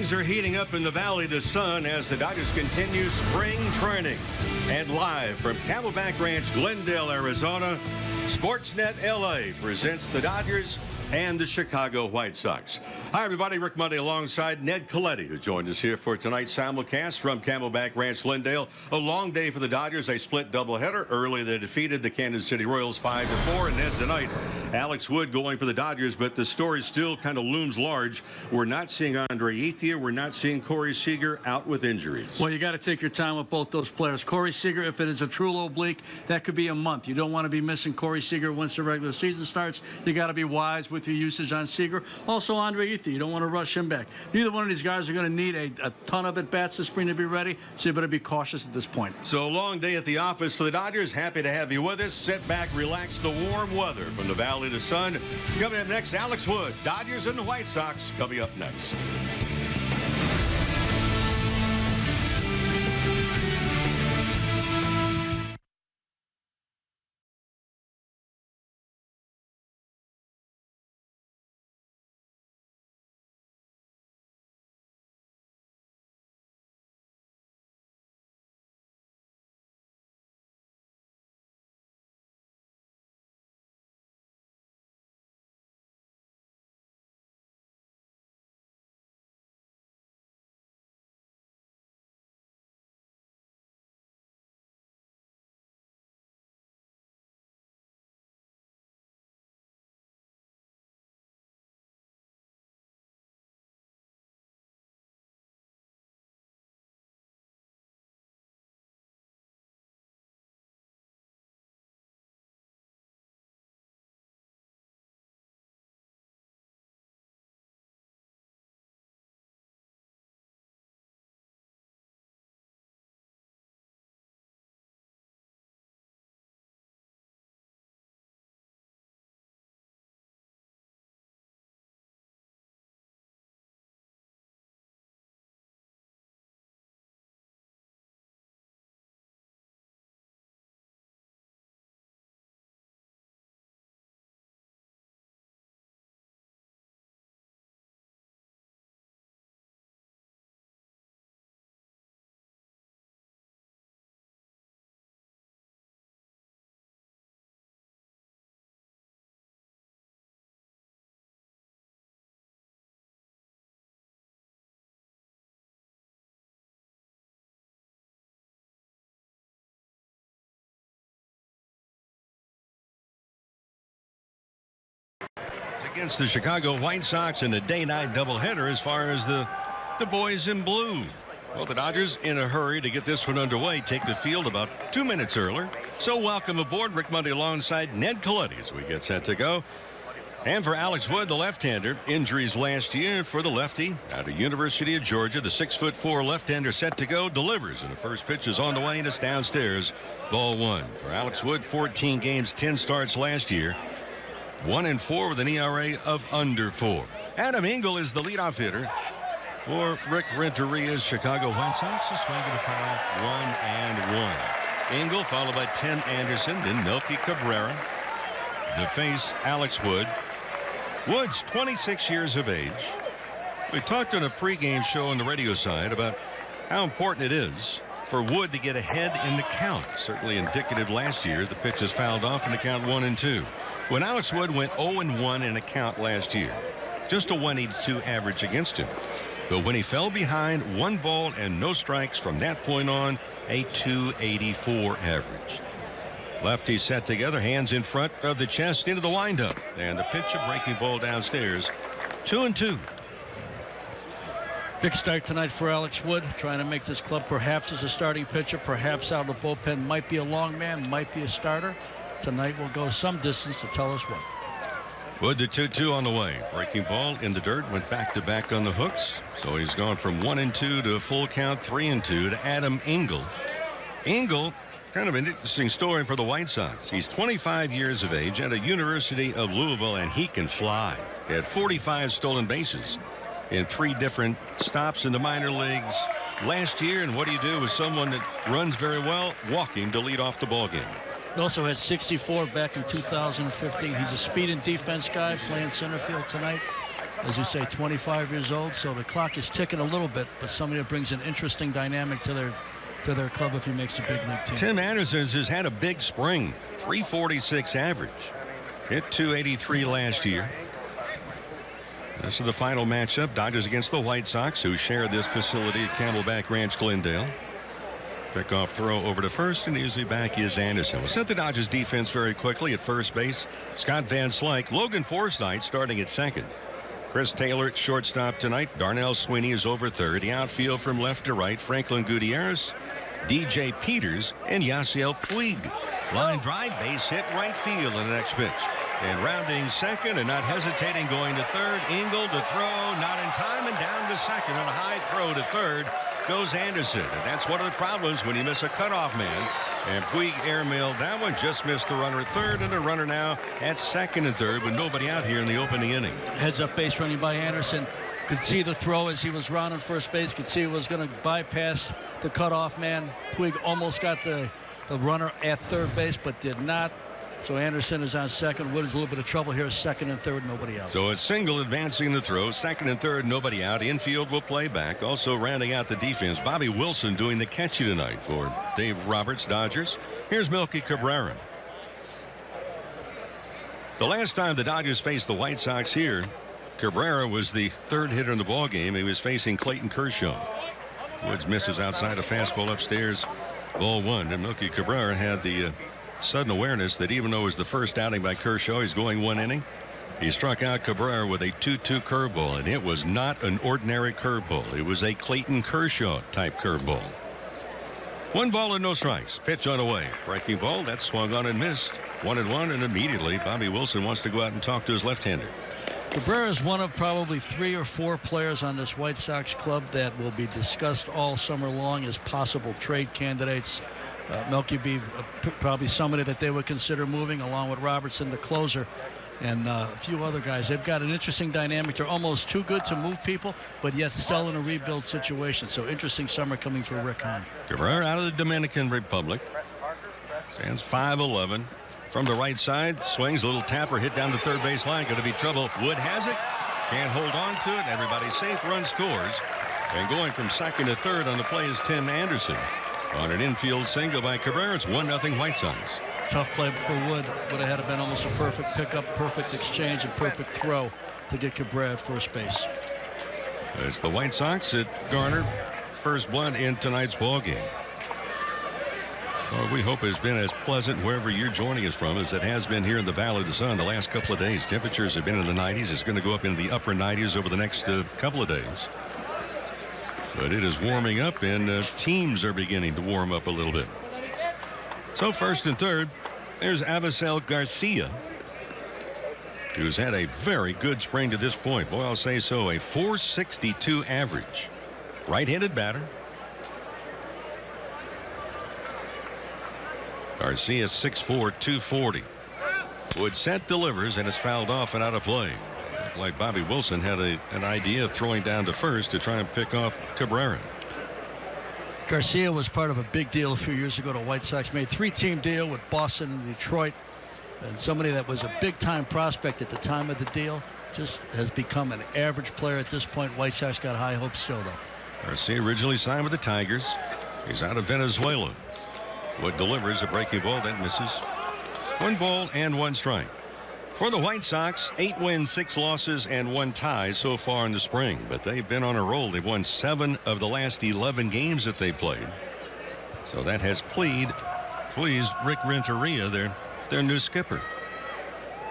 Things are heating up in the Valley of the Sun as the Dodgers continue spring training. And live from Camelback Ranch, Glendale, Arizona, Sportsnet LA presents the Dodgers and the Chicago White Sox. Hi, everybody. Rick Monday alongside Ned Colletti, who joined us here for tonight's simulcast from Camelback Ranch, Glendale. A long day for the Dodgers. A split doubleheader. Early, they defeated the Kansas City Royals 5-4. And then tonight, Alex Wood going for the Dodgers, but the story still kind of looms large. We're not seeing Andre Ethier. We're not seeing Corey Seager out with injuries. Well, you got to take your time with both those players. Corey Seager, if it is a true oblique, that could be a month. You don't want to be missing Corey Seager once the regular season starts. You got to be wise with your usage on Seager. Also, Andre Ethier, you don't want to rush him back. Neither one of these guys are going to need a ton of at-bats this spring to be ready, so you better be cautious at this point. So, long day at the office for the Dodgers. Happy to have you with us. Sit back, relax the warm weather from the Valley of the Sun. Coming up next, Alex Wood. Dodgers and the White Sox coming up next. Against the Chicago White Sox in a day-night doubleheader as far as the boys in blue. Well, the Dodgers in a hurry to get this one underway take the field about 2 minutes earlier. So welcome aboard. Rick Monday alongside Ned Colletti as we get set to go. And for Alex Wood, the left-hander, injuries last year for the lefty out of University of Georgia. The 6'4" left-hander set to go, delivers, and the first pitch is on the way and it's downstairs. Ball one. For Alex Wood, 14 games, 10 starts last year. 1-4 with an ERA of under 4. Adam Engel is the leadoff hitter for Rick Renteria's Chicago White Sox. A swing and a foul, 1-1. Engel followed by Tim Anderson, then Melky Cabrera. The face, Alex Wood. Wood's 26 years of age. We talked on a pregame show on the radio side about how important it is for Wood to get ahead in the count. Certainly indicative last year as the pitches fouled off in the count 1-2. When Alex Wood went 0-1 in a count last year, just a 182 average against him. But when he fell behind, 1 ball and no strikes from that point on, a 284 average. Lefty set together, hands in front of the chest into the windup. And the pitch, a breaking ball downstairs. 2-2. Big start tonight for Alex Wood, trying to make this club perhaps as a starting pitcher, perhaps out of the bullpen, might be a long man, might be a starter. Tonight will go some distance to tell us what. Wood, the 2-2 on the way. Breaking ball in the dirt, went back-to-back on the hooks. So he's gone from 1-2 to a full count 3-2 to Adam Engel. Engel, kind of an interesting story for the White Sox. He's 25 years of age at a University of Louisville, and he can fly. He had 45 stolen bases in 3 different stops in the minor leagues last year. And what do you do with someone that runs very well? Walking to lead off the ball game. He also had 64 back in 2015. He's a speed and defense guy playing center field tonight. as you say, 25 years old, so the clock is ticking a little bit, but somebody that brings an interesting dynamic to their club if he makes the big league team. Tim Anderson has had a big spring, 346 average. Hit 283 last year. This is the final matchup. Dodgers against the White Sox, who share this facility at Camelback Ranch, Glendale. Pickoff throw over to first, and easily back is Anderson. We'll set the Dodgers defense very quickly at first base. Scott Van Slyke, Logan Forsythe starting at second. Chris Taylor at shortstop tonight. Darnell Sweeney is over third. The outfield from left to right, Franklin Gutierrez, DJ Peters, and Yasiel Puig. Line drive, base hit, right field in the next pitch. And rounding second and not hesitating, going to third. Engel to throw, not in time, and down to second. And a high throw to third goes Anderson. And that's one of the problems when you miss a cutoff man. And Puig airmailed that one, just missed the runner at third, and a runner now at second and third with nobody out here in the opening inning. Heads up base running by Anderson. Could see the throw as he was rounding first base. Could see he was going to bypass the cutoff man. Puig almost got the runner at third base, but did not. So Anderson is on second. Wood is a little bit of trouble here. Second and third, nobody out. So a single advancing the throw. Second and third, nobody out. Infield will play back. Also rounding out the defense, Bobby Wilson doing the catchy tonight for Dave Roberts, Dodgers. Here's Melky Cabrera. The last time the Dodgers faced the White Sox here, Cabrera was the third hitter in the ballgame. He was facing Clayton Kershaw. Woods misses outside a fastball upstairs. Ball one. And Melky Cabrera had the sudden awareness that even though it was the first outing by Kershaw, he's going one inning. He struck out Cabrera with a 2-2 curveball, and it was not an ordinary curveball. It was a Clayton Kershaw type curveball. 1 ball and no strikes. Pitch on the way. Breaking ball, that swung on and missed. 1-1, and immediately Bobby Wilson wants to go out and talk to his left-hander. Cabrera is one of probably 3 or 4 players on this White Sox club that will be discussed all summer long as possible trade candidates. Melky be probably somebody that they would consider moving, along with Robertson, the closer, and a few other guys. They've got an interesting dynamic. They're almost too good to move people, but yet still in a rebuild situation. So interesting summer coming for Rick Hahn. Cabrera out of the Dominican Republic. Stands 5'11". From the right side, swings a little tapper, hit down the third base line. Going to be trouble. Wood has it. Can't hold on to it. Everybody's safe. Run scores. And going from second to third on the play is Tim Anderson. On an infield single by Cabrera, it's 1-0 White Sox. Tough play for Wood. Would have had been almost a perfect pickup, perfect exchange, and perfect throw to get Cabrera at first base. It's the White Sox that garner first blood in tonight's ball game. Well, we hope it's been as pleasant wherever you're joining us from as it has been here in the Valley of the Sun the last couple of days. Temperatures have been in the 90s. It's going to go up into the upper 90s over the next couple of days. But it is warming up, and teams are beginning to warm up a little bit. So first and third, there's Avisel Garcia, who's had a very good spring to this point. Boy, I'll say so. A .462 average. Right-handed batter. Garcia 6'4", 240. Wood set, delivers, and it's fouled off and out of play. Like Bobby Wilson had an idea of throwing down to first to try and pick off Cabrera. Garcia was part of a big deal a few years ago to White Sox. Made 3-team deal with Boston and Detroit. And somebody that was a big-time prospect at the time of the deal just has become an average player at this point. White Sox got high hopes still, though. Garcia originally signed with the Tigers. He's out of Venezuela. Wood delivers a breaking ball that misses. 1 ball and 1 strike. For the White Sox, 8 wins, 6 losses, and 1 tie so far in the spring. But they've been on a roll. They've won 7 of the last 11 games that they played. So that has pleased Rick Renteria, their new skipper.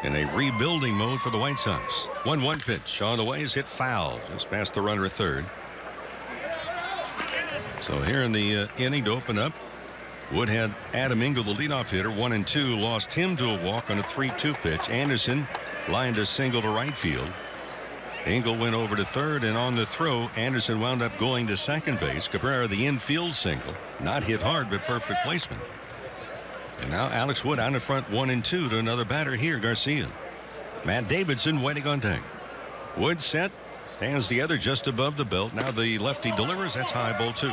In a rebuilding mode for the White Sox. 1-1 pitch on the way is hit foul. Just past the runner at third. So here in the inning to open up, Wood had Adam Engel, the leadoff hitter, 1-2, lost him to a walk on a 3-2 pitch. Anderson lined a single to right field. Engel went over to third, and on the throw, Anderson wound up going to second base. Cabrera, the infield single, not hit hard, but perfect placement. And now Alex Wood out in front, 1-2 to another batter here, Garcia. Matt Davidson waiting on deck. Wood set, hands the other just above the belt. Now the lefty delivers. That's high, ball 2.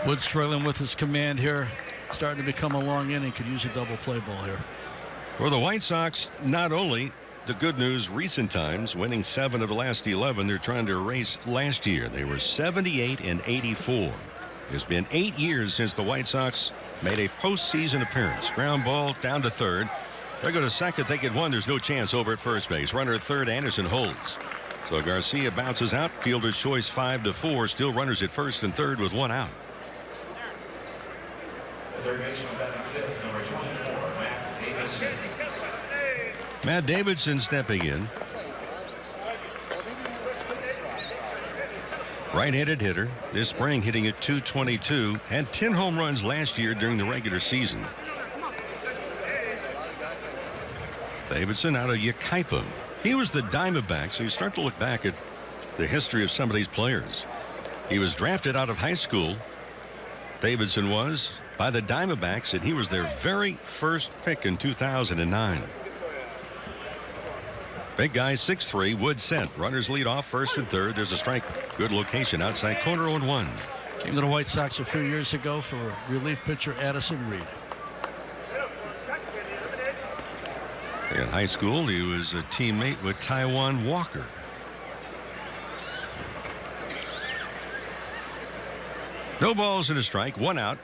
Wood struggling with his command here. Starting to become a long inning. Could use a double play ball here. For the White Sox, not only the good news, recent times, winning 7 of the last 11. They're trying to erase last year. They were 78 and 84. It's been 8 years since the White Sox made a postseason appearance. Ground ball down to third. They go to second. They get one. There's no chance over at first base. Runner at third. Anderson holds. So Garcia bounces out. Fielder's choice 5-4. Still runners at first and third with one out. Third baseman batting fifth, number 24, Matt Davidson. Matt Davidson stepping in. Right-handed hitter. This spring hitting at .222. Had 10 home runs last year during the regular season. Davidson out of Yucaipa. He was the Diamondbacks. So you start to look back at the history of some of these players. He was drafted out of high school. Davidson was by the Diamondbacks, and he was their very first pick in 2009. Big guy, 6'3", Wood sent. Runners lead off first and third. There's a strike. Good location outside corner 0-1. Came to the White Sox a few years ago for relief pitcher Addison Reed. In high school, he was a teammate with Taijuan Walker. No balls and a strike. One out.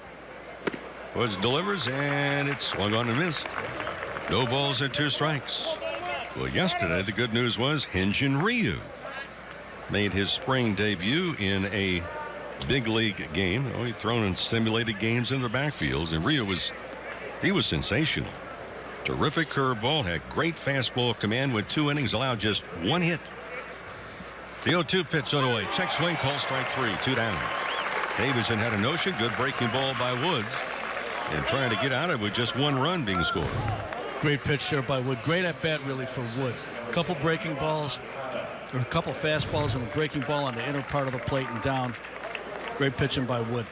Woods delivers, and it's swung on and missed. No balls and 2 strikes. Well, yesterday the good news was Hyun-Jin Ryu made his spring debut in a big league game. Oh, he'd thrown in simulated games in the backfields, and Ryu was sensational. Terrific curveball, had great fastball command, with 2 innings, allowed just 1 hit. The 0-2 pitch on the way. Check swing, call strike 3, 2 down. Davidson had a notion. Good breaking ball by Woods, and trying to get out of it with just 1 run being scored. Great pitch there by Wood. Great at bat really for Wood. A couple breaking balls, or a couple fastballs, and a breaking ball on the inner part of the plate and down. Great pitching by Wood.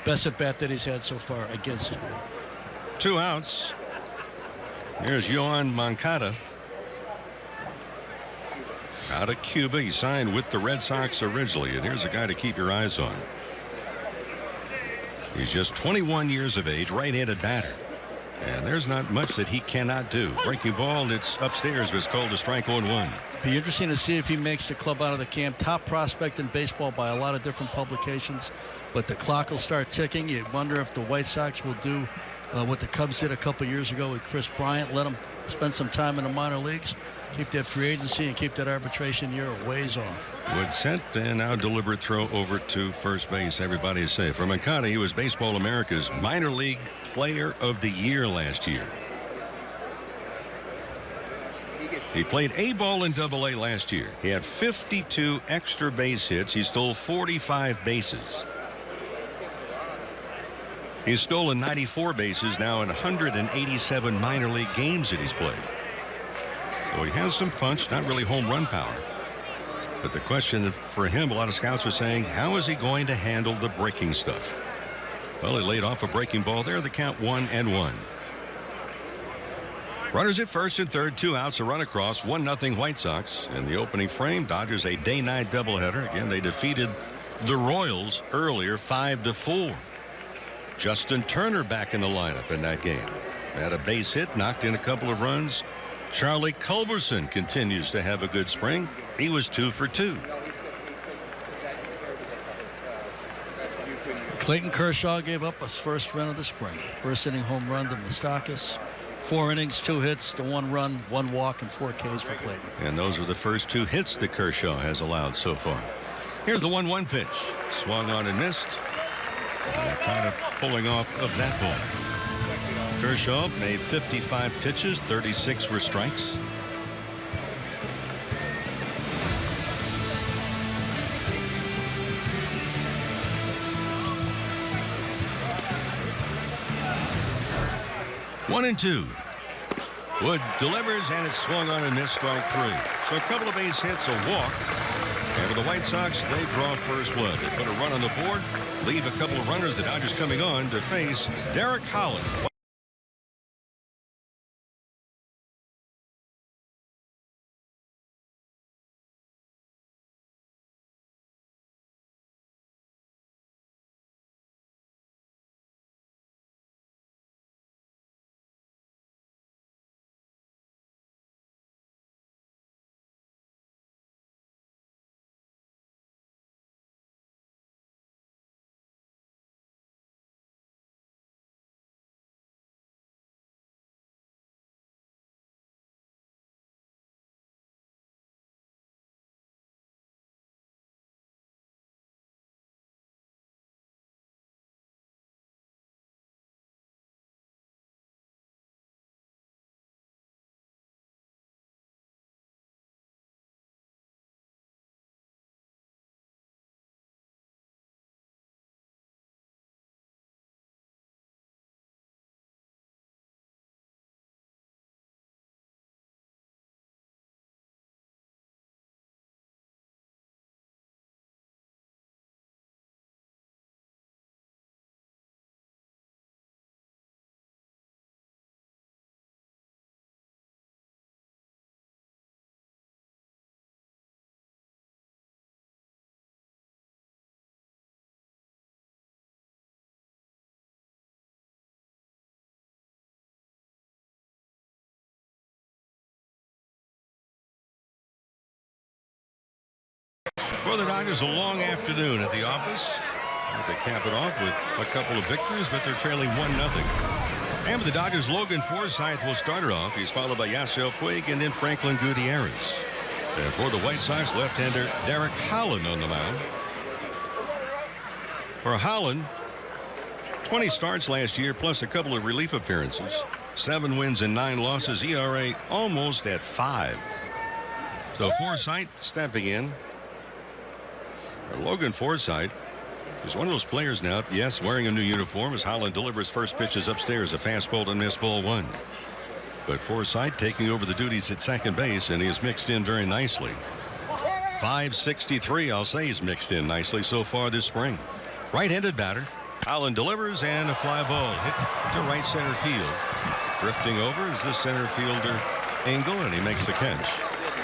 Best at bat that he's had so far against him. 2 outs. Here's Yohan Moncada out of Cuba. He signed with the Red Sox originally, and here's a guy to keep your eyes on. He's just 21 years of age, right-handed batter. And there's not much that he cannot do. Breaking ball, it's upstairs, but it's called a strike 0-1. Be interesting to see if he makes the club out of the camp. Top prospect in baseball by a lot of different publications. But the clock will start ticking. You wonder if the White Sox will do what the Cubs did a couple years ago with Chris Bryant. Let him spend some time in the minor leagues. Keep that free agency and keep that arbitration year a ways off. Wood sent, and now deliberate throw over to first base. Everybody is safe. For Moncada, he was Baseball America's minor league player of the year last year. He played A-ball and Double-A last year. He had 52 extra base hits. He stole 45 bases. He's stolen 94 bases now in 187 minor league games that he's played. So he has some punch, not really home run power. But the question for him, a lot of scouts are saying, how is he going to handle the breaking stuff? Well, he laid off a breaking ball there. The count 1-1. Runners at first and third, 2 outs, a run across, 1-0 White Sox. In the opening frame, Dodgers a day-night doubleheader. Again, they defeated the Royals earlier 5-4. Justin Turner back in the lineup in that game. Had a base hit, knocked in a couple of runs. Charlie Culberson continues to have a good spring. He was 2 for 2. Clayton Kershaw gave up his first run of the spring. First inning home run to Moustakas. 4 innings, 2 hits, to 1 run, 1 walk, and 4 Ks for Clayton. And those are the first 2 hits that Kershaw has allowed so far. Here's the 1-1 pitch. Swung on and missed. And kind of pulling off of that ball. Kershaw made 55 pitches, 36 were strikes. One and 2. Wood delivers, and it's swung on and missed, strike 3. So a couple of base hits, a walk. And for the White Sox, they draw first blood. They put a run on the board, leave a couple of runners. The Dodgers coming on to face Derek Holland. For the Dodgers, a long afternoon at the office. They cap it off with a couple of victories, but they're trailing 1-0. And for the Dodgers, Logan Forsythe will start it off. He's followed by Yasiel Puig and then Franklin Gutierrez. And for the White Sox, left-hander Derek Holland on the mound. For Holland, 20 starts last year, plus a couple of relief appearances. 7 wins and 9 losses. ERA almost at 5. So Forsythe stepping in. Logan Forsythe is one of those players now, yes, wearing a new uniform as Holland delivers first pitches upstairs, a fastball to miss, ball 1. But Forsythe taking over the duties at second base, and he is mixed in very nicely. 563, I'll say he's mixed in nicely so far this spring. Right-handed batter. Holland delivers, and a fly ball hit to right center field. Drifting over is the center fielder Engel, and he makes the catch.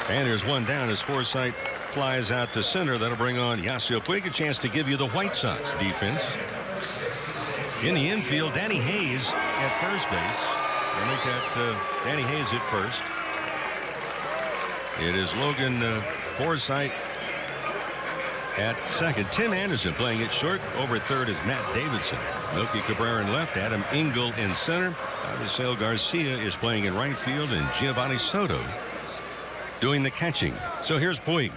And there's one down as Forsythe flies out to center. That'll bring on Yasiel Puig, a chance to give you the White Sox defense. In the infield, Danny Hayes at first base. We'll make that Danny Hayes at first. It is Logan Forsythe at second. Tim Anderson playing it short. Over third is Matt Davidson. Melky Cabrera in left. Adam Engel in center. Avisel Garcia is playing in right field, and Giovanni Soto doing the catching. So here's Puig.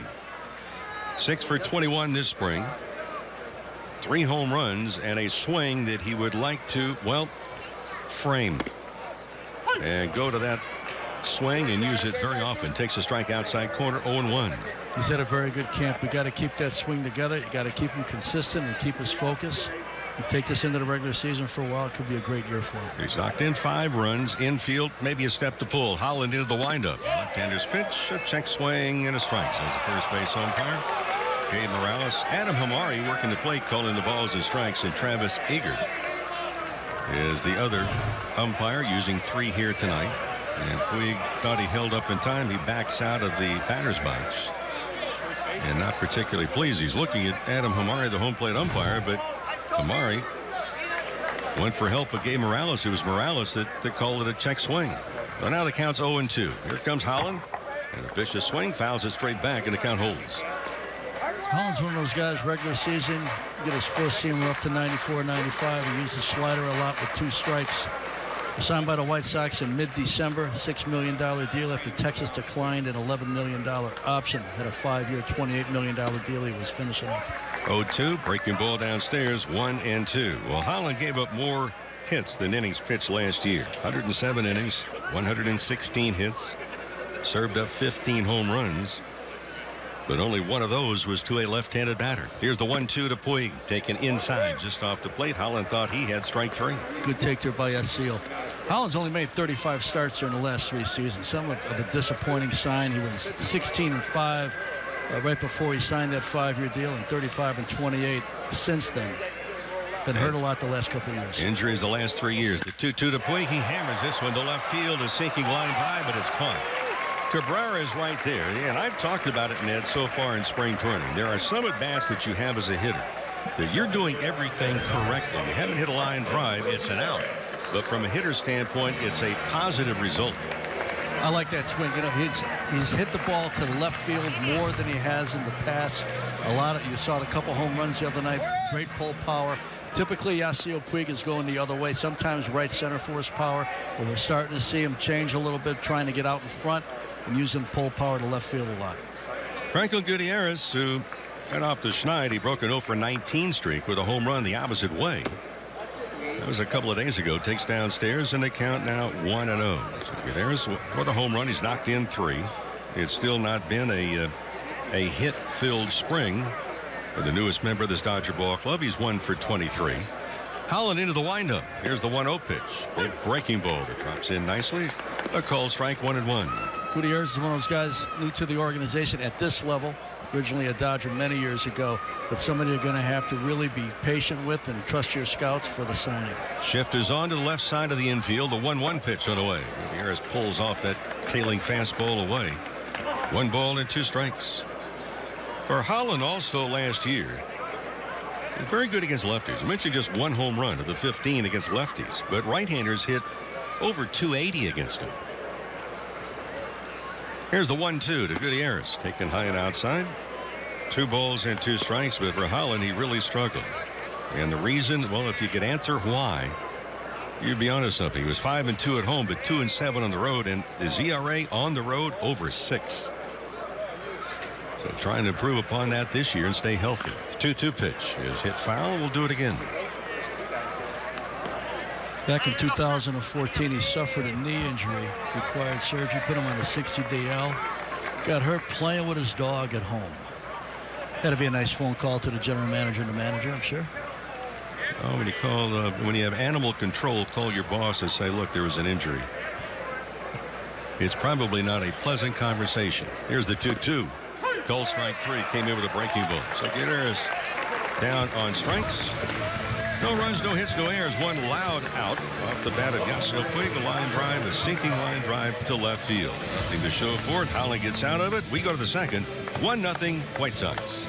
6 for 21 this spring. 3 home runs and a swing that he would like to, well, frame. And go to that swing and use it very often. Takes a strike outside corner, 0-1. He's had a very good camp. You got to keep that swing together. You got to keep him consistent and keep his focus. You take this into the regular season for a while, it could be a great year for him. He's knocked in 5 runs. Infield, maybe a step to pull. Holland into the windup. Left-hander's pitch, a check swing, and a strike. As a first base umpire, Gabe Morales. Adam Hamari working the plate, calling the balls and strikes, and Travis Eager is the other umpire, using 3 here tonight. And Puig thought he held up in time. He backs out of the batter's box. And not particularly pleased. He's looking at Adam Hamari, the home plate umpire, but Hamari went for help with Gabe Morales. It was Morales that called it a check swing. So now the count's 0-2. Here comes Holland. And a vicious swing, fouls it straight back, and the count holds. Holland's one of those guys, regular season, get his first seamer up to 94, 95. He used the slider a lot with 2 strikes. Signed by the White Sox in mid-December, $6 million deal after Texas declined an $11 million option. Had a 5-year, $28 million deal he was finishing up. 0-2, breaking ball downstairs, 1-2. Well, Holland gave up more hits than innings pitched last year. 107 innings, 116 hits, served up 15 home runs, but only one of those was to a left-handed batter. Here's the 1-2 to Puig, taken inside just off the plate. Holland thought he had strike 3. Good take there by Yasiel. Holland's only made 35 starts during the last 3 seasons. Somewhat of a disappointing sign. He was 16-5 right before he signed that 5-year deal, and 35-28 since then. Been hurt a lot the last couple of years. Injuries the last 3 years. The 2-2 to Puig. He hammers this one to left field. A sinking line drive, but it's caught. Cabrera is right there, and I've talked about it, Ned, so far in spring training. There are some at-bats that you have as a hitter that you're doing everything correctly. You haven't hit a line drive, it's an out. But from a hitter standpoint, it's a positive result. I like that swing. You know, he's hit the ball to the left field more than he has in the past. You saw a couple home runs the other night. Great pull power. Typically, Yasiel Puig is going the other way. Sometimes right center force power, but we're starting to see him change a little bit, trying to get out in front and using pull power to left field a lot. Franklin Gutierrez, who got off the schneid, he broke an 0-for-19 streak with a home run the opposite way. That was a couple of days ago. Takes downstairs, and they count now 1-0. So Gutierrez with a home run. He's knocked in 3. It's still not been a hit-filled spring for the newest member of this Dodger ball club. He's 1 for 23. Holland into the windup. Here's the 1-0 pitch. Big breaking ball that drops in nicely. A called strike, 1-1. Gutierrez is one of those guys new to the organization at this level. Originally a Dodger many years ago, but somebody you're going to have to really be patient with and trust your scouts for the signing. Shift is on to the left side of the infield. The 1-1 pitch on the way. Gutierrez pulls off that tailing fastball away. 1 ball and 2 strikes. For Holland also last year, very good against lefties. I mentioned just 1 home run of the 15 against lefties, but right-handers hit over 280 against him. Here's the 1-2 to Gutierrez, taken high and outside. 2 balls and 2 strikes, but for Holland, he really struggled. And the reason, well, if you could answer why, you'd be onto something. He was 5-2 at home, but 2-7 on the road, and his ERA on the road over 6. So trying to improve upon that this year and stay healthy. The 2-2 pitch is hit foul. We'll do it again. Back in 2014, he suffered a knee injury, required surgery, put him on a 60-day L. Got hurt playing with his dog at home. Had to be a nice phone call to the general manager and the manager, I'm sure. Oh, when you have animal control, call your boss and say, look, there was an injury. It's probably not a pleasant conversation. Here's the 2-2. Cole strike 3, came in with a breaking ball. So Gutierrez down on strikes. No runs, no hits, no errors. One loud out off the bat of Yasiel Puig. A line drive, a sinking line drive to left field. Nothing to show for it. Holland gets out of it. We go to the second. 1-0 White Sox.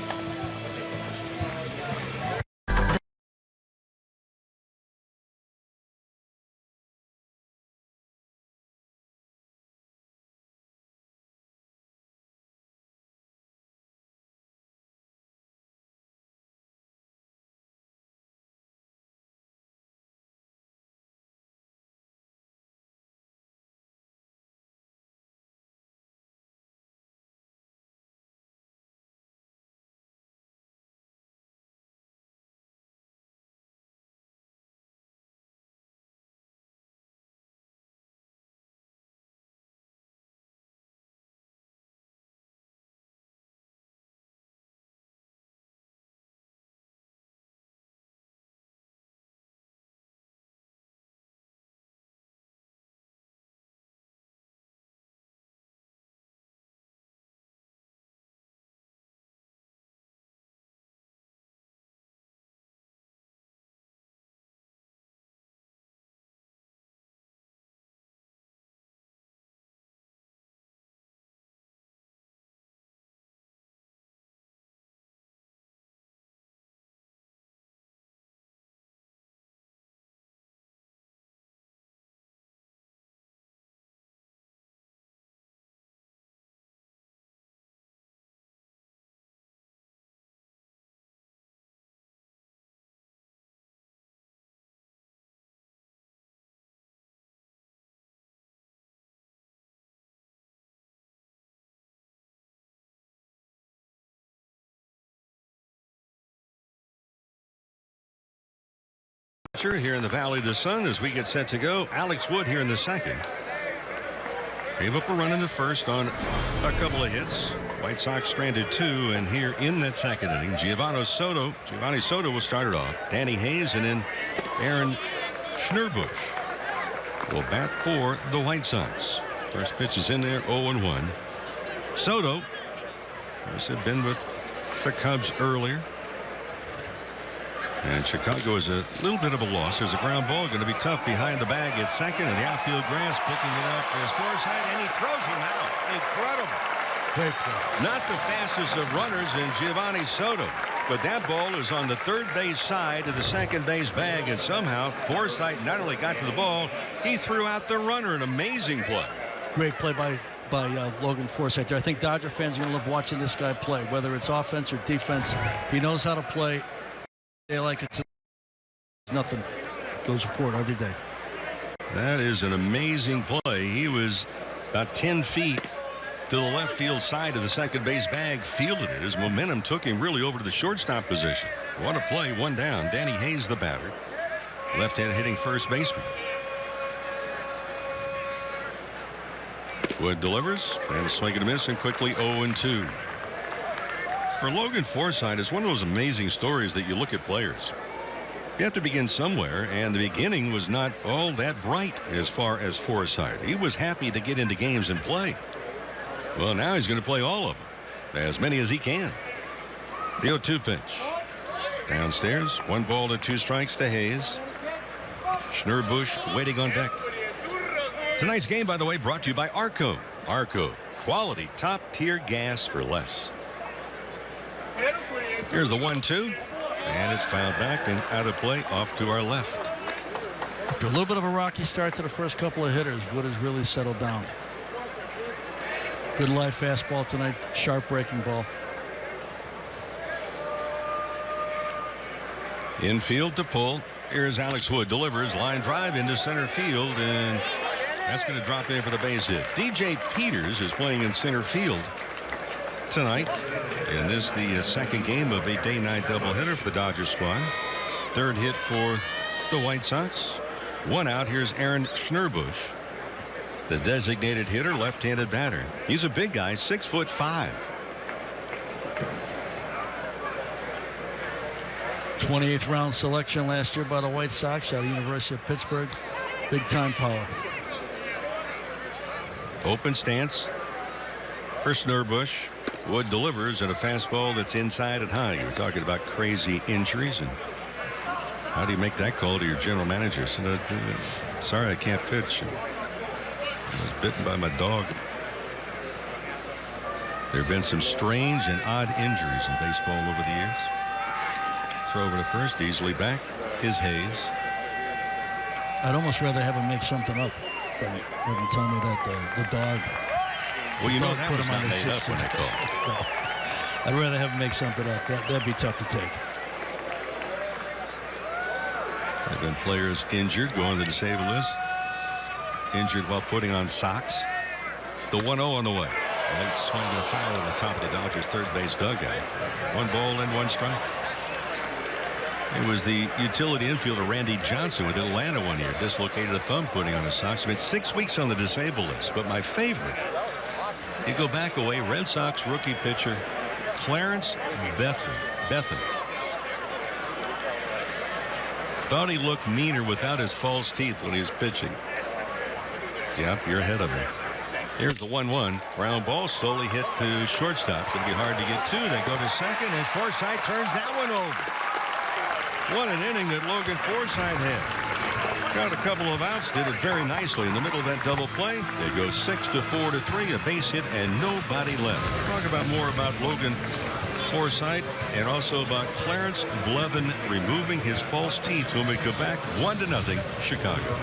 Here in the Valley of the Sun as we get set to go. Alex Wood here in the second. Gave up a run in the first on a couple of hits. White Sox stranded 2, and here in that second inning, Giovanni Soto will start it off. Danny Hayes and then Aaron Schnurbush will bat for the White Sox. First pitch is in there, 0-1. Soto, as had been with the Cubs earlier. And Chicago is a little bit of a loss. There's a ground ball going to be tough behind the bag at second, and the outfield grass picking it up as Forsythe, and he throws him out. Incredible. Great play. Not the fastest of runners in Giovanni Soto, but that ball is on the third base side of the second base bag, and somehow Forsythe not only got to the ball, he threw out the runner. An amazing play. Great play by Logan Forsythe there. I think Dodger fans are going to love watching this guy play, whether it's offense or defense. He knows how to play. They like it's nothing goes forward every day. That is an amazing play. He was about 10 feet to the left field side of the second base bag, fielded it. His momentum took him really over to the shortstop position. What a play, one down. Danny Hayes, the batter. Left-hand hitting first baseman. Wood delivers, and a swing and a miss, and quickly 0-2. For Logan Forsythe, it's one of those amazing stories that you look at players. You have to begin somewhere, and the beginning was not all that bright as far as Forsythe. He was happy to get into games and play. Well, now he's going to play all of them, as many as he can. The 0-2 pitch. Downstairs, 1 ball and 2 strikes to Hayes. Schnurbush waiting on deck. Tonight's game, by the way, brought to you by Arco. Arco, quality top-tier gas for less. Here's the 1-2, and it's fouled back and out of play off to our left. After a little bit of a rocky start to the first couple of hitters, Wood has really settled down. Good live fastball tonight, sharp breaking ball. Infield to pull. Here's Alex Wood. Delivers. Line drive into center field. And that's going to drop in for the base hit. DJ Peters is playing in center field tonight. And this the second game of a day-night doubleheader for the Dodgers squad. Third hit for the White Sox. One out. Here's Aaron Schnurbush, the designated hitter, left-handed batter. He's a big guy, 6'5". 28th round selection last year by the White Sox out of the University of Pittsburgh. Big time power. Open stance for Schnurbush. Wood delivers at a fastball that's inside and high. You were talking about crazy injuries, and how do you make that call to your general manager? So sorry, I can't pitch. I was bitten by my dog. There have been some strange and odd injuries in baseball over the years. Throw over to first, easily back is Hayes. I'd almost rather have him make something up than have him tell me that the dog. Well, you know that put was him not on made up when I called. No. I'd rather have him make something up. That'd be tough to take. There have been players injured, going to the disabled list. Injured while putting on socks. The 1-0 on the way. Late swing and a foul at the top of the Dodgers third base dugout. 1 ball and 1 strike. It was the utility infielder Randy Johnson with Atlanta one year. Dislocated a thumb putting on his socks. Spent 6 weeks on the disabled list. But my favorite, you go back away, Red Sox rookie pitcher Clarence Bethan. Thought he looked meaner without his false teeth when he was pitching. Yep, you're ahead of me. Here's the 1-1. Ground ball slowly hit to shortstop. Could be hard to get to. They go to second, and Forsythe turns that one over. What an inning that Logan Forsythe had. Got a couple of outs, did it very nicely in the middle of that double play. They go 6-4-3, a base hit, and nobody left. Talk about more about Logan Forsythe and also about Clarence Bethan removing his false teeth when we come back. 1-0 Chicago.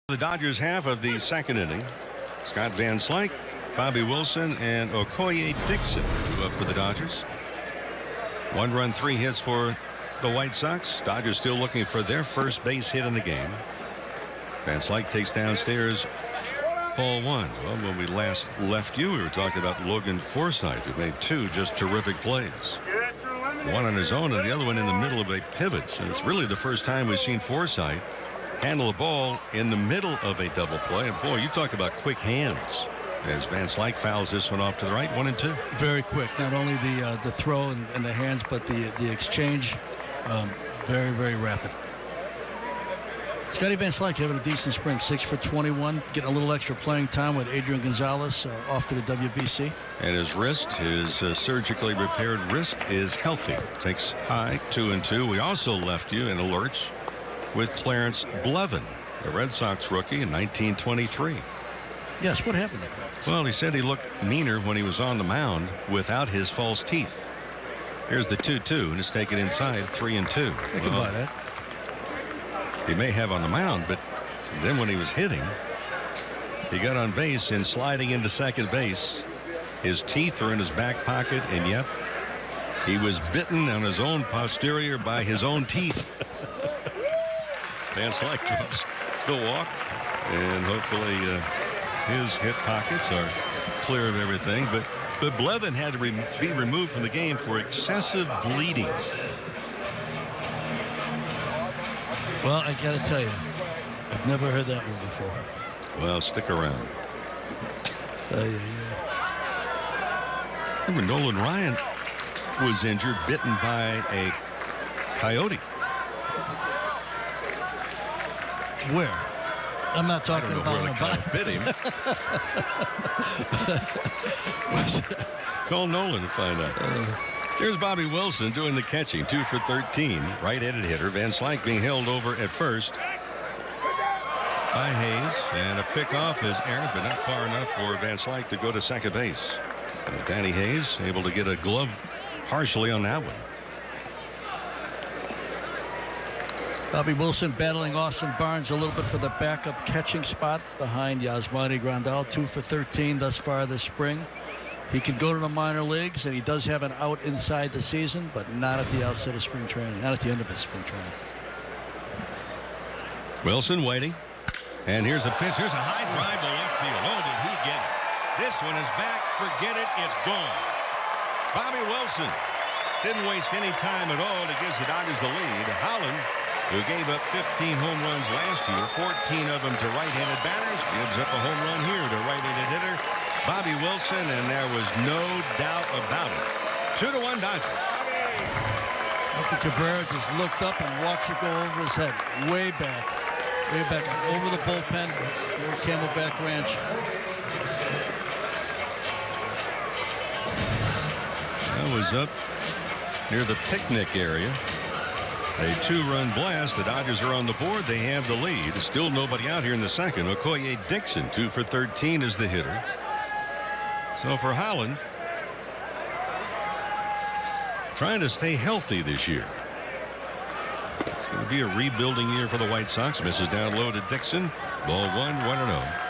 The Dodgers half of the second inning. Scott Van Slyke, Bobby Wilson, and Okoye Dixon move up for the Dodgers. 1 run, 3 hits for the White Sox. Dodgers still looking for their first base hit in the game. Van Slyke takes downstairs ball 1. Well, when we last left you, we were talking about Logan Forsythe, who made 2 just terrific plays. One on his own and the other one in the middle of a pivot. So it's really the first time we've seen Forsythe handle a ball in the middle of a double play. And boy, you talk about quick hands. As Van Slyke fouls this one off to the right, 1-2. Very quick. Not only the throw and the hands, but the exchange, very, very rapid. Scotty Van Slyke having a decent spring, 6 for 21, getting a little extra playing time with Adrian Gonzalez off to the WBC. And his wrist, his surgically repaired wrist, is healthy. Takes high 2-2. We also left you in alerts with Clarence Blevin, the Red Sox rookie in 1923. Yes, what happened to that? Well, he said he looked meaner when he was on the mound without his false teeth. Here's the 2-2, and it's taken inside 3-2. I can buy that. He may have on the mound, but then when he was hitting, he got on base and sliding into second base. His teeth are in his back pocket, and yep, he was bitten on his own posterior by his own teeth. Van Slyke drops the walk, and hopefully his hip pockets are clear of everything. But Blevin had to be removed from the game for excessive bleeding. Well, I got to tell you, I've never heard that one before. Well, stick around. Yeah. Remember, Nolan Ryan was injured, bitten by a coyote. Where? I'm not talking about where the coyote bit him. Call Nolan to find out. Here's Bobby Wilson doing the catching, 2 for 13, right-handed hitter. Van Slyke being held over at first by Hayes, and a pickoff is errant, but not far enough for Van Slyke to go to second base. And Danny Hayes able to get a glove partially on that one. Bobby Wilson battling Austin Barnes a little bit for the backup catching spot behind Yasmani Grandal, 2 for 13 thus far this spring. He can go to the minor leagues, and he does have an out inside the season, but not at the outset of spring training, not at the end of his spring training. Wilson waiting, and here's a pitch. Here's a high drive to left field. Oh, did he get it? This one is back. Forget it. It's gone. Bobby Wilson didn't waste any time at all to give the Dodgers the lead. Holland, who gave up 15 home runs last year, 14 of them to right-handed batters, gives up a home run here to right-handed hitter Bobby Wilson, and there was no doubt about it. 2-1 Dodgers. Lucky Cabrera just looked up and watched it go over his head, way back over the bullpen near Camelback Ranch. That was up near the picnic area. A 2-run blast. The Dodgers are on the board. They have the lead. Still nobody out here in the second. Okoye Dixon, 2 for 13, is the hitter. So for Holland, trying to stay healthy this year. It's going to be a rebuilding year for the White Sox. Misses down low to Dixon. Ball 1-0.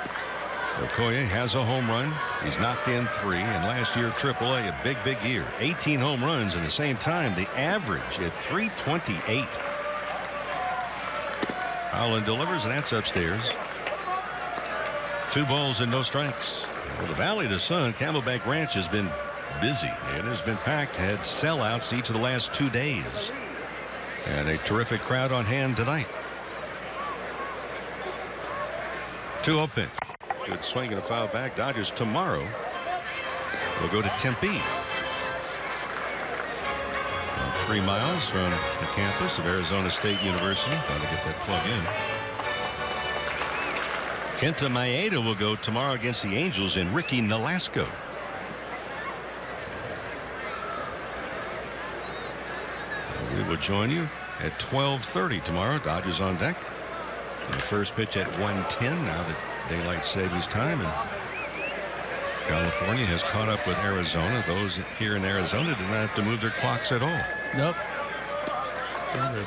Okoye has a home run. He's knocked in 3, and last year AAA, a big year. 18 home runs in the same time. The average at 328. Holland delivers, and that's upstairs. 2 balls and no strikes. Well, the Valley of the Sun, Camelback Ranch has been busy. It has been packed, had sellouts each of the last 2 days. And a terrific crowd on hand tonight. 2-0 pitch. Good swing and a foul back. Dodgers tomorrow will go to Tempe. 3 miles from the campus of Arizona State University. Got to get that plug in. Kenta Maeda will go tomorrow against the Angels in Ricky Nolasco. We will join you at 12:30 tomorrow. Dodgers on deck. And the first pitch at 1:10 now that daylight savings time, and California has caught up with Arizona. Those here in Arizona did not have to move their clocks at all. Nope.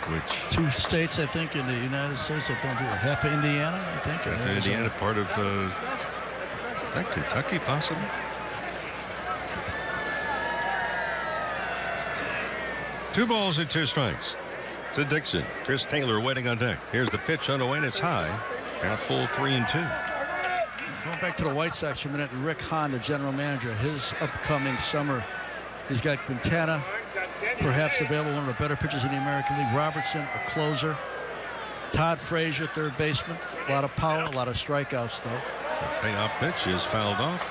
Which 2 states, I think, in the United States that don't do it. Half of Indiana, I think. half of Indiana, part of that Kentucky, possibly. Two balls and 2 strikes to Dixon. Chris Taylor waiting on deck. Here's the pitch on the way, and it's high. And a full 3-2. Going back to the White Sox for a minute, and Rick Hahn, the general manager, his upcoming summer, he's got Quintana, perhaps available, one of the better pitchers in the American League. Robertson, a closer. Todd Frazier, third baseman. A lot of power, a lot of strikeouts, though. The payoff pitch is fouled off.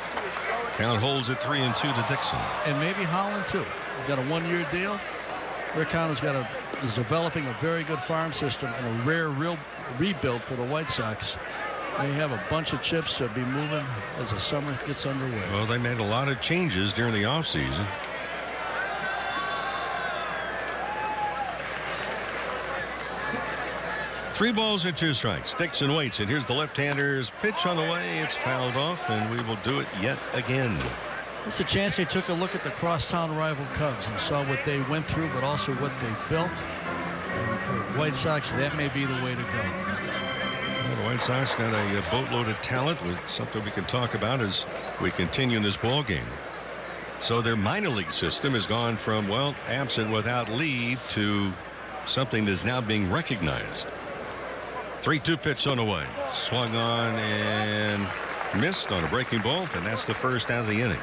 Count holds at 3-2 to Dixon. And maybe Holland, too. He's got a 1-year deal. Rick Hahn has got a is developing a very good farm system and a rare rebuild for the White Sox. They have a bunch of chips to be moving as the summer gets underway. Well, they made a lot of changes during the offseason. Three balls and two strikes. Dixon waits, and here's the left-hander's pitch on the way. It's fouled off, and we will do it yet again. It's a chance they took a look at the crosstown rival Cubs and saw what they went through, but also what they built. And for White Sox, that may be the way to go. Well, the White Sox got a boatload of talent, with something we can talk about as we continue in this ball game. So their minor league system has gone from, well, absent without leave to something that's now being recognized. 3-2 pitch on the way. Swung on and missed on a breaking ball, and that's the first out of the inning.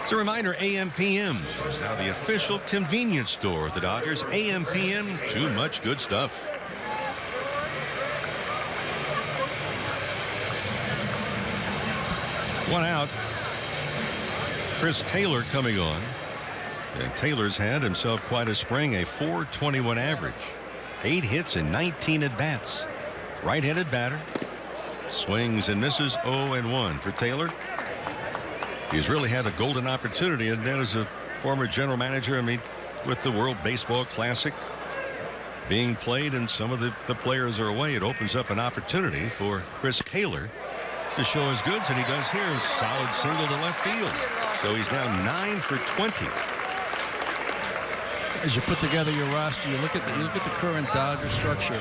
It's a reminder, AM/PM is now the official convenience store of the Dodgers. AM/PM, too much good stuff. One out. Chris Taylor coming on. And Taylor's had himself quite a spring, a .421 average. 8 hits and 19 at-bats. Right-handed batter. Swings and misses. 0-1 for Taylor. He's really had a golden opportunity, and then as a former general manager, I mean, with the World Baseball Classic being played and some of the players are away, it opens up an opportunity for Chris Taylor to show his goods, and he does here. A solid single to left field. So he's now 9 for 20. As you put together your roster, you look at the current Dodger structure.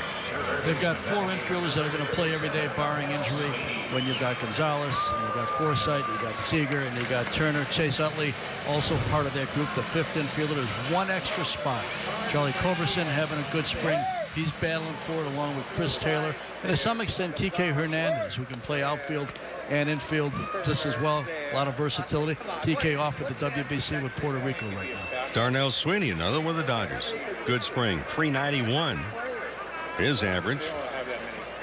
They've got 4 infielders that are going to play every day, barring injury. When you've got Gonzalez, and you've got Forsythe, you've got Seager, and you've got Turner. Chase Utley, also part of that group, the 5th infielder. There's one extra spot. Charlie Culberson having a good spring. He's battling for it along with Chris Taylor. And to some extent, Kike Hernandez, who can play outfield and infield just as well. A lot of versatility. Kike off at the WBC with Puerto Rico right now. Darnell Sweeney, another one of the Dodgers. Good spring. .391 his average.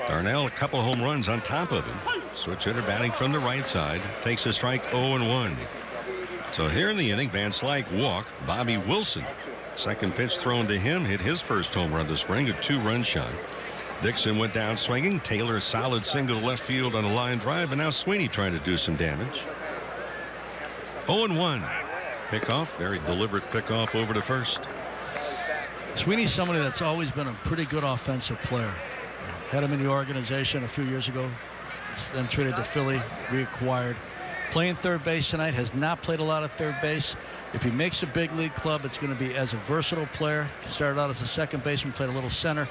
Darnell, a couple of home runs on top of him. Switch hitter batting from the right side. Takes a strike. 0-1. So here in the inning, Van Slyke walked. Bobby Wilson, second pitch thrown to him, hit his first home run this spring, a 2-run shot. Dixon went down swinging. Taylor, a solid single to left field on a line drive, and now Sweeney trying to do some damage. 0-1. Pickoff, very deliberate pickoff over to first. Sweeney's somebody that's always been a pretty good offensive player. Had him in the organization a few years ago, then traded to Philly, reacquired. Playing third base tonight, has not played a lot of third base. If he makes a big league club, it's going to be as a versatile player. He started out as a second baseman, played a little center.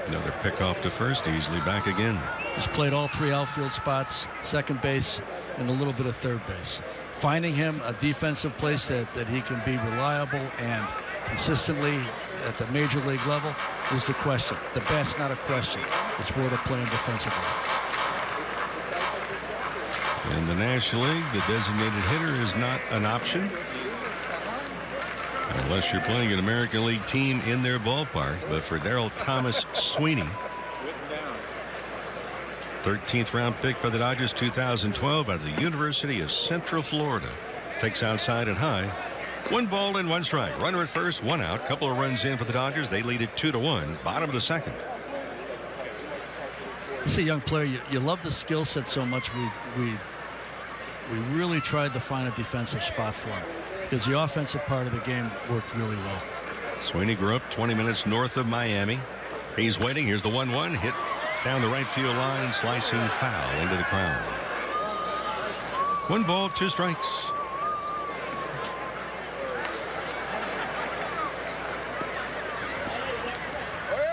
Another pickoff to first, easily back again. He's played all 3 outfield spots, second base, and a little bit of third base. Finding him a defensive place that he can be reliable and consistently at the major league level is the question. The bat's not a question. It's where to play him defensively. In the National League, the designated hitter is not an option unless you're playing an American League team in their ballpark. But for Darrell Thomas Sweeney, 13th round pick by the Dodgers, 2012, out of the University of Central Florida. Takes outside and high. 1 ball and 1 strike. Runner at first, 1 out. Couple of runs in for the Dodgers. They lead it 2-1. Bottom of the second. He's a young player. You love the skill set so much. We really tried to find a defensive spot for him because the offensive part of the game worked really well. Sweeney grew up 20 minutes north of Miami. He's waiting. Here's the 1-1 hit down the right field line, slicing foul into the crowd. 1 ball, 2 strikes.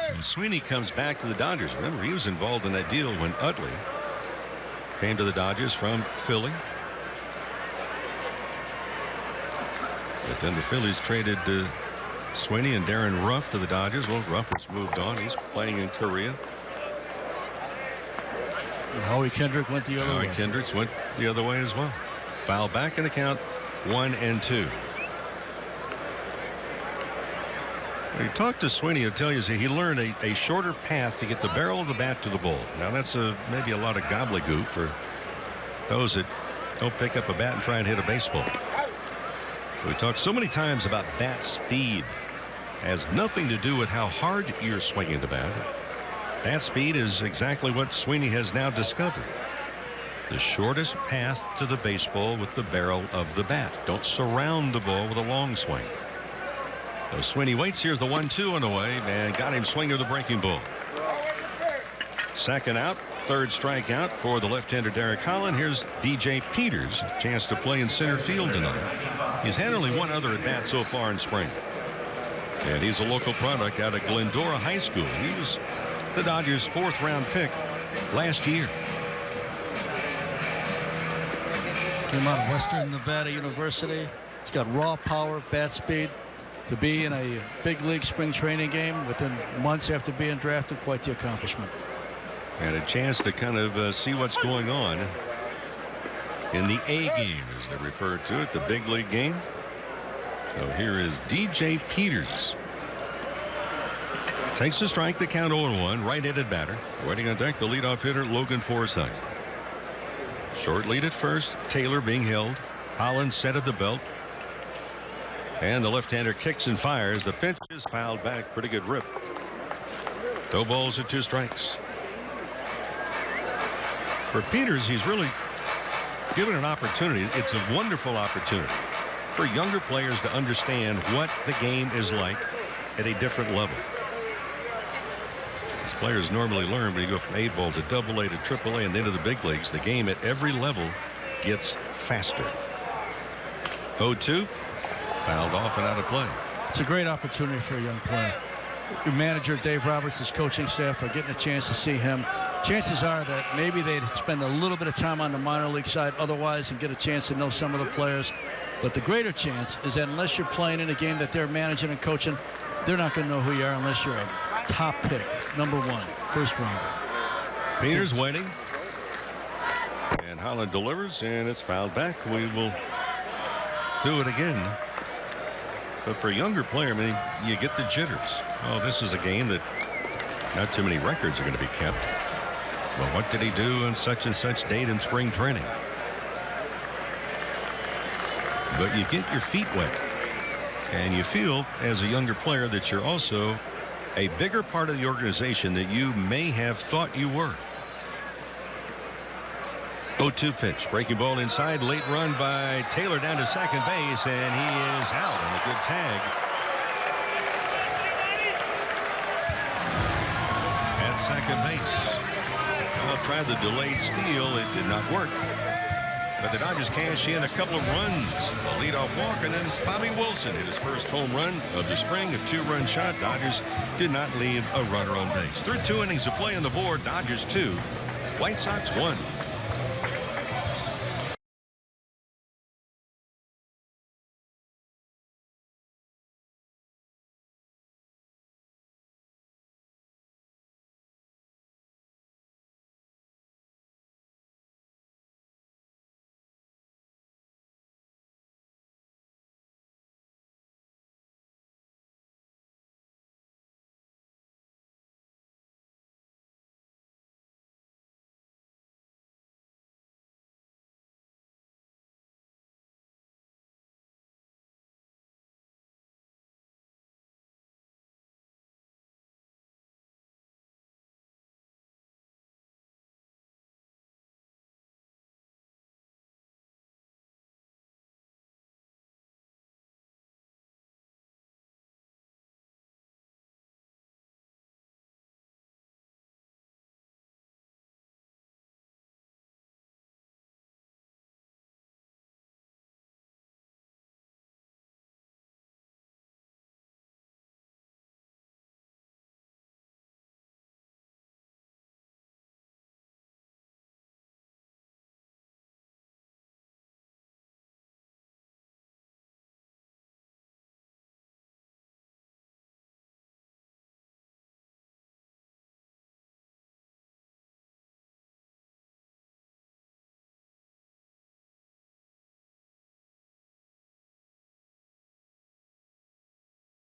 And Sweeney comes back to the Dodgers. Remember, he was involved in that deal when Utley came to the Dodgers from Philly. But then the Phillies traded Sweeney and Darren Ruff to the Dodgers. Well, Ruff has moved on. He's playing in Korea. And Howie Kendrick went the other way. Howie Kendricks went the other way as well. Foul back in the count, 1-2. When you talk to Sweeney, he'll tell you he learned a shorter path to get the barrel of the bat to the ball. Now that's maybe a lot of gobbledygook for those that don't pick up a bat and try and hit a baseball. We talked so many times about bat speed. has nothing to do with how hard you're swinging the bat. Bat speed is exactly what Sweeney has now discovered. The shortest path to the baseball with the barrel of the bat. Don't surround the ball with a long swing. So Sweeney waits. Here's the 1-2 on the way, and got him swinging the breaking ball. Second out, third strikeout for the left-hander Derek Holland. Here's DJ Peters, a chance to play in center field tonight. He's had only one other at bat so far in spring, and he's a local product out of Glendora High School. He was the Dodgers' 4th-round pick last year. Came out of Western Nevada University. He's got raw power, bat speed. To be in a big league spring training game within months after being drafted, quite the accomplishment. And a chance to kind of see what's going on in the A game, as they refer to it, the big league game. So here is DJ Peters. Takes the strike, the count 0-1, right-handed batter. Waiting on deck, the leadoff hitter, Logan Forsythe. Short lead at first, Taylor being held. Holland set at the belt. And the left-hander kicks and fires. The pitch is fouled back. Pretty good rip. 2 balls and 2 strikes. For Peters, he's really given an opportunity. It's a wonderful opportunity for younger players to understand what the game is like at a different level. These players normally learn when you go from A ball to AA to AAA and then to the big leagues. The game at every level gets faster. 0-2. Fouled off and out of play. It's a great opportunity for a young player. Your manager, Dave Roberts, his coaching staff are getting a chance to see him. Chances are that maybe they'd spend a little bit of time on the minor league side otherwise and get a chance to know some of the players. But the greater chance is that unless you're playing in a game that they're managing and coaching, they're not going to know who you are unless you're a top pick, #1, 1st rounder. Peters waiting. And Holland delivers, and it's fouled back. We will do it again. But for a younger player, I mean, you get the jitters. Oh, this is a game that not too many records are going to be kept. Well, what did he do on such and such date in spring training? But you get your feet wet. And you feel, as a younger player, that you're also a bigger part of the organization that you may have thought you were. 0-2 pitch. Breaking ball inside. Late run by Taylor down to second base, and he is out on a good tag. At second base. Well, tried the delayed steal. It did not work. But the Dodgers cash in a couple of runs. A leadoff walk, and then Bobby Wilson hit his first home run of the spring. A 2-run shot. Dodgers did not leave a runner on base. Through 2 innings of play on the board, Dodgers 2, White Sox 1.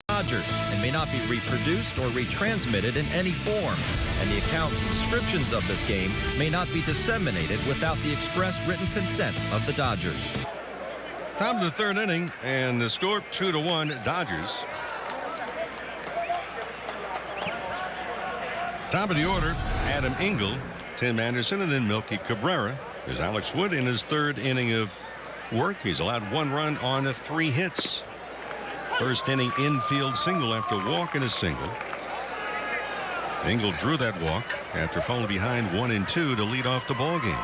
Dodgers and may not be reproduced or retransmitted in any form, and the accounts and descriptions of this game may not be disseminated without the express written consent of the Dodgers. Top of the 3rd inning, and the score 2-1 Dodgers. Top of the order, Adam Engel, Tim Anderson, and then Melky Cabrera. There's Alex Wood in his third inning of work. He's allowed 1 run on 3 hits. First inning infield single after walk and a single. Engel drew that walk after falling behind 1-2 to lead off the ball game.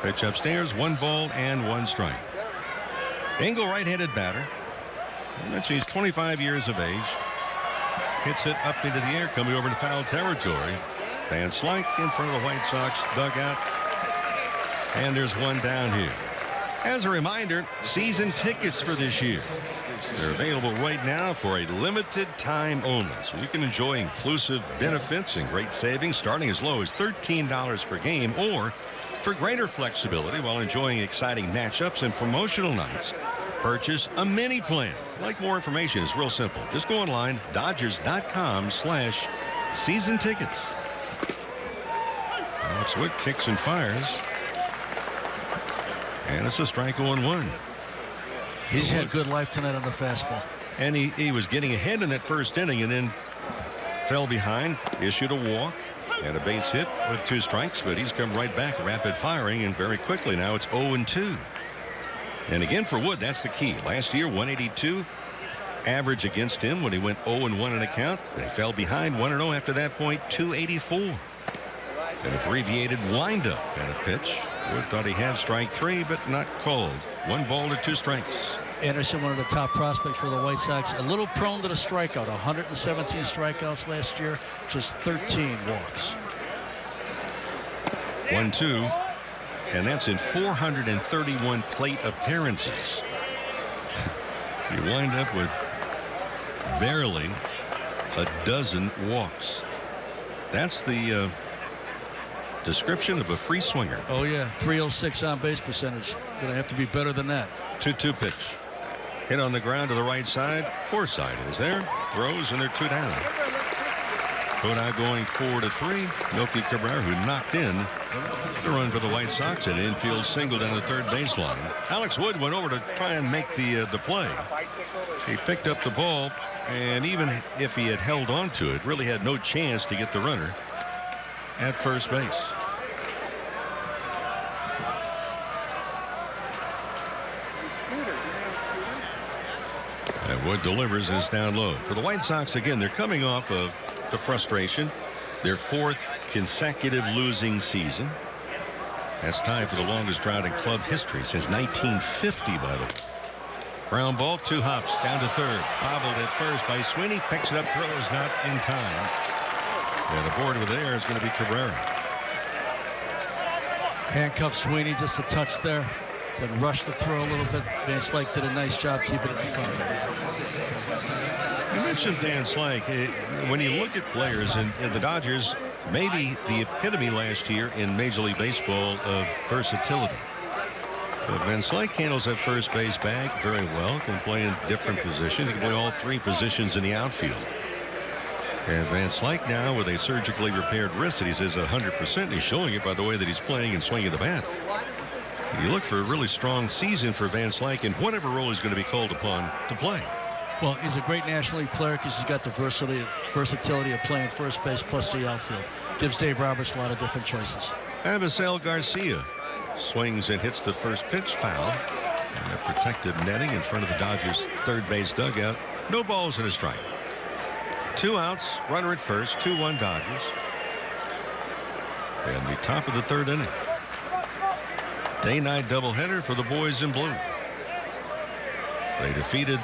Pitch upstairs, 1 ball and 1 strike. Engel, right-handed batter. I mentioned he's 25 years of age. Hits it up into the air, coming over to foul territory. Van Slyke in front of the White Sox dugout. And there's 1 down here. As a reminder, season tickets for this year. They're available right now for a limited time only. So you can enjoy inclusive benefits and great savings starting as low as $13 per game, or for greater flexibility while enjoying exciting matchups and promotional nights, purchase a mini plan. Like more information, it's real simple. Just go online, Dodgers.com/season tickets. Alex Wood kicks and fires. And it's a strike 0-1. He's had good life tonight on the fastball. And he was getting ahead in that first inning and then fell behind, issued a walk and a base hit with 2 strikes, but he's come right back, rapid firing, and very quickly now it's 0-2. And again for Wood, that's the key. Last year, 182 average against him when he went 0-1 in a count. They fell behind 1-0 after that point, 284. An abbreviated windup and a pitch. Wood thought he had strike 3, but not called. 1 ball to 2 strikes. Anderson, one of the top prospects for the White Sox, a little prone to the strikeout. 117 strikeouts last year, just 13 walks. 1-2, and that's in 431 plate appearances. You wind up with barely a dozen walks. That's the description of a free swinger. Oh yeah, 306 on base percentage. Gonna have to be better than that. 2-2 pitch. Hit on the ground to the right side. Forsythe is there. Throws, and they're 2 down. So now going 4-3. Melky Cabrera, who knocked in the run for the White Sox, an infield single down the third baseline. Alex Wood went over to try and make the play. He picked up the ball, and even if he had held on to it, really had no chance to get the runner at first base. And Wood delivers this down low. For the White Sox, again, they're coming off of the frustration. Their 4th consecutive losing season. That's tied for the longest drought in club history since 1950, by the way. Ground ball, 2 hops down to third. Bobbled at first by Sweeney. Picks it up, throws not in time. And aboard with there is going to be Cabrera. Handcuff Sweeney just a touch there. Then rushed the throw a little bit. Van Slyke did a nice job keeping it in front. You mentioned Van Slyke. When you look at players, and the Dodgers, maybe the epitome last year in Major League Baseball of versatility. But Van Slyke handles that first base bag very well. Can play in different positions. He can play all 3 positions in the outfield. And Van Slyke now with a surgically repaired wrist that he says 100%. He's showing it by the way that he's playing and swinging the bat. You look for a really strong season for Van Slyke in whatever role he's going to be called upon to play. Well, he's a great National League player because he's got the versatility of playing first base plus the outfield. Gives Dave Roberts a lot of different choices. Avisail Garcia swings and hits the first pitch, foul. And a protected netting in front of the Dodgers' third base dugout. No balls and a strike. 2 outs, runner at first, 2-1 Dodgers. And the top of the 3rd inning. Day-night doubleheader for the boys in blue. They defeated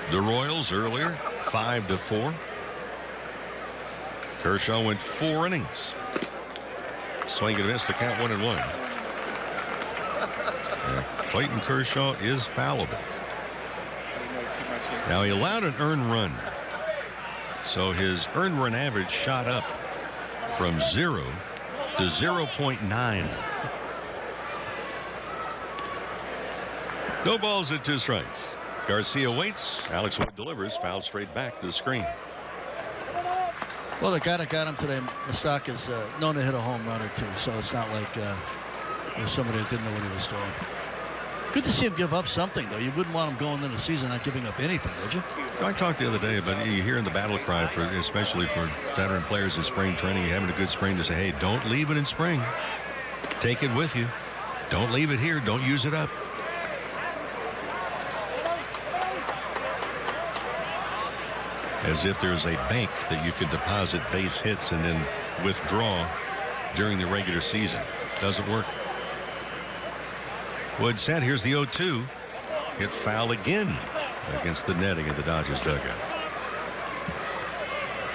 the Royals earlier, 5-4. Kershaw went 4 innings. Swing and miss, the count 1-1. Clayton Kershaw is fallible. Now he allowed an earned run. So his earned run average shot up from 0 to 0.9. No balls and 2 strikes. Garcia waits. Alex Wood delivers. Fouled straight back to the screen. Well, the guy that got him today, Mustak, is known to hit a home run or 2, so it's not like it was somebody that didn't know what he was doing. Good to see him give up something, though. You wouldn't want him going into the season not giving up anything, would you? I talked the other day about you hearing the battle cry for, especially for veteran players in spring training, having a good spring, to say, hey, don't leave it in spring. Take it with you. Don't leave it here. Don't use it up. As if there's a bank that you could deposit base hits and then withdraw during the regular season. Doesn't work. Wood set. Here's the 0-2. Hit foul again against the netting of the Dodgers dugout.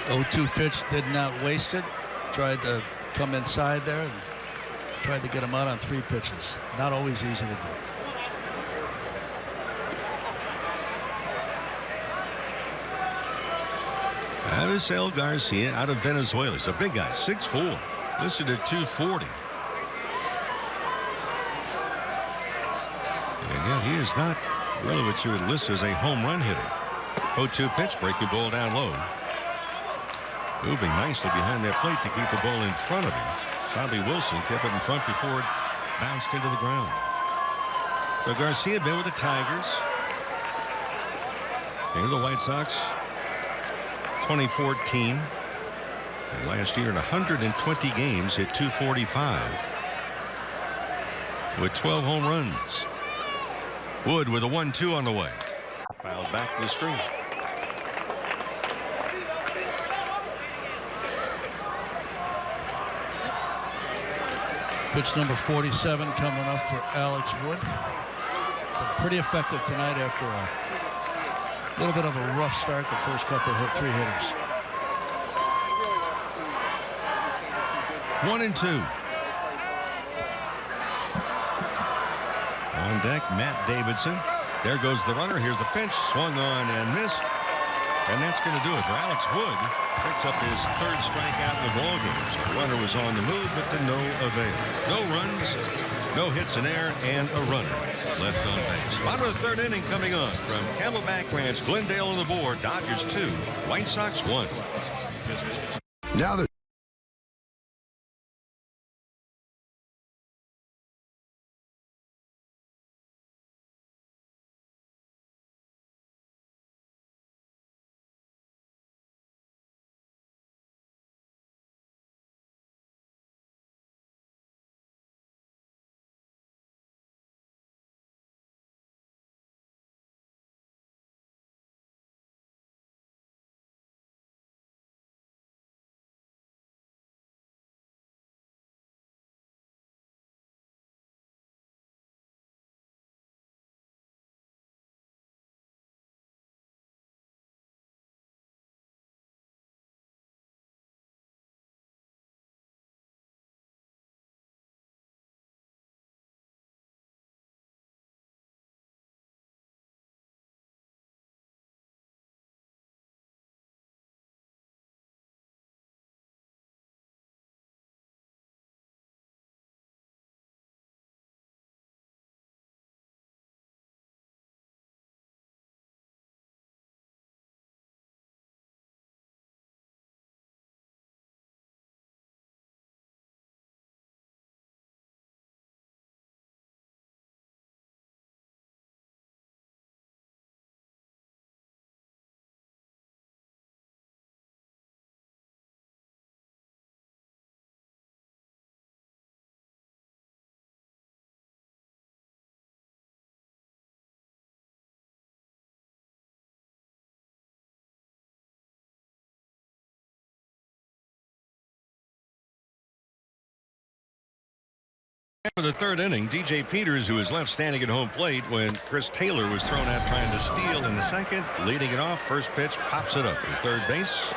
0-2 pitch, did not waste it. Tried to come inside there and tried to get him out on 3 pitches. Not always easy to do. Avisel Garcia out of Venezuela. He's a big guy, 6'4", listed at 240. And yet he is not really what you would list as a home run hitter. 0-2 pitch, breaking ball down low. Moving nicely behind that plate to keep the ball in front of him. Bobby Wilson kept it in front before it bounced into the ground. So Garcia been with the Tigers. And the White Sox 2014. And last year in 120 games hit 245 with 12 home runs. Wood with a 1-2 on the way. Fouled back to the screen. Pitch number 47 coming up for Alex Wood. Been pretty effective tonight after a little bit of a rough start. The first couple of 3 hitters. 1-2. On deck, Matt Davidson. There goes the runner. Here's the pitch. Swung on and missed. And that's going to do it for Alex Wood. Picks up his 3rd strikeout in the ballgame. So the runner was on the move, but to no avail. No runs, no hits in air, and a runner left on base. Bottom of the 3rd inning coming on from Camelback Ranch, Glendale on the board. Dodgers 2, White Sox 1. Now that For the 3rd inning, DJ Peters, who was left standing at home plate when Chris Taylor was thrown out trying to steal in the 2nd, leading it off. First pitch, pops it up to 3rd base.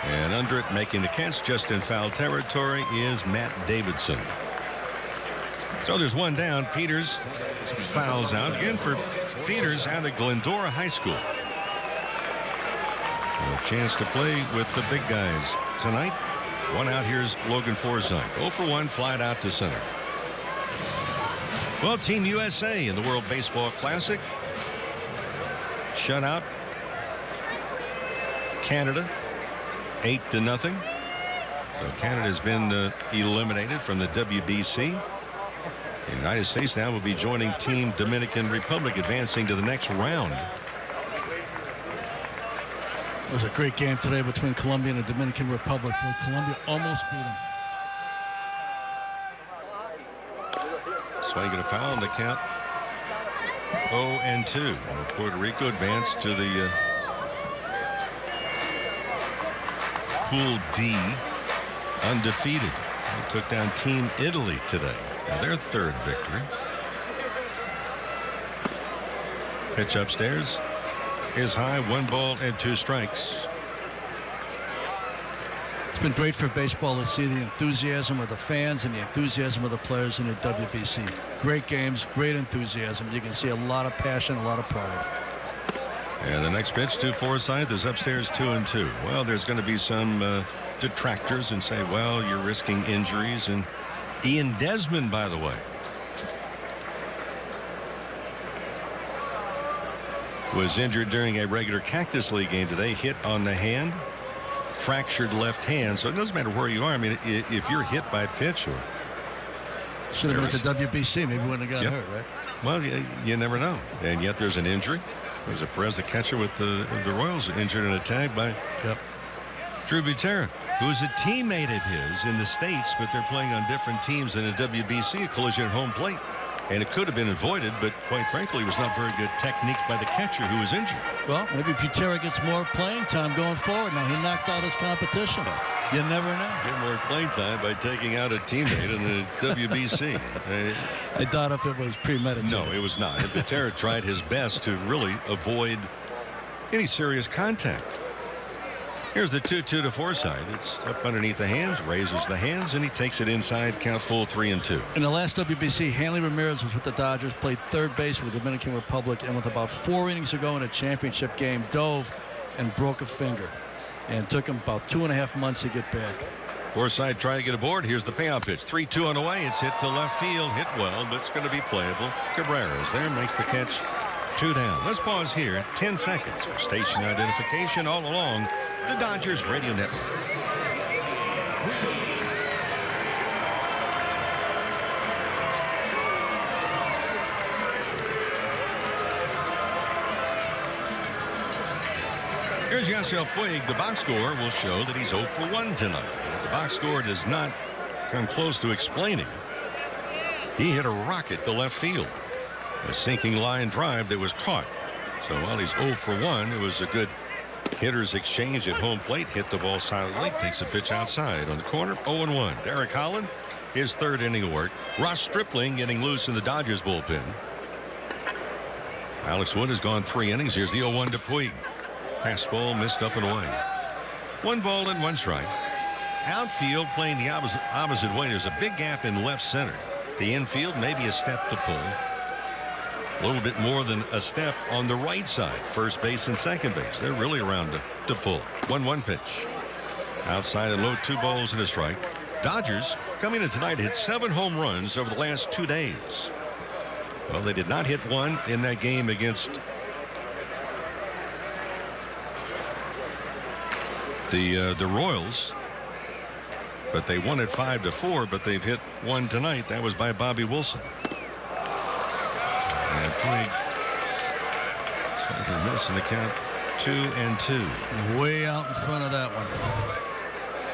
And under it, making the catch just in foul territory, is Matt Davidson. So there's 1 down. Peters fouls out again for Peters out of Glendora High School. A chance to play with the big guys tonight. 1 out. Here's Logan Forsythe. 0 for 1, flied out to center. Well, Team USA in the World Baseball Classic shut out Canada 8-0. So Canada has been eliminated from the WBC. The United States now will be joining Team Dominican Republic, advancing to the next round. It was a great game today between Colombia and the Dominican Republic. But Colombia almost beat them. Swinging a foul, and the count 0-2. Puerto Rico advanced to the Pool D undefeated. They took down Team Italy today. Now their third victory. Pitch upstairs is high. 1 ball and 2 strikes. It's been great for baseball to see the enthusiasm of the fans and the enthusiasm of the players in the WBC. Great games, great enthusiasm. You can see a lot of passion, a lot of pride. And the next pitch to Forsythe is upstairs 2-2. Well, there's going to be some detractors and say, well, you're risking injuries. And Ian Desmond, by the way, was injured during a regular Cactus League game today. Hit on the hand, fractured left hand. So it doesn't matter where you are. I mean, if you're hit by a pitch, or should have been at the WBC, maybe wouldn't have got hurt, right? Well, you never know. And yet there's an injury. There's a Perez, the catcher with the Royals, injured in a tag by Drew Butera, who's a teammate of his in the States, but they're playing on different teams in a WBC, a collision at home plate. And it could have been avoided, but quite frankly, it was not very good technique by the catcher who was injured. Well, maybe Butera gets more playing time going forward. Now, he knocked out his competition. You never know. Get more playing time by taking out a teammate in the WBC. I doubt if it was premeditated. No, it was not. Butera tried his best to really avoid any serious contact. Here's the 2-2 to Forsythe. It's up underneath the hands, raises the hands, and he takes it inside. Count full 3-2. In the last WBC, Hanley Ramirez was with the Dodgers, played third base for the Dominican Republic, and with about 4 innings to go in a championship game, dove and broke a finger. And took him about 2.5 months to get back. Forsythe trying to get aboard. Here's the payoff pitch. 3-2 on the way. It's hit to left field. Hit well, but it's going to be playable. Cabrera is there, makes the catch. 2 down. Let's pause here. 10 seconds for station identification all along the Dodgers radio network. Here's Yasiel Puig. The box score will show that he's 0 for 1 tonight. The box score does not come close to explaining. He hit a rocket to left field. A sinking line drive that was caught. So while he's 0 for 1, it was a good hitter's exchange at home plate. Hit the ball silently. Takes a pitch outside on the corner. 0-1. Derek Holland, his 3rd inning of work. Ross Stripling getting loose in the Dodgers bullpen. Alex Wood has gone 3 innings. Here's the 0-1 to Puig. Fastball missed up and away. 1 ball and 1 strike. Outfield playing the opposite way. There's a big gap in left center. The infield, maybe a step to pull. A little bit more than a step on the right side. First base and second base. They're really around to pull. 1-1 pitch. Outside and low, 2 balls and a strike. Dodgers coming in tonight hit 7 home runs over the last 2 days. Well, they did not hit one in that game against the Royals, but they won it 5-4. But they've hit one tonight. That was by Bobby Wilson. And Puig doesn't miss in the count. 2-2. Way out in front of that one.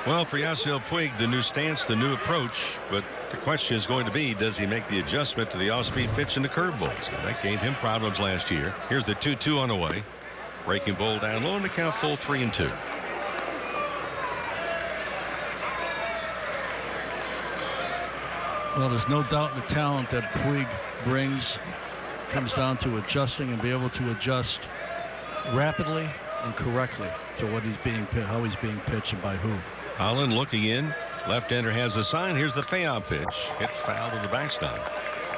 Well, for Yasiel Puig, the new stance, the new approach. But the question is going to be, does he make the adjustment to the off-speed pitch and the curveballs? That gave him problems last year. Here's the 2-2 on the way. Breaking ball down low, and the count full 3-2. Well, there's no doubt in the talent that Puig brings. Comes down to adjusting and be able to adjust rapidly and correctly to what he's being how he's being pitched and by who. Holland looking in. Left-hander has a sign. Here's the payout pitch. Hit foul to the backstop.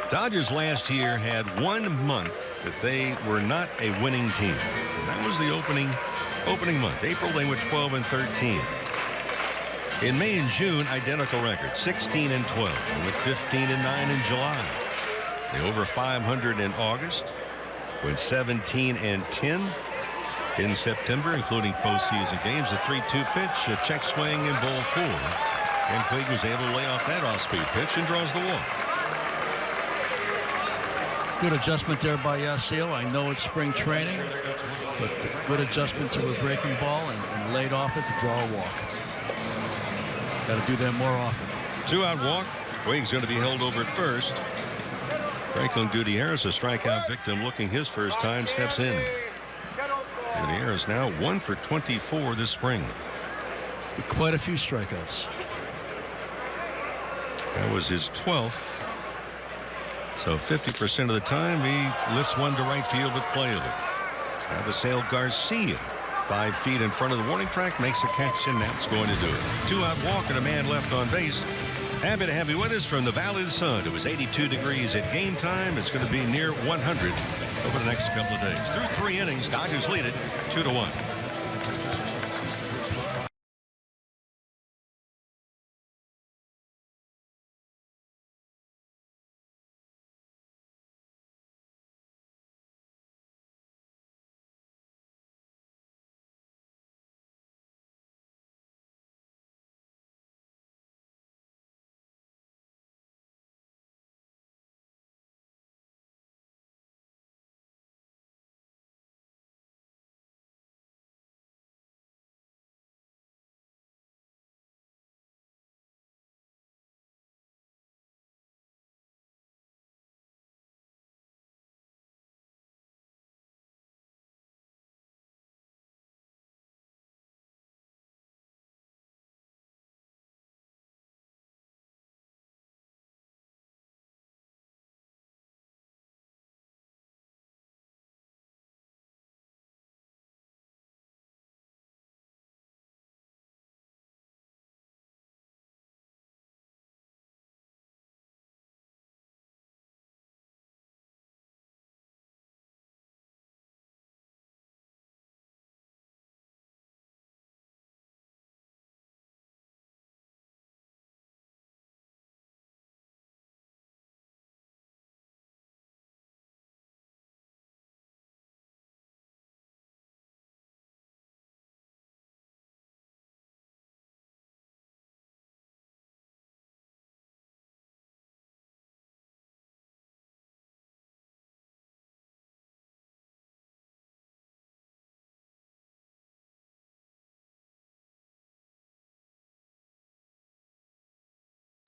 Dodgers last year had 1 month that they were not a winning team. And that was the opening month. April they went 12-13. In May and June, identical record, 16-12. They went 15-9 in July. They over 500 in August. Went 17-10 in September, including postseason games. A 3-2 pitch, a check swing, and ball 4. And Puig was able to lay off that off-speed pitch and draws the walk. Good adjustment there by Yasiel. I know it's spring training, but good adjustment to a breaking ball and laid off it to draw a walk. Got to do that more often. 2-out walk. Puig's going to be held over at first. Franklin Gutierrez, a strikeout victim, looking his first time, steps in. Gutierrez now 1 for 24 this spring. Quite a few strikeouts. That was his 12th. So 50% of the time he lifts one to right field but playable. Avisail Garcia, 5 feet in front of the warning track, makes a catch, and that's going to do it. 2-out walk and a man left on base. Happy to have you with us from the Valley of the Sun. It was 82 degrees at game time. It's going to be near 100 over the next couple of days. Through 3 innings, Dodgers lead it 2-1.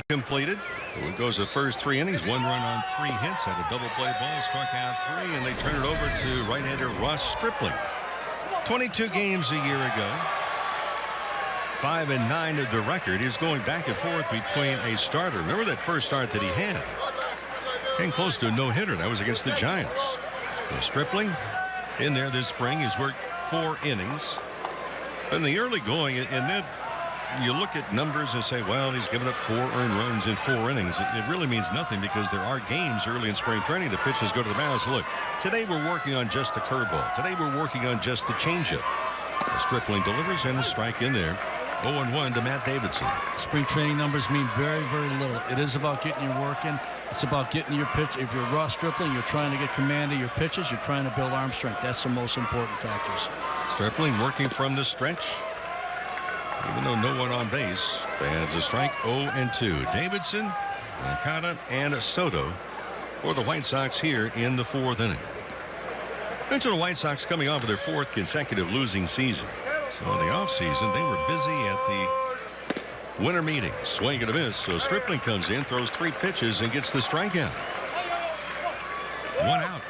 Completed. It goes the first 3 innings, 1 run on 3 hits, had a double play ball, struck out 3, and they turn it over to right-hander Ross Stripling. 22 games a year ago. 5-9 of the record. He's going back and forth between a starter. Remember that first start that he had? Came close to a no-hitter. That was against the Giants. So Stripling in there this spring. He's worked 4 innings. But in the early going, and then you look at numbers and say, well, he's given up 4 earned runs in 4 innings. It really means nothing because there are games early in spring training. The pitchers go to the mound and say, look, today we're working on just the curveball. Today we're working on just the changeup. Stripling delivers and a strike in there. 0-1 to Matt Davidson. Spring training numbers mean very, very little. It is about getting your work in. It's about getting your pitch. If you're Ross Stripling, you're trying to get command of your pitches. You're trying to build arm strength. That's the most important factors. Stripling working from the stretch. Even though no one on base, and a strike. 0-2. Davidson, Moncada, and Soto for the White Sox here in the 4th inning. Mention the White Sox coming off of their 4th consecutive losing season. So in the offseason, they were busy at the winter meeting. Swing and a miss. So Stripling comes in, throws 3 pitches, and gets the strikeout. 1 out.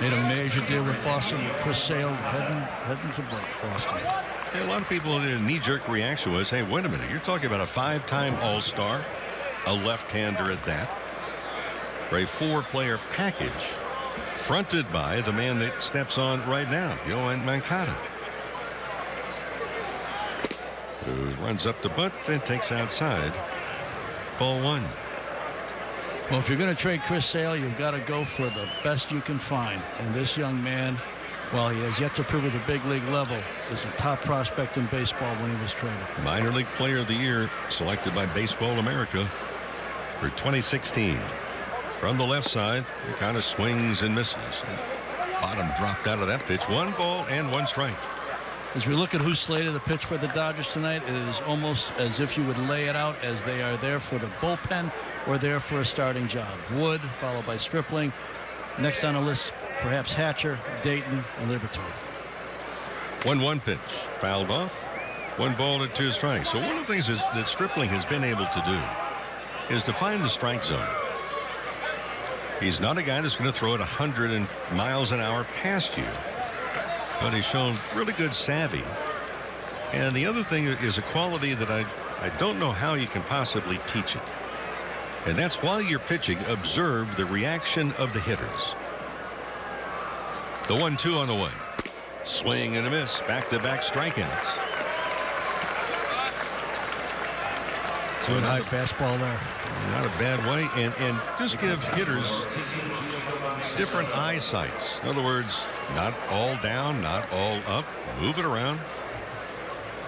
Made a major deal with Boston with Chris Sale heading to Boston. Yeah, a lot of people, the knee-jerk reaction was, hey, wait a minute. You're talking about a 5-time All-Star, a left-hander at that, for a 4-player package fronted by the man that steps on right now, Yoan Moncada, who runs up the butt and takes outside. Ball 1. Well, if you're going to trade Chris Sale, you've got to go for the best you can find. And this young man, while he has yet to prove at the big league level, is the top prospect in baseball when he was traded. Minor League Player of the Year selected by Baseball America for 2016. From the left side, he kind of swings and misses. Bottom dropped out of that pitch. 1 ball and 1 strike. As we look at who's slated to pitch for the Dodgers tonight, it is almost as if you would lay it out as they are there for the bullpen or there for a starting job. Wood, followed by Stripling. Next on the list, perhaps Hatcher, Dayton, and Liberatore. 1-1 pitch. Fouled off. 1 ball and 2 strikes. So one of the things that Stripling has been able to do is to find the strike zone. He's not a guy that's going to throw it 100 miles an hour past you. But he's shown really good savvy. And the other thing is a quality that I don't know how you can possibly teach it. And that's while you're pitching, observe the reaction of the hitters. The 1-2 on the way. Swing and a miss. Back-to-back strikeouts. Good high fastball there. Not a bad way. And just give hitters different eyesights. In other words, not all down, not all up. Move it around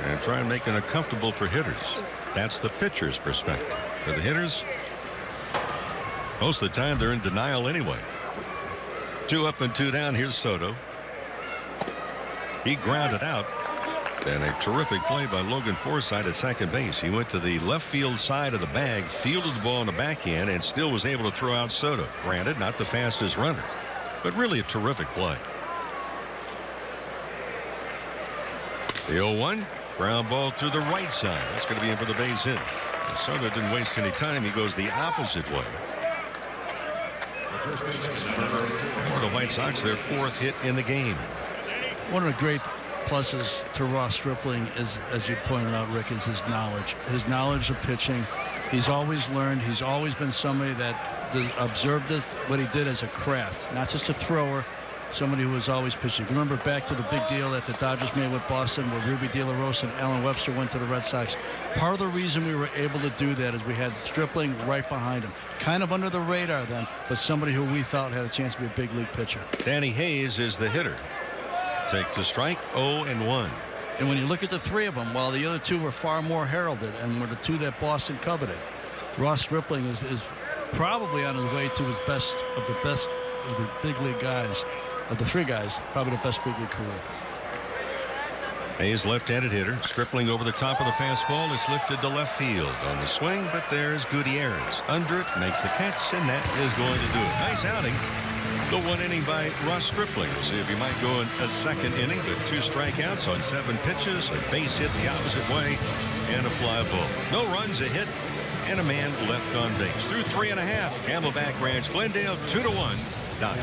and try and make it uncomfortable for hitters. That's the pitcher's perspective. For the hitters, most of the time they're in denial anyway. 2 up and 2 down. Here's Soto. He grounded out. And a terrific play by Logan Forsythe at second base. He went to the left field side of the bag, fielded the ball in the backhand, and still was able to throw out Soto. Granted, not the fastest runner, but really a terrific play. The 0-1, ground ball to the right side. That's going to be in for the base hit. And Soto didn't waste any time. He goes the opposite way. For the White Sox, their 4th hit in the game. One of the great pluses to Ross Stripling is, as you pointed out, Rick, is his knowledge of pitching. He's always learned. He's always been somebody that observed this, what he did as a craft, not just a thrower, somebody who was always pitching. If you remember back to the big deal that the Dodgers made with Boston, where Ruby De La Rosa and Alan Webster went to the Red Sox. Part of the reason we were able to do that is we had Stripling right behind him, kind of under the radar then, but somebody who we thought had a chance to be a big league pitcher. Danny Hayes is the hitter. Takes the strike. 0-1. And when you look at the 3 of them, while the other 2 were far more heralded and were the 2 that Boston coveted, Ross Stripling is probably on his way to his best of the big league guys, of the 3 guys, probably the best big league career. Hayes, left-handed hitter. Stripling over the top of the fastball is lifted to left field on the swing, but there's Gutierrez under it, makes the catch, and that is going to do it. Nice outing. The 1 inning by Ross Stripling. We'll see if he might go in a 2nd inning with 2 strikeouts on 7 pitches, a base hit the opposite way, and a fly ball. No runs, a hit, and a man left on base. Through 3 1/2, Camelback Ranch, Glendale, 2-1, Dodgers.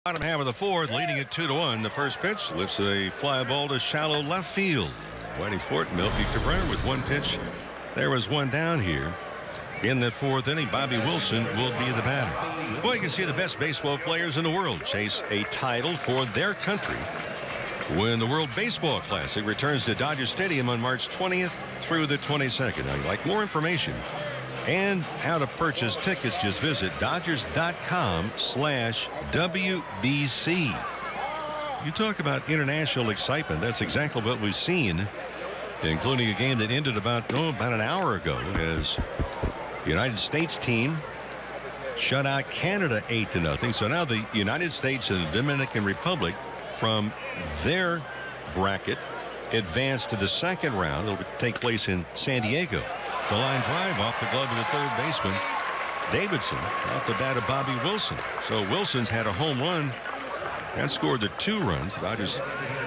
Bottom half of the 4th, leading it 2-1. The first pitch lifts a fly ball to shallow left field. Waiting for it, Melky Cabrera with 1 pitch. There was 1 down here. In the fourth inning, Bobby Wilson will be the batter. Boy, you can see the best baseball players in the world chase a title for their country when the World Baseball Classic returns to Dodger Stadium on March 20th through the 22nd. Now, you'd like more information and how to purchase tickets, just visit Dodgers.com/WBC. You talk about international excitement. That's exactly what we've seen, including a game that ended about an hour ago as the United States team shut out Canada 8-0. So now the United States and the Dominican Republic from their bracket advance to the second round. It'll take place in San Diego. It's a line drive off the glove of the third baseman Davidson off the bat of Bobby Wilson. So Wilson's had a home run and scored the 2 runs. The Dodgers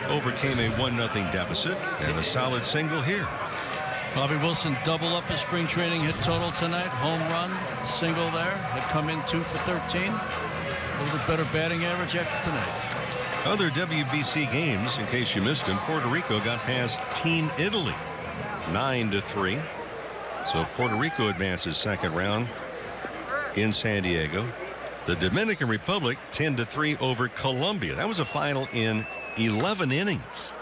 overcame a 1-0 deficit and a solid single here. Bobby Wilson double up his spring training hit total tonight. Home run, single there. Had come in 2 for 13. A little bit better batting average after tonight. Other WBC games, in case you missed them, Puerto Rico got past Team Italy 9-3. So Puerto Rico advances second round in San Diego. The Dominican Republic 10-3 over Colombia. That was a final in 11 innings.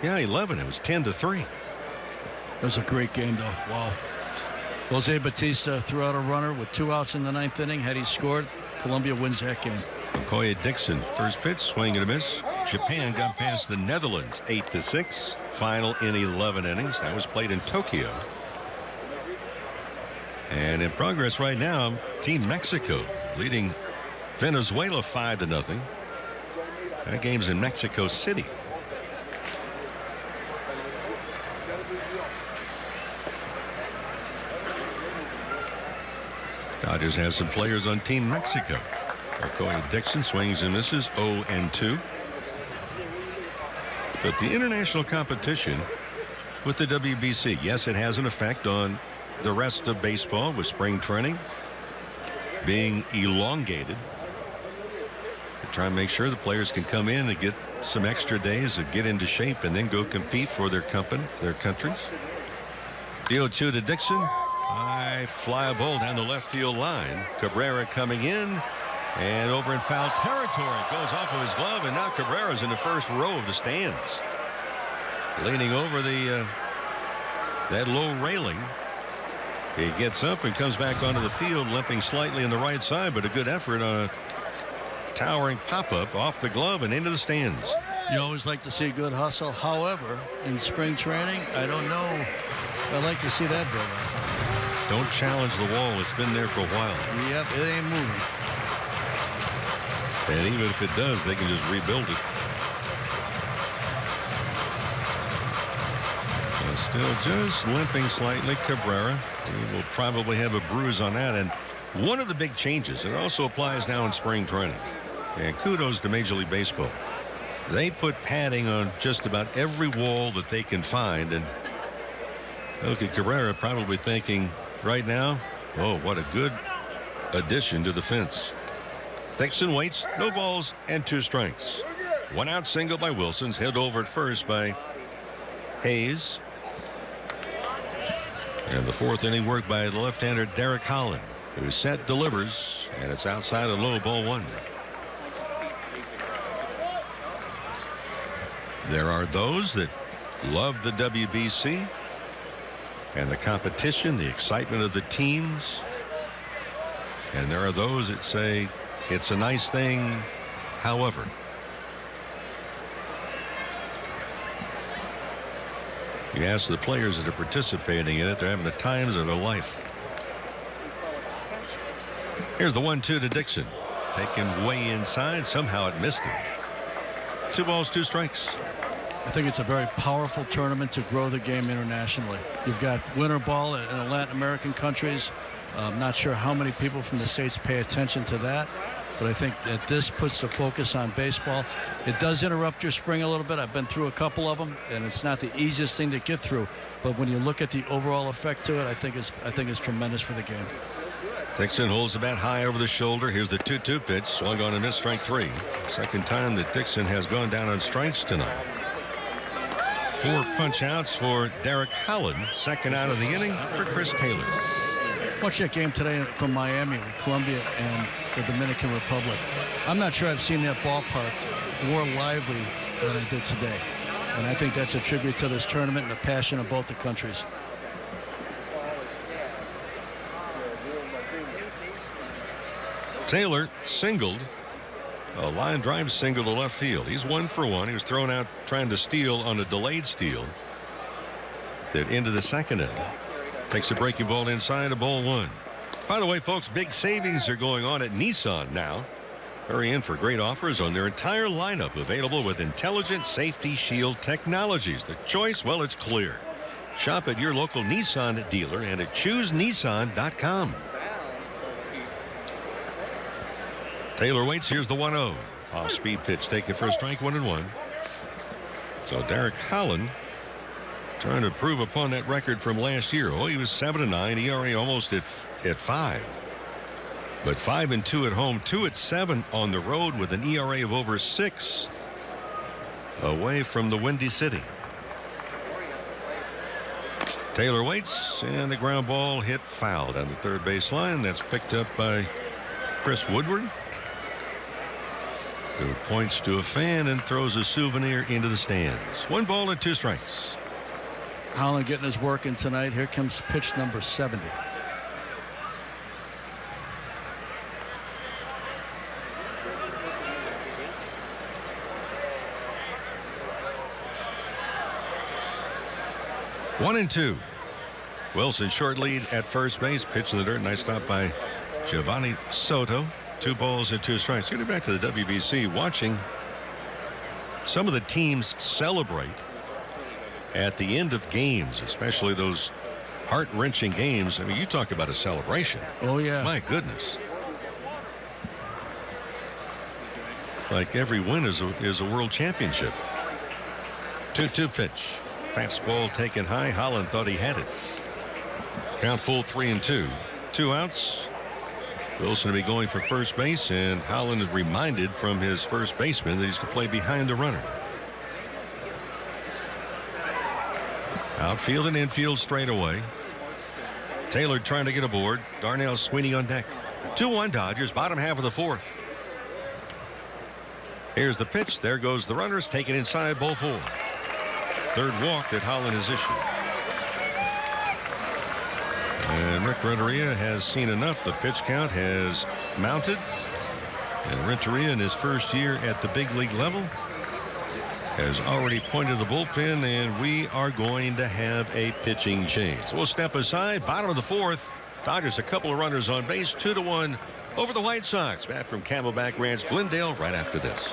Yeah, 11. It was 10-3. It was a great game, though. Wow. Jose Batista threw out a runner with 2 outs in the 9th inning. Had he scored, Colombia wins that game. Okoye Dixon, first pitch, swing and a miss. Japan got past the Netherlands 8-6. Final in 11 innings. That was played in Tokyo. And in progress right now, Team Mexico leading Venezuela 5-0. That game's in Mexico City. Dodgers have some players on Team Mexico. Okoye Dixon swings and misses 0-2. But the international competition with the WBC, yes, it has an effect on the rest of baseball with spring training being elongated. They try and make sure the players can come in and get some extra days to get into shape and then go compete for their countries. The 0-2 to Dixon. High fly ball down the left field line. Cabrera coming in and over in foul territory. It goes off of his glove, and now Cabrera's in the first row of the stands, leaning over that low railing. He gets up and comes back onto the field, limping slightly on the right side, but a good effort on a towering pop-up off the glove and into the stands. You always like to see good hustle. However, in spring training, I don't know. I'd like to see that build up. Don't challenge the wall. It's been there for a while. Yep, it ain't moving. And even if it does, they can just rebuild it. Still just limping slightly, Cabrera. He will probably have a bruise on that. And one of the big changes, it also applies now in spring training. And kudos to Major League Baseball. They put padding on just about every wall that they can find. And look at Cabrera probably thinking right now, oh, what a good addition to the fence. Dixon waits, no balls and 2 strikes. 1 out single by Wilson's hit over at first by Hayes. And the 4th inning work by the left-hander Derek Holland, who set, delivers, and it's outside a low, ball 1. There are those that love the WBC and the competition, the excitement of the teams. And there are those that say it's a nice thing, however. You ask the players that are participating in it, they're having the times of their life. Here's the 1-2 to Dixon. Taken way inside. Somehow it missed him. 2 balls, 2 strikes. I think it's a very powerful tournament to grow the game internationally. You've got winter ball in the Latin American countries. I'm not sure how many people from the States pay attention to that. But I think that this puts the focus on baseball. It does interrupt your spring a little bit. I've been through a couple of them, and it's not the easiest thing to get through. But when you look at the overall effect to it, I think it's tremendous for the game. Dixon holds the bat high over the shoulder. Here's the 2-2 pitch. Swung on and missed, strike 3. Second time that Dixon has gone down on strikes tonight. 4 punch outs for Derek Holland. Second out of the inning for Chris Taylor. Watch that game today from Miami with Colombia and the Dominican Republic. I'm not sure I've seen that ballpark more lively than I did today. And I think that's a tribute to this tournament and the passion of both the countries. Taylor singled. A line drive single to left field. He's 1 for 1. He was thrown out trying to steal on a delayed steal. That into the second inning. Takes a breaking ball inside, a ball 1. By the way, folks, big savings are going on at Nissan now. Hurry in for great offers on their entire lineup, available with intelligent safety shield technologies. The choice, well, it's clear. Shop at your local Nissan dealer and at choosenissan.com. Taylor waits. Here's the 1-0. Off speed pitch taken for a strike, 1-1. So Derek Holland trying to improve upon that record from last year. Oh, he was 7-9, ERA almost at 5. But 5-2 at home, 2-7 on the road with an ERA of over 6 away from the Windy City. Taylor waits, and the ground ball hit foul down the third baseline. That's picked up by Chris Woodward, who points to a fan and throws a souvenir into the stands. 1 ball and 2 strikes. Holland getting his work in tonight. Here comes pitch number 70. One and 2. Wilson short lead at first base. Pitch in the dirt. Nice stop by Giovanni Soto. 2 balls and 2 strikes. Getting back to the WBC, watching some of the teams celebrate at the end of games, especially those heart-wrenching games. I mean, you talk about a celebration. Oh, yeah. My goodness. It's like every win is a world championship. 2-2 pitch. Fastball taken high. Holland thought he had it. Count full, 3-2. 2 outs. Wilson will be going for first base, and Holland is reminded from his first baseman that he's going to play behind the runner. Outfield and infield straight away. Taylor trying to get aboard. Darnell Sweeney on deck. 2-1 Dodgers, bottom half of the 4th. Here's the pitch. There goes the runners. Taken inside, ball 4. Third walk that Holland has issued. And Rick Renteria has seen enough. The pitch count has mounted. And Renteria, in his first year at the big league level, has already pointed the bullpen, and we are going to have a pitching change. We'll step aside. Bottom of the 4th. Dodgers a couple of runners on base. 2-1 over the White Sox. Back from Camelback Ranch, Glendale, right after this.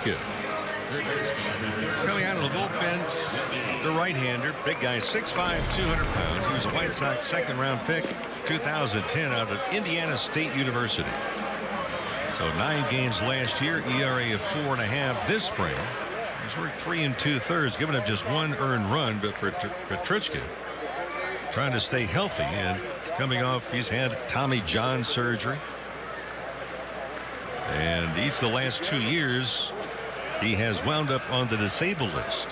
Kid. Coming out of the bullpen, the right-hander, big guy, 6'5", 200 pounds. He was a White Sox second-round pick, 2010, out of Indiana State University. So 9 games last year, ERA of 4.5 this spring. He's worked 3 2/3, giving up just 1 earned run, but for Petrichka, trying to stay healthy and coming off, he's had Tommy John surgery. And each of the last 2 years, he has wound up on the disabled list.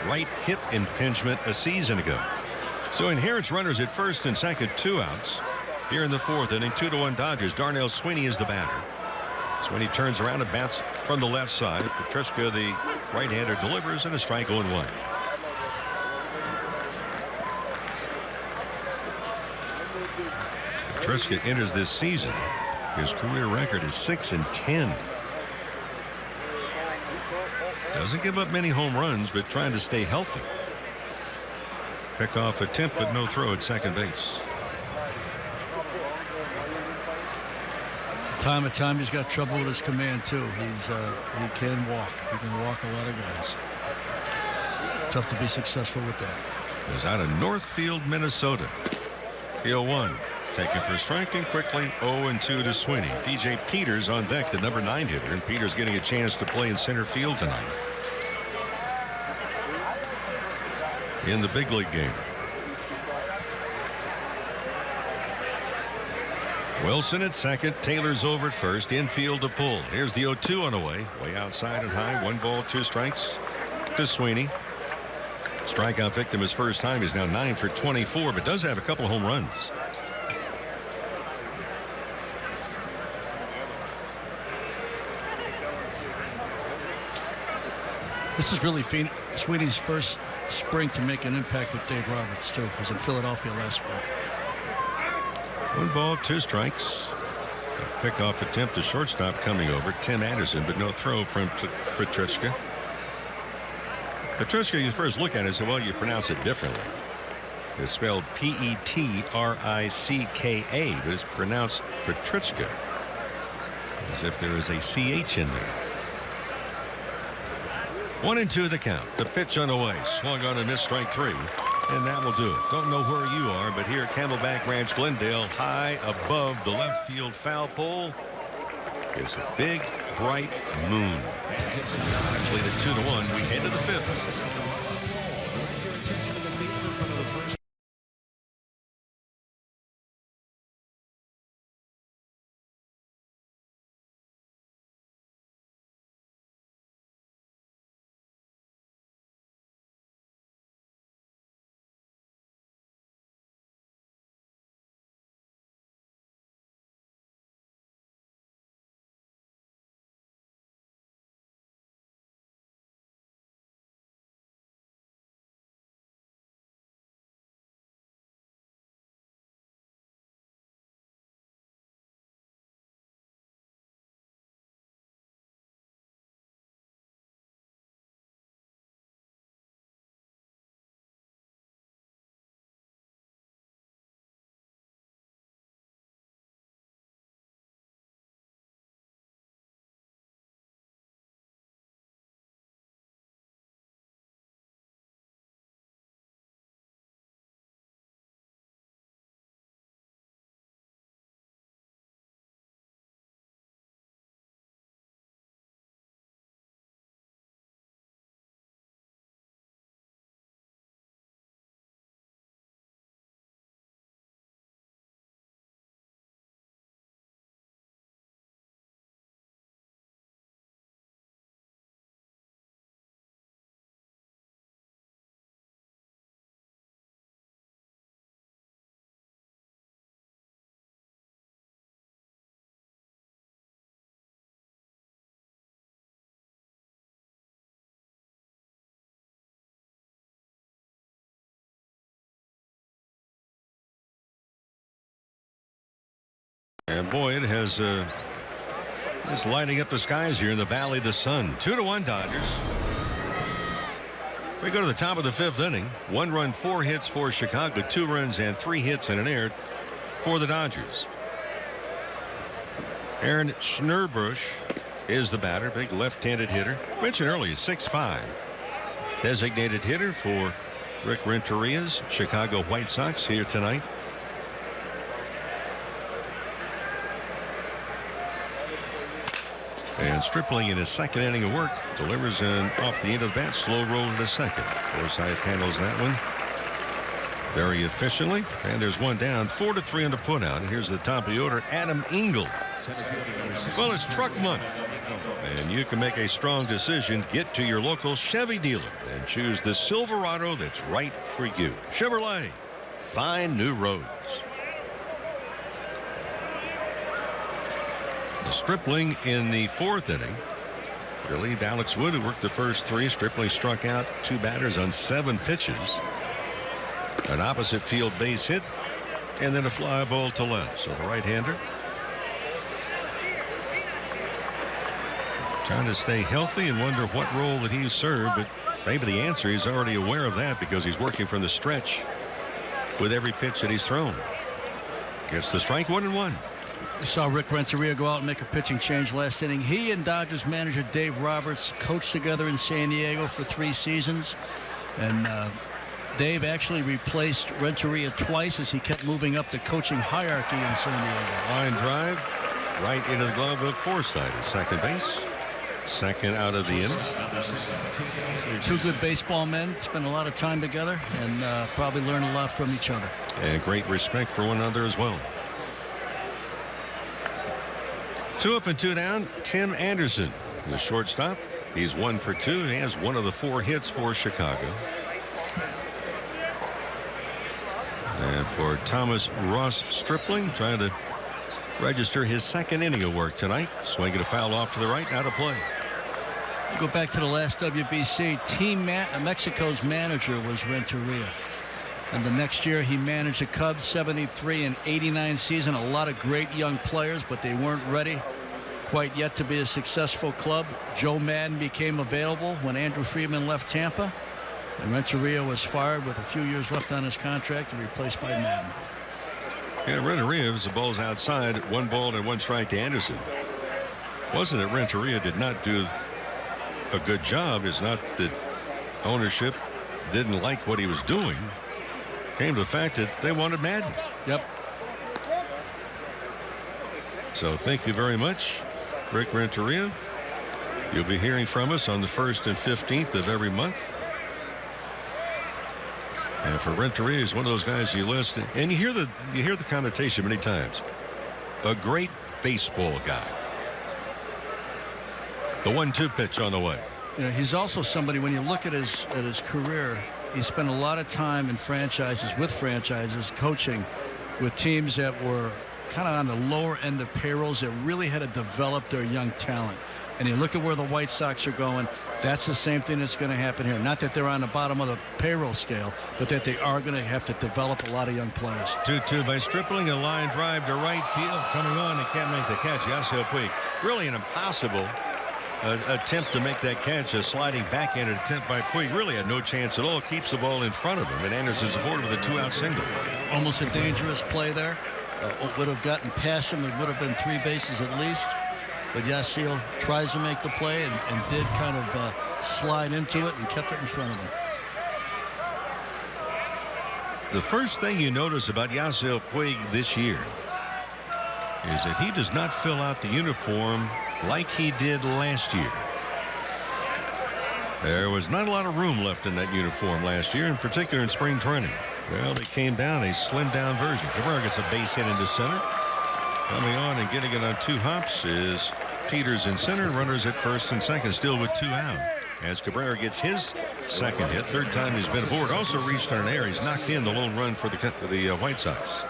Right hip impingement a season ago. So inherits runners at first and second, 2 outs. Here in the 4th inning, 2-1 Dodgers. Darnell Sweeney is the batter. Sweeney turns around and bats from the left side. Petrichka, the right-hander, delivers, and a strike 0-1. Petrichka enters this season. His career record is 6-10. Doesn't give up many home runs, but trying to stay healthy. Pickoff attempt, but no throw at second base. Time to time, he's got trouble with his command too. He can walk. He can walk a lot of guys. Tough to be successful with that. Is out of Northfield, Minnesota. 0-1. Taken for a strike, and quickly 0-2 to Sweeney. DJ Peters on deck, the number 9 hitter, and Peters getting a chance to play in center field tonight in the big league game. Wilson at second. Taylor's over at first. Infield to pull. Here's the 0-2 on the way. Way outside and high. 1 ball, 2 strikes to Sweeney. Strikeout victim his first time. He's now 9 for 24, but does have a couple of home runs. This is really Sweeney's first spring to make an impact with Dave Roberts too. He was in Philadelphia last spring. 1 ball, 2 strikes. A pickoff attempt to shortstop coming over. Tim Anderson, but no throw from Petrichka. Petrichka, you first look at it and say, well, you pronounce it differently. It's spelled Petrichka, but it's pronounced Petrichka, as if there is a CH in there. 1-2 the count. The pitch on the way. Swung on and missed, strike 3. And that will do it. Don't know where you are, but here at Camelback Ranch, Glendale, high above the left field foul pole is a big, bright moon. Actually, it's 2-1. We head to the 5th. And boy, it has it's lighting up the skies here in the Valley of the Sun. 2-1 Dodgers. We go to the top of the 5th inning. 1 run, 4 hits for Chicago, 2 runs and 3 hits and an error for the Dodgers. Aaron Schnurbush is the batter, big left-handed hitter. Mentioned earlier, 6'5". Designated hitter for Rick Renteria's Chicago White Sox here tonight. And Stripling in his second inning of work delivers an off the end of the bat slow roll to the second. Forsythe handles that one very efficiently, and there's one down. 4-3 on the put out. And here's the top of the order, Adam Engel. Well, it's truck month, and you can make a strong decision. Get to your local Chevy dealer and choose the Silverado that's right for you. Chevrolet, find new roads. The Stripling in the fourth inning relieved Alex Wood, who worked the first three. Stripling struck out 2 batters on 7 pitches. An opposite field base hit, and then a fly ball to left. So the right-hander trying to stay healthy and wonder what role that he's served, but maybe the answer, he's already aware of that because he's working from the stretch with every pitch that he's thrown. Gets the strike, 1-1. We saw Rick Renteria go out and make a pitching change last inning. He and Dodgers manager Dave Roberts coached together in San Diego for 3 seasons, and Dave actually replaced Renteria twice as he kept moving up the coaching hierarchy in San Diego. Line drive right into the glove of Forsythe at second base. Second out of the inning. Two good baseball men, spent a lot of time together, and probably learned a lot from each other. And great respect for one another as well. 2 up and 2 down. Tim Anderson, the shortstop. He's 1 for 2. He has one of the 4 hits for Chicago. And for Thomas Ross Stripling, trying to register his second inning of work tonight. Swinging a foul off to the right, out of play. You go back to the last WBC. Team Mexico's manager was Renteria. And the next year he managed the Cubs 73 and 89 season. A lot of great young players, but they weren't ready quite yet to be a successful club. Joe Madden became available when Andrew Friedman left Tampa. And Renteria was fired with a few years left on his contract and replaced by Madden. Yeah, Renteria, as the ball's outside, 1 ball and 1 strike to Anderson. Wasn't it Renteria did not do a good job? It's not that ownership didn't like what he was doing. Came to the fact that they wanted Madden. Yep. So thank you very much, Rick Renteria. You'll be hearing from us on the 1st and 15th of every month. And for Renteria, he's one of those guys you list, and you hear the connotation many times. A great baseball guy. The 1-2 pitch on the way. You know, he's also somebody, when you look at his career, he spent a lot of time in franchises, coaching with teams that were kind of on the lower end of payrolls that really had to develop their young talent. And you look at where the White Sox are going, that's the same thing that's going to happen here. Not that they're on the bottom of the payroll scale, but that they are going to have to develop a lot of young players. 2-2 by Stripling, a line drive to right field. Coming on, and can't make the catch. Yasiel Puig. Really an impossible attempt to make that catch. A sliding backhand attempt by Puig. Really had no chance at all. Keeps the ball in front of him, and Anderson's aboard with a 2-out single. Almost a dangerous play there. Would have gotten past him. It would have been 3 bases at least. But Yasiel tries to make the play and did kind of slide into it and kept it in front of him. The first thing you notice about Yasiel Puig this year is that he does not fill out the uniform like he did last year. There was not a lot of room left in that uniform last year, in particular in spring training. Well, they came down a slimmed down version. Cabrera gets a base hit into center. Coming on and getting it on 2 hops is Peters in center. Runners at first and second, still with 2 out. As Cabrera gets his second hit, 3rd time he's been aboard. Also reached on an error. He's knocked in the lone run for the White Sox.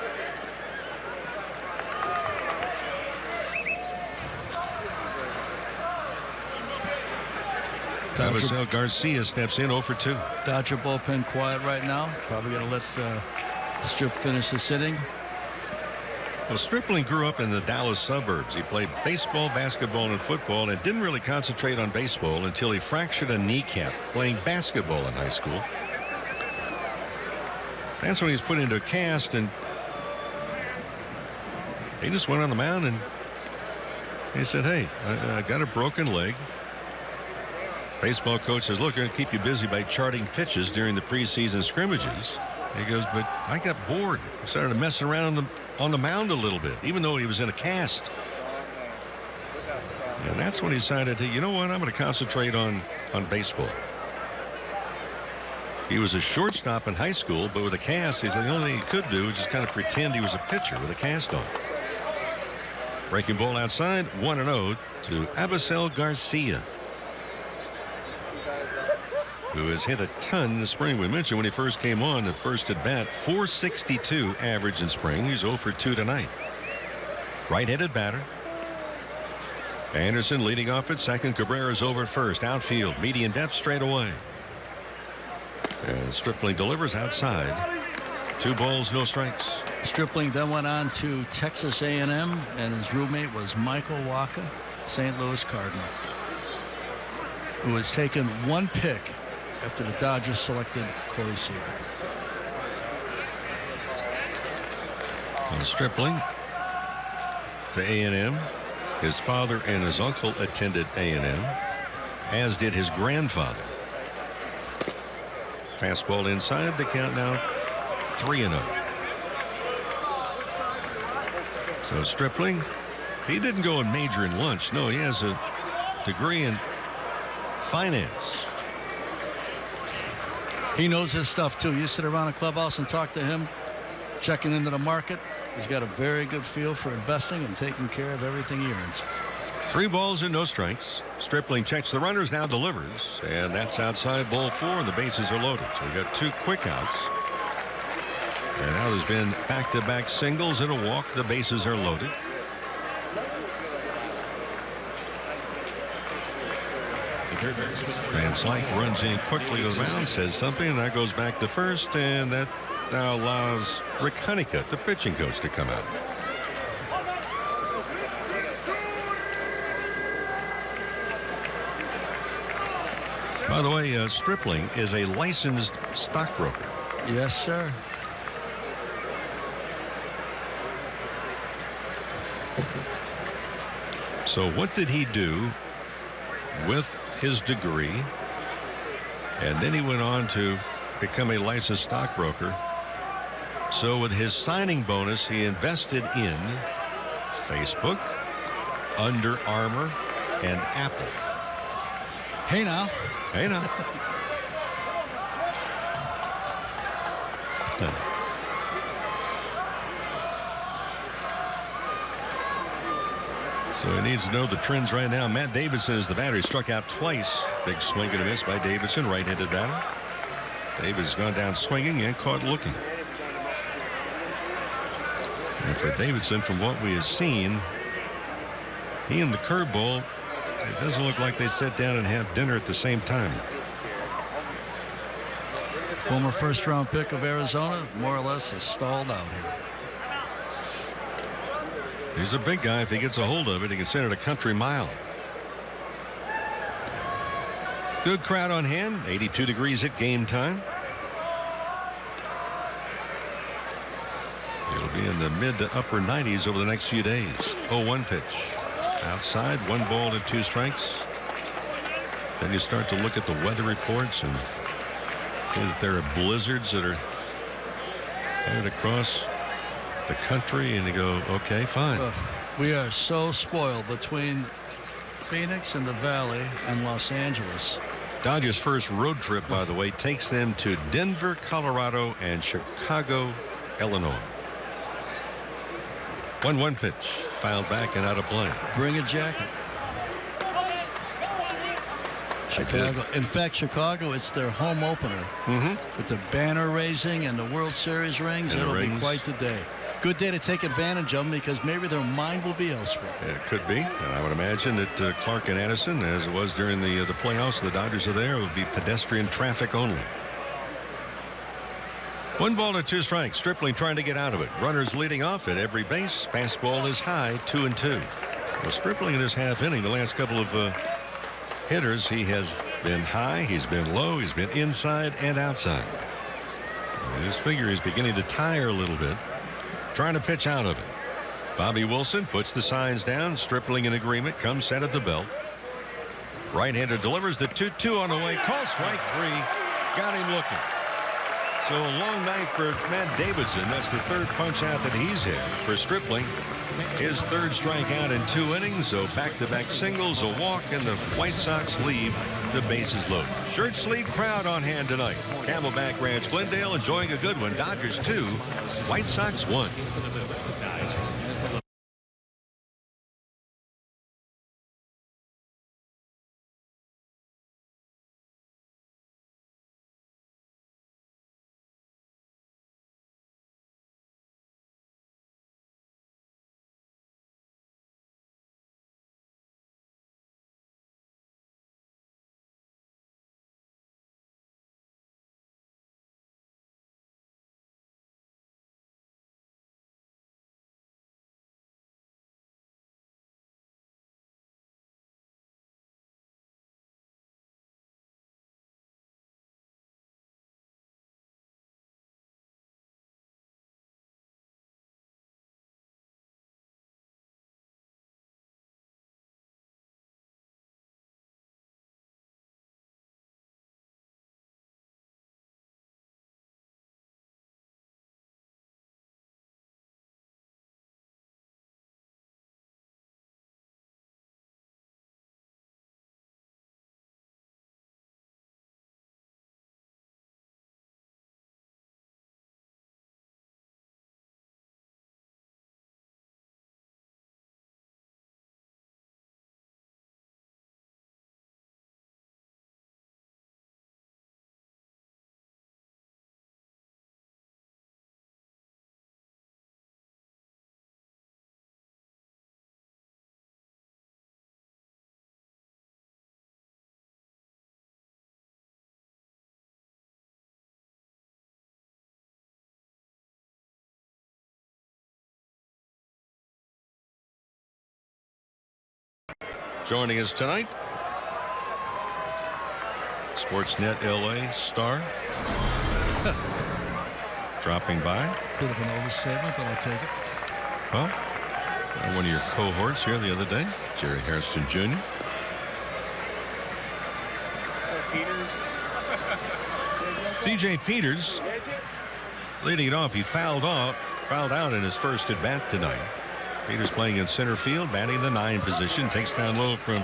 Avisel Garcia steps in 0 for 2. Dodger bullpen quiet right now. Probably going to let Strip finish this inning. Well, Stripling grew up in the Dallas suburbs. He played baseball, basketball, and football, and didn't really concentrate on baseball until he fractured a kneecap playing basketball in high school. That's when he was put into a cast, and he just went on the mound and he said, "Hey, I got a broken leg." Baseball coach says, "Look, we're going to keep you busy by charting pitches during the preseason scrimmages." He goes, "But I got bored. I started messing around on the mound a little bit, even though he was in a cast." And that's when he decided to, you know what, I'm going to concentrate on baseball. He was a shortstop in high school, but with a cast, he said the only thing he could do was just kind of pretend he was a pitcher with a cast on. Breaking ball outside, 1-0 to Avisel Garcia, who has hit a ton in the spring. We mentioned when he first came on, the first at bat, .462 average in spring. He's 0 for 2 tonight. Right-handed batter. Anderson leading off at second. Cabrera's over at first. Outfield, median depth straight away. And Stripling delivers outside. 2 balls, no strikes. Stripling then went on to Texas A&M, and his roommate was Michael Wacha, St. Louis Cardinal, who was taken 1 pick after the Dodgers selected Corey Seager. And Stripling to A&M. His father and his uncle attended A&M, as did his grandfather. Fastball inside. The count now 3-0. So Stripling, he didn't go and major in lunch. No, he has a degree in finance. He knows his stuff too. You sit around a clubhouse and talk to him, checking into the market. He's got a very good feel for investing and taking care of everything he earns. 3 balls and no strikes. Stripling checks the runners, now delivers, and that's outside, ball 4, and the bases are loaded. So we got 2 quick outs. And now there's been back-to-back singles and a walk. The bases are loaded. Van Slyke runs in quickly to the mound, says something, and that goes back to first, and that now allows Rick Honeycutt, the pitching coach, to come out. By the way, Stripling is a licensed stockbroker. Yes, sir. So what did he do with his degree? And then he went on to become a licensed stockbroker. So with his signing bonus, he invested in Facebook, Under Armour, and Apple. Hey now. Hey now. So he needs to know the trends right now. Matt Davidson is the batter. He struck out twice. Big swing and a miss by Davidson, right-handed batter. Davis has gone down swinging and caught looking. And for Davidson, from what we have seen, he and the curveball, it doesn't look like they sat down and had dinner at the same time. Former first-round pick of Arizona, more or less, is stalled out here. He's a big guy. If he gets a hold of it, he can send it a country mile. Good crowd on hand. 82 degrees at game time. It'll be in the mid to upper 90s over the next few days. 0-1 pitch. Outside, 1 ball and 2 strikes. Then you start to look at the weather reports and see that there are blizzards that are headed across the country, and you go, okay, fine. We are so spoiled between Phoenix and the Valley and Los Angeles. Dodgers' first road trip, by the way, takes them to Denver, Colorado, and Chicago, Illinois. 1-1 pitch, fouled back and out of play. Bring a jacket. Chicago. In fact, Chicago, it's their home opener. With the banner raising and the World Series rings. And it'll be quite the day. Good day to take advantage of them, because maybe their mind will be elsewhere. It could be, and I would imagine that Clark and Addison, as it was during the playoffs, the Dodgers are there, it would be pedestrian traffic only. 1 ball and 2 strikes. Stripling trying to get out of it. Runners leading off at every base. Fastball is high, 2-2. Well, Stripling in this half inning, the last couple of hitters, he has been high, he's been low, he's been inside and outside. And his figure is beginning to tire a little bit. Trying to pitch out of it. Bobby Wilson puts the signs down. Stripling in agreement. Comes set at the belt. Right-hander delivers the 2-2 on the way. Call strike 3. Got him looking. So a long night for Matt Davidson. That's the third punch out that he's hit. For Stripling, his third strikeout in 2 innings. So back-to-back singles, a walk, and the White Sox leave the bases loaded. Shirt sleeve crowd on hand tonight. Camelback Ranch, Glendale enjoying a good one. Dodgers 2, White Sox 1. Joining us tonight, Sportsnet LA star. Dropping by. Bit of an overstatement, but I'll take it. Well, one of your cohorts here the other day, Jerry Hairston Jr. DJ Peters leading it off. He fouled out in his first at bat tonight. Peters playing in center field, batting the 9 position, takes down low from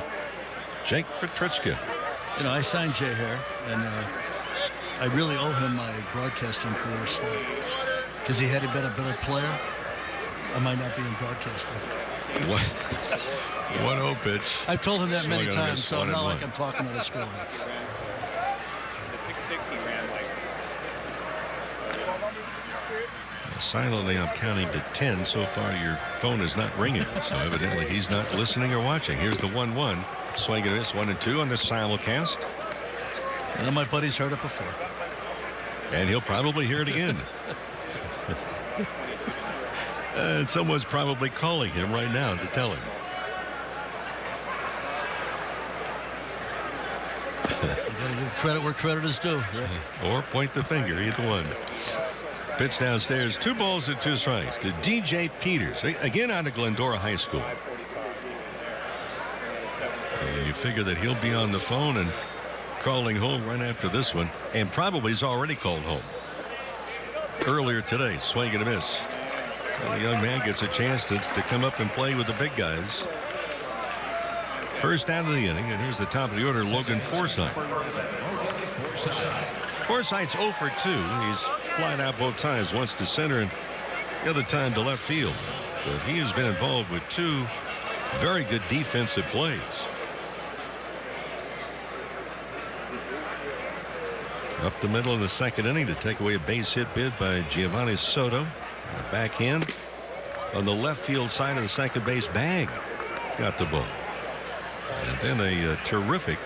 Jake Petrichka. You know, I signed Jay Hare, and I really owe him my broadcasting career start. Because he had been a better player, I might not be in broadcasting. What? 1-0 pitch. I've told him that many times, so it's not like I'm talking out of school. Silently, I'm counting to 10. So far, your phone is not ringing. So evidently, he's not listening or watching. Here's the 1-1. Swing and miss, 1-2 on the simulcast. And my buddy's heard it before. And he'll probably hear it again. And someone's probably calling him right now to tell him. You gotta give credit where credit is due. Yeah. Or point the finger, either one. Pitch downstairs, 2 balls and 2 strikes to DJ Peters, again out of Glendora High School. And you figure that he'll be on the phone and calling home right after this one, and probably has already called home. Earlier today, swing and a miss. So the young man gets a chance to come up and play with the big guys. First out of the inning, and here's the top of the order, Logan Forsythe. Forsythe's 0 for 2. He's flying out both times, once to center and the other time to left field. But he has been involved with 2 very good defensive plays. Up the middle of the second inning to take away a base hit bid by Giovanni Soto. The backhand on the left field side of the second base bag got the ball. And then a terrific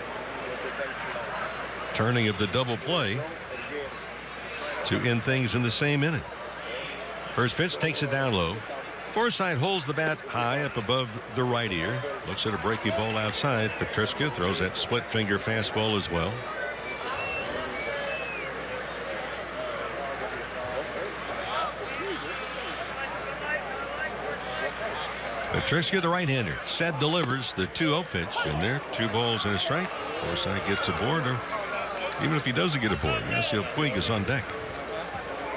turning of the double play to end things in the same inning. First pitch takes it down low. Forsythe holds the bat high up above the right ear. Looks at a breaking ball outside. Petrichka throws that split finger fastball as well. Petrichka, the right-hander, set delivers the 2-0 pitch, and there 2 balls and a strike. Forsythe gets aboard, or even if he doesn't get aboard, Yasiel Puig is on deck.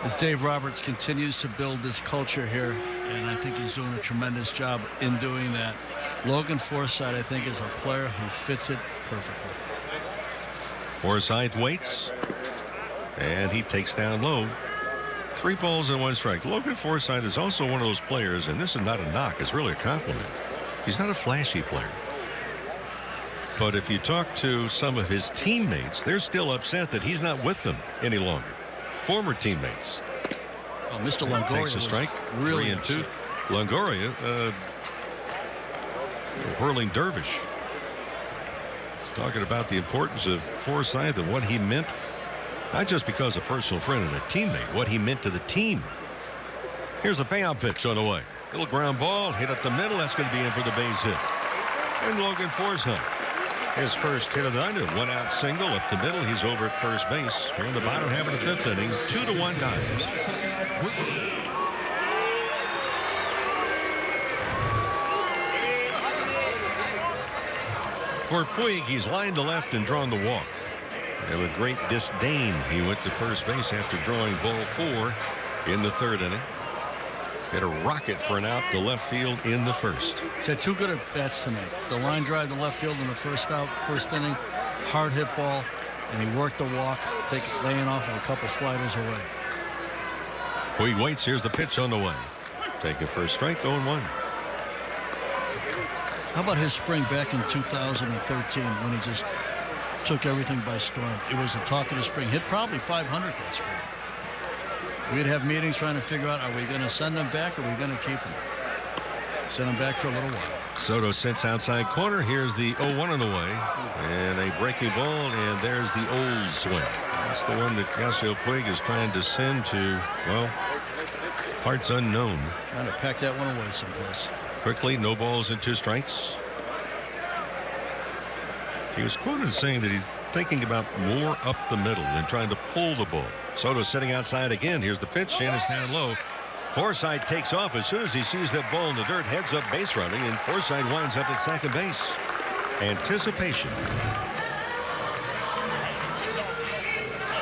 As Dave Roberts continues to build this culture here, and I think he's doing a tremendous job in doing that. Logan Forsythe, I think, is a player who fits it perfectly. Forsythe waits, and he takes down low. 3 balls and 1 strike. Logan Forsythe is also one of those players, and this is not a knock, it's really a compliment. He's not a flashy player. But if you talk to some of his teammates, they're still upset that he's not with them any longer. Former teammates. Oh, Mr. Longoria takes a strike. Really 3-2. Longoria, whirling dervish. He's talking about the importance of Forsythe and what he meant. Not just because a personal friend and a teammate, what he meant to the team. Here's the payout pitch on the way. Little ground ball hit up the middle. That's going to be in for the base hit. And Logan Forsythe, his first hit of the night, a 1-out single up the middle. He's over at first base. We're in the bottom half of the 5th inning. 2-1 Dodgers. For Puig, he's lined to left and drawn the walk. And with great disdain, he went to first base after drawing ball 4 in the 3rd inning. Hit a rocket for an out to left field in the 1st. He's had 2 good at bats tonight. The line drive to left field in the first inning, hard hit ball, and he worked the walk, laying off of a couple sliders away. Puig waits. Here's the pitch on the way. Taking first strike, 0-1. How about his spring back in 2013 when he just took everything by storm? It was the talk of the spring. Hit probably 500 that spring. We'd have meetings trying to figure out, are we going to send him back or are we going to keep him? Send him back for a little while. Soto sits outside corner. Here's the 0-1 on the way. And a breaking ball, and there's the old swing. That's the one that Yasiel Puig is trying to send to, well, parts unknown. Trying to pack that one away someplace. Quickly, no balls and 2 strikes. He was quoted as saying that he's thinking about more up the middle than trying to pull the ball. Soto sitting outside again. Here's the pitch, and it's down low. Forsythe takes off as soon as he sees that ball in the dirt, heads up base running, and Forsythe winds up at second base. Anticipation.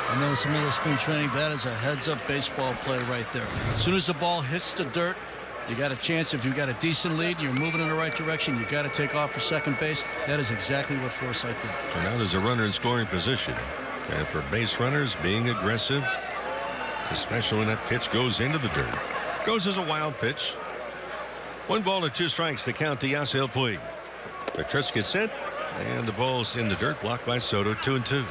I know some of the spring training, that is a heads-up baseball play right there. As soon as the ball hits the dirt, you got a chance. If you've got a decent lead, you're moving in the right direction, you got to take off for second base. That is exactly what Forsythe did. So now there's a runner in scoring position. And for base runners, being aggressive, especially when that pitch goes into the dirt. Goes as a wild pitch. 1 ball and 2 strikes to count to Yasiel Puig. Petrusca set, and the ball's in the dirt, blocked by Soto. 2-2.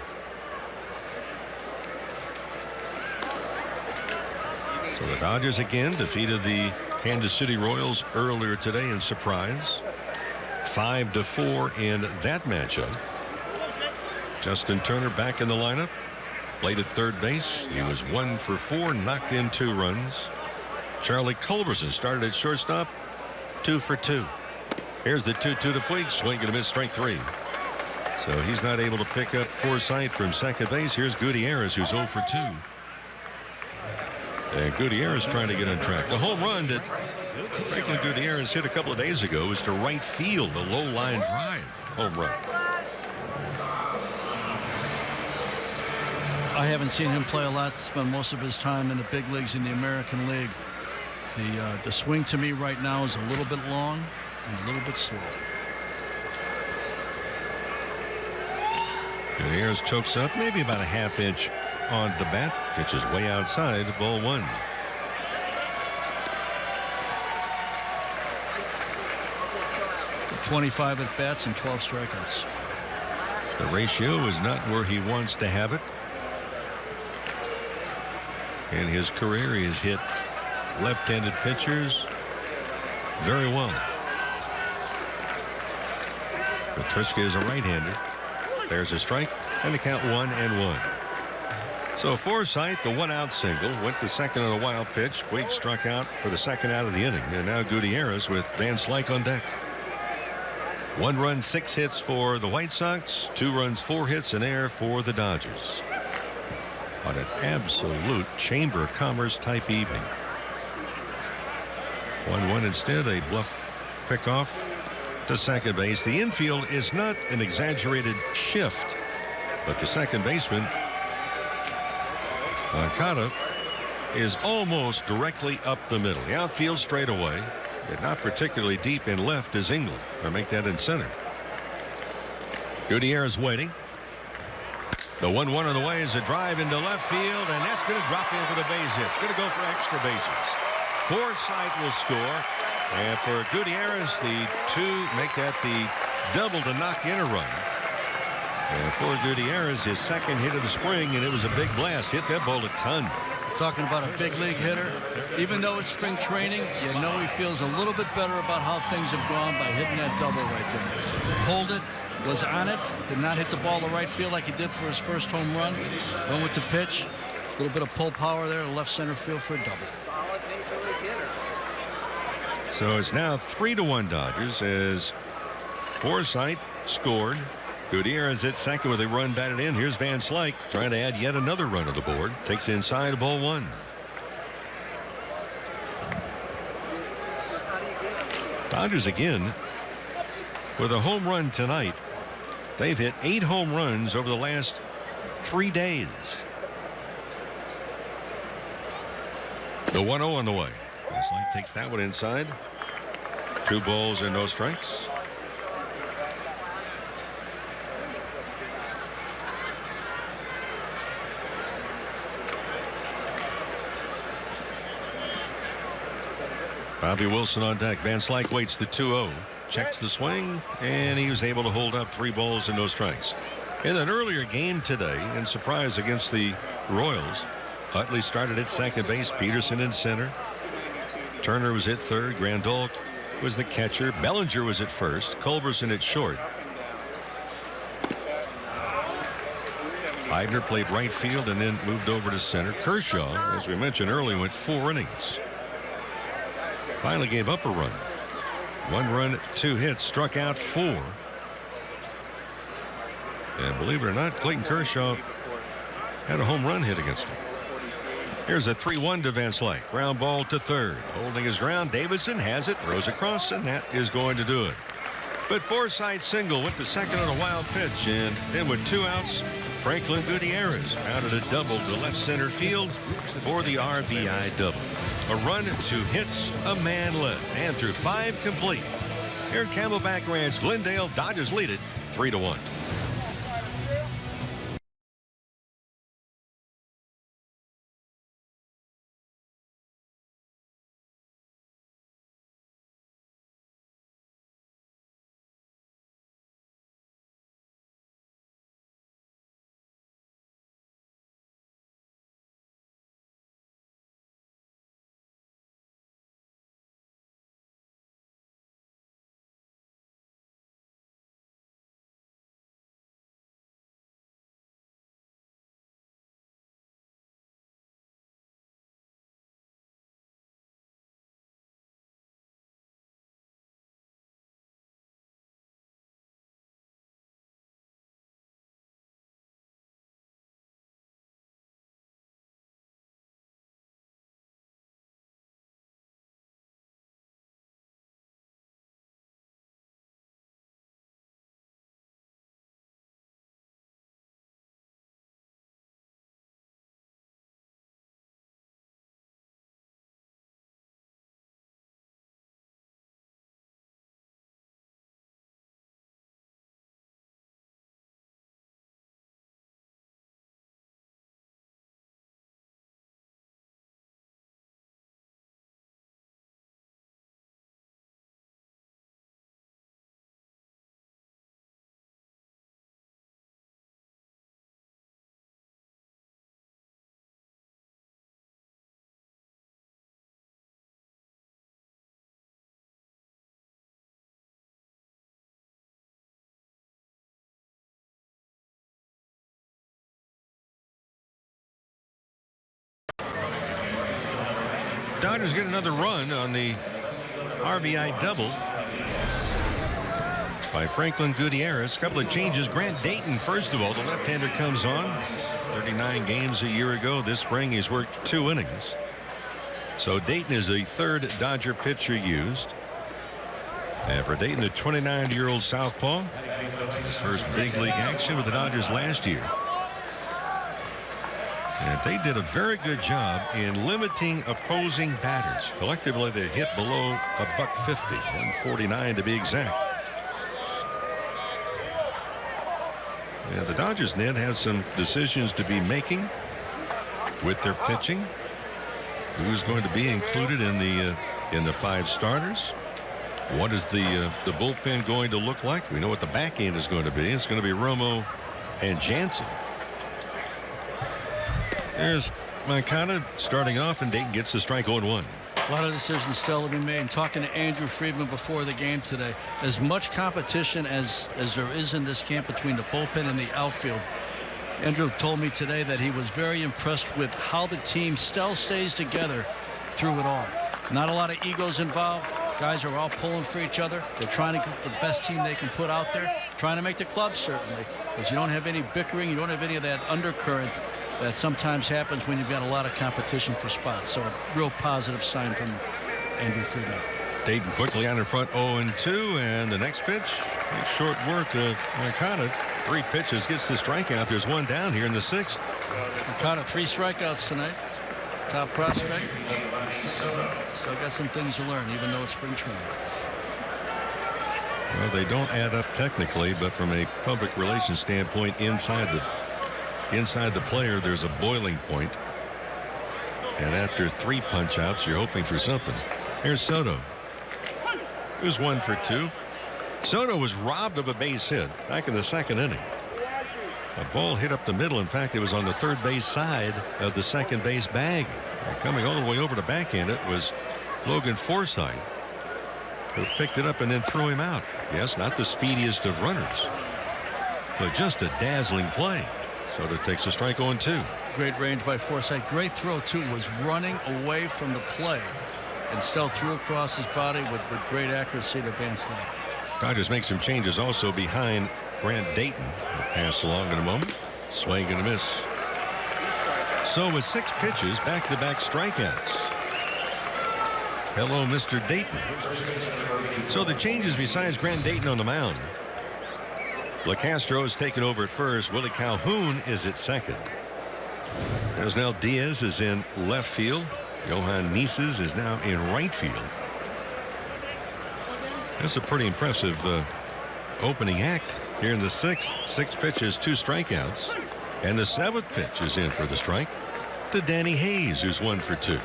So the Dodgers again defeated the Kansas City Royals earlier today in surprise. 5-4 in that matchup. Justin Turner back in the lineup. Played at third base. He was 1 for 4, knocked in 2 runs. Charlie Culberson started at shortstop, 2 for 2. Here's the 2-2 to Puig. Swing and a miss, strike 3. So he's not able to pick up Forsythe from second base. Here's Gutierrez, who's 0 for 2. And Gutierrez trying to get on track. The home run that Franklin Gutierrez hit a couple of days ago was to right field, a low line drive home run. I haven't seen him play a lot. Spent most of his time in the big leagues in the American League. The swing to me right now is a little bit long and a little bit slow. Gutierrez chokes up, maybe about a ½ inch on the bat. Pitches way outside, ball 1. .25 at bats and 12 strikeouts. The ratio is not where he wants to have it. In his career, he has hit left-handed pitchers very well. Petrusca is a right-hander. There's a strike, and the count 1-1. So Forsythe, the 1-out single, went to second on a wild pitch. Puig struck out for the 2nd out of the inning. And now Gutierrez with Van Slyke on deck. 1 run, 6 hits for the White Sox. 2 runs, 4 hits in air for the Dodgers. On an absolute Chamber of Commerce type evening. 1-1 instead, a bluff pickoff to second base. The infield is not an exaggerated shift, but the second baseman, Moncada, is almost directly up the middle. The outfield straightaway, but not particularly deep in left is Engel, or make that in center. Gutierrez waiting. The 1-1 on the way is a drive into left field, and that's going to drop in for the base hit. It's going to go for extra bases. Forsythe will score, and for Gutierrez, the two make that the double to knock in a run. And for Gutierrez, his second hit of the spring, and it was a big blast. Hit that ball a ton. Talking about a big league hitter, even though it's spring training, you know he feels a little bit better about how things have gone by hitting that double right there. Pulled it, was on it, did not hit the ball to right field like he did for his first home run. Went with the pitch, a little bit of pull power there to left center field for a double. So it's now 3-1 Dodgers as Forsythe scored. Gutierrez at second with a run batted in. Here's Van Slyke trying to add yet another run to the board. Takes inside, ball one. Dodgers again with a home run tonight. They've hit 8 home runs over the last 3 days. The 1-0 on the way. Van Slyke takes that one inside. 2 balls and no strikes. Bobby Wilson on deck. Van Slyke waits the 2-0. Checks the swing, and he was able to hold up 3 balls and no strikes. In an earlier game today, in surprise against the Royals, Utley started at second base. Peterson in center. Turner was at third. Grandal was the catcher. Bellinger was at first. Culberson at short. Eibner played right field and then moved over to center. Kershaw, as we mentioned earlier, went 4 innings. Finally gave up a run. 1 run, 2 hits, struck out 4. And believe it or not, Clayton Kershaw had a home run hit against him. Here's a 3-1 to Van Slyke. Ground ball to third. Holding his ground. Davidson has it, throws across, and that is going to do it. But Forsythe single went to second on a wild pitch, and then with 2 outs, Franklin Gutierrez pounded a double to left center field for the RBI double. A run, 2 hits, a man left, and through 5 complete. Here at Camelback Ranch, Glendale, Dodgers lead it 3-1. Dodgers get another run on the RBI double by Franklin Gutierrez. A couple of changes. Grant Dayton, first of all, the left-hander comes on. 39 games a year ago. This spring he's worked 2 innings. So Dayton is the 3rd Dodger pitcher used. And for Dayton, the 29-year-old southpaw, his first big league action with the Dodgers last year. And they did a very good job in limiting opposing batters. Collectively, they hit below $150, 149 to be exact. Yeah, the Dodgers, Ned, has some decisions to be making with their pitching. Who's going to be included in the 5 starters? What is the bullpen going to look like? We know what the back end is going to be. It's going to be Romo and Jansen. There's Moncada starting off, and Dayton gets the strike 0-1. A lot of decisions still to be made. And talking to Andrew Friedman before the game today, as much competition as there is in this camp between the bullpen and the outfield, Andrew told me today that he was very impressed with how the team still stays together through it all. Not a lot of egos involved. Guys are all pulling for each other. They're trying to get the best team they can put out there, trying to make the club, certainly. Because you don't have any bickering, you don't have any of that undercurrent that sometimes happens when you've got a lot of competition for spots. So a real positive sign from Andrew Friedman. Dayton quickly on in front, 0-2, and the next pitch, short work of Moncada. 3 pitches, gets the strikeout. There's 1 down here in the 6th. Moncada 3 strikeouts tonight. Top prospect. Still got some things to learn, even though it's spring training. Well, they don't add up technically, but from a public relations standpoint, inside the player, there's a boiling point. And after 3 punch outs, you're hoping for something. Here's Soto, who's 1 for 2. Soto was robbed of a base hit back in the 2nd inning. A ball hit up the middle. In fact, it was on the 3rd base side of the 2nd base bag. And coming all the way over to backhand it was Logan Forsythe, who picked it up and then threw him out. Yes, not the speediest of runners, but just a dazzling play. Soto takes a strike on 2. Great range by Forsythe. Great throw, too. Was running away from the play and still threw across his body with great accuracy to advance that. Dodgers make some changes also behind Grant Dayton. We'll pass along in a moment. Swing and a miss. So with 6 pitches, back-to-back strikeouts. Hello, Mr. Dayton. So the changes besides Grant Dayton on the mound. LeCastro is taken over at first. Willie Calhoun is at second. Yasnel Diaz is in left field. Johan Nieses is now in right field. That's a pretty impressive opening act here in the 6th. 6 pitches, 2 strikeouts. And the 7th pitch is in for the strike to Danny Hayes, who's 1 for 2.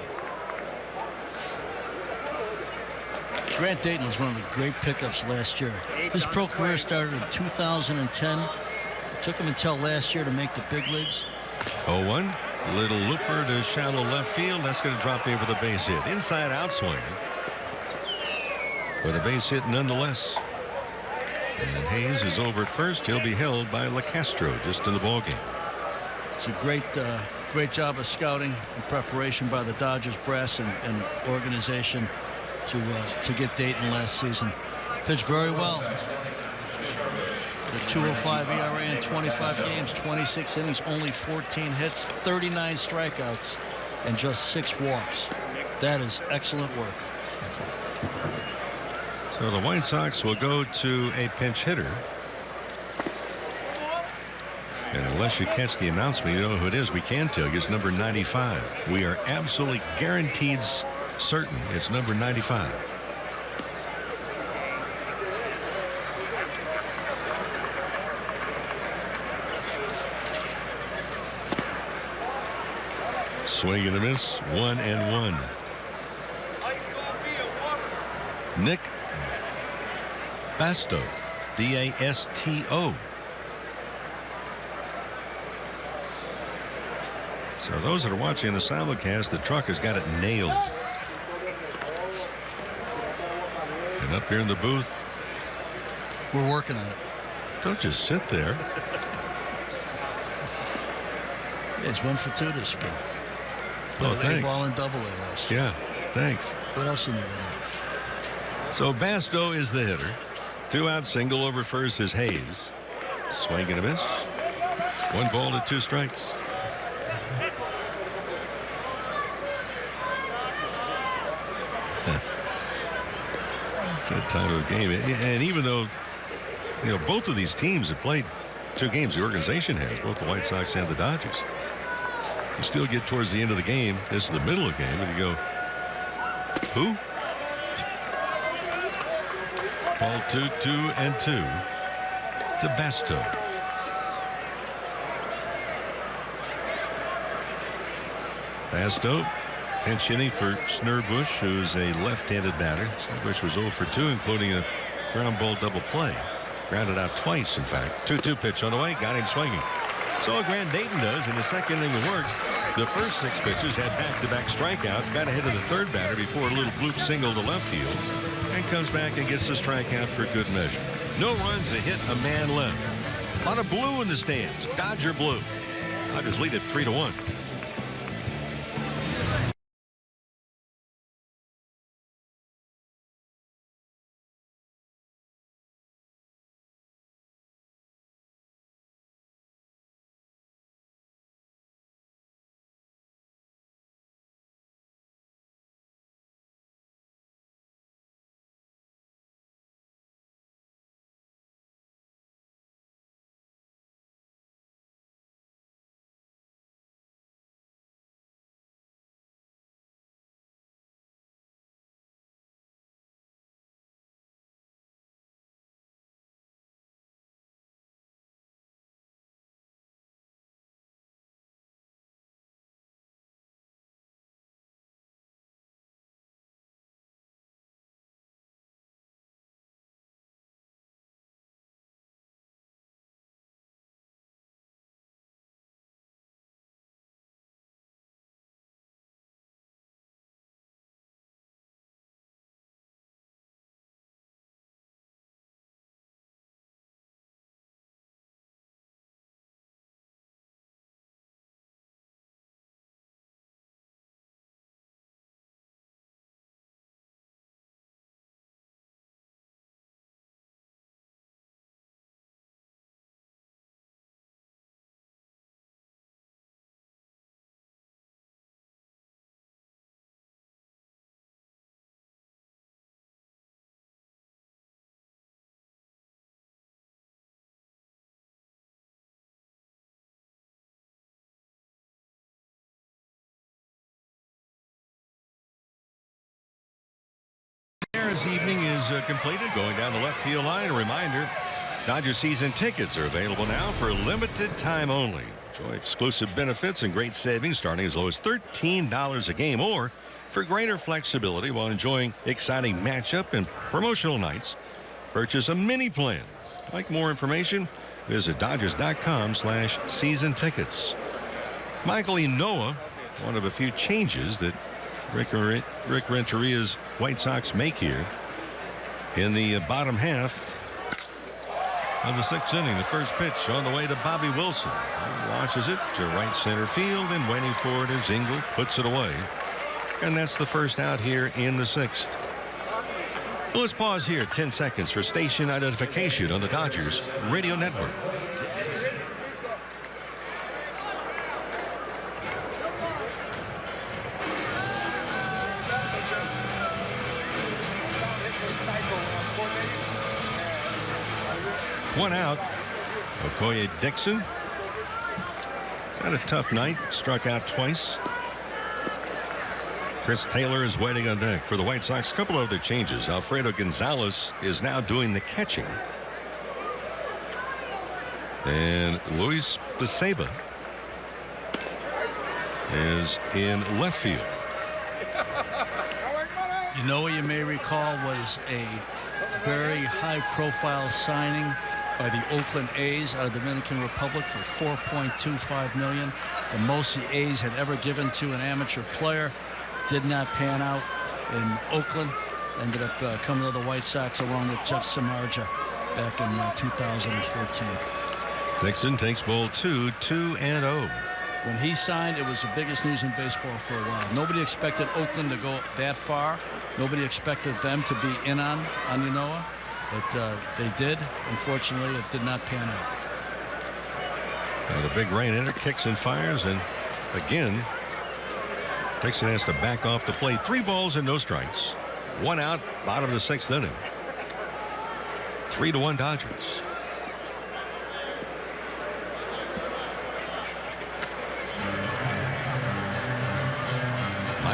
Grant Dayton was one of the great pickups last year. His pro career started in 2010. It took him until last year to make the big leagues. 0-1. Little looper to shallow left field. That's going to drop in for the base hit. Inside out swing. But a base hit nonetheless. And Hayes is over at first. He'll be held by LeCastro just in the ballgame. It's a great job of scouting and preparation by the Dodgers brass and organization to get Dayton last season. Pitched very well. The 2.05 ERA in 25 games, 26 innings, only 14 hits, 39 strikeouts, and just 6 walks. That is excellent work. So the White Sox will go to a pinch hitter. And unless you catch the announcement, you know who it is. We can tell you it's number 95. We are absolutely guaranteed certain it's number 95. Swing and a miss. 1-1. Nick Basto, B-A-S-T-O. So those that are watching the simulcast, the truck has got it nailed. And up here in the booth, we're working on it. Don't just sit there. It's 1 for 2 this spring. Oh, thanks. Ball in Double-A last year. Yeah, thanks. What else in there? So Basto is the hitter. 2 out, single over first is Hayes. Swing and a miss. 1 ball to 2 strikes. It's that time of the game. And even though, both of these teams have played 2 games, the organization has, both the White Sox and the Dodgers. You still get towards the end of the game. This is the middle of the game, and you go, who? Ball 2-2-2 to Basto. Basto pinch hitting for Snurbush, who's a left-handed batter. Snurbush was 0 for 2, including a ground ball double play. Grounded out twice, in fact. 2-2 pitch on the way, got him swinging. So Grand Dayton does in the second inning of work. The first 6 pitches had back-to-back strikeouts, got ahead of the third batter before a little bloop single to left field, and comes back and gets the strikeout for good measure. No runs, a hit, a man left. A lot of blue in the stands. Dodger blue. Dodgers lead at 3-1. This evening is completed. Going down the left field line, a reminder, Dodger season tickets are available now for limited time only. Enjoy exclusive benefits and great savings starting as low as $13 a game, or for greater flexibility while enjoying exciting matchup and promotional nights, purchase a mini plan. Like more information, visit Dodgers.com/season tickets. Michael Inoa, one of a few changes that Rick Renteria's White Sox make here in the bottom half of the 6th inning. The first pitch on the way to Bobby Wilson. He launches it to right center field, and waiting for it as Engel puts it away. And that's the first out here in the 6th. Well, let's pause here 10 seconds for station identification on the Dodgers radio network. One out. Okoye Dixon. He's had a tough night. Struck out twice. Chris Taylor is waiting on deck for the White Sox. A couple of other changes. Alfredo Gonzalez is now doing the catching. And Luis Beceba is in left field. You know what you may recall was a very high-profile signing by the Oakland A's out of the Dominican Republic for $4.25 million. The most the A's had ever given to an amateur player. Did not pan out in Oakland. Ended up coming to the White Sox along with Jeff Samardzija back in 2014. Dixon takes ball 2-2-0. When he signed, it was the biggest news in baseball for a while. Nobody expected Oakland to go that far. Nobody expected them to be in on Yanoa, but they did. Unfortunately, it did not pan out. The big rain hitter kicks and fires, and again, Dixon has to back off the plate. 3 balls and no strikes. 1 out, bottom of the 6th inning. 3-1 Dodgers.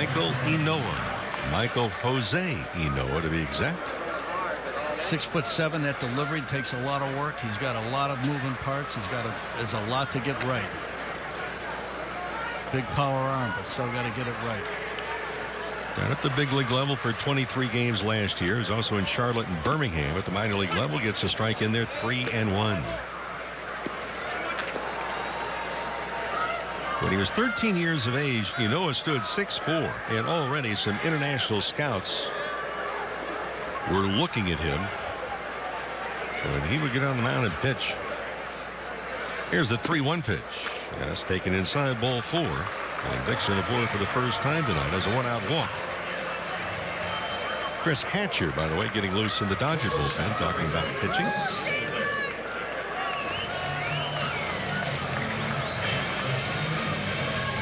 Michael Inoue. Michael Jose Inoue, to be exact. 6'7". That delivery takes a lot of work. He's got a lot of moving parts. There's a lot to get right. Big power arm, but still got to get it right. Got at the big league level for 23 games last year. He's also in Charlotte and Birmingham at the minor league level. Gets a strike in there, 3-1. When he was 13 years of age, Inoue stood 6'4", and already some international scouts were looking at him when he would get on the mound and pitch. Here's the 3-1 pitch. That's taken inside, ball 4. And Dixon aboard for the first time tonight as a one-out walk. Chris Hatcher, by the way, getting loose in the Dodgers bullpen, talking about pitching.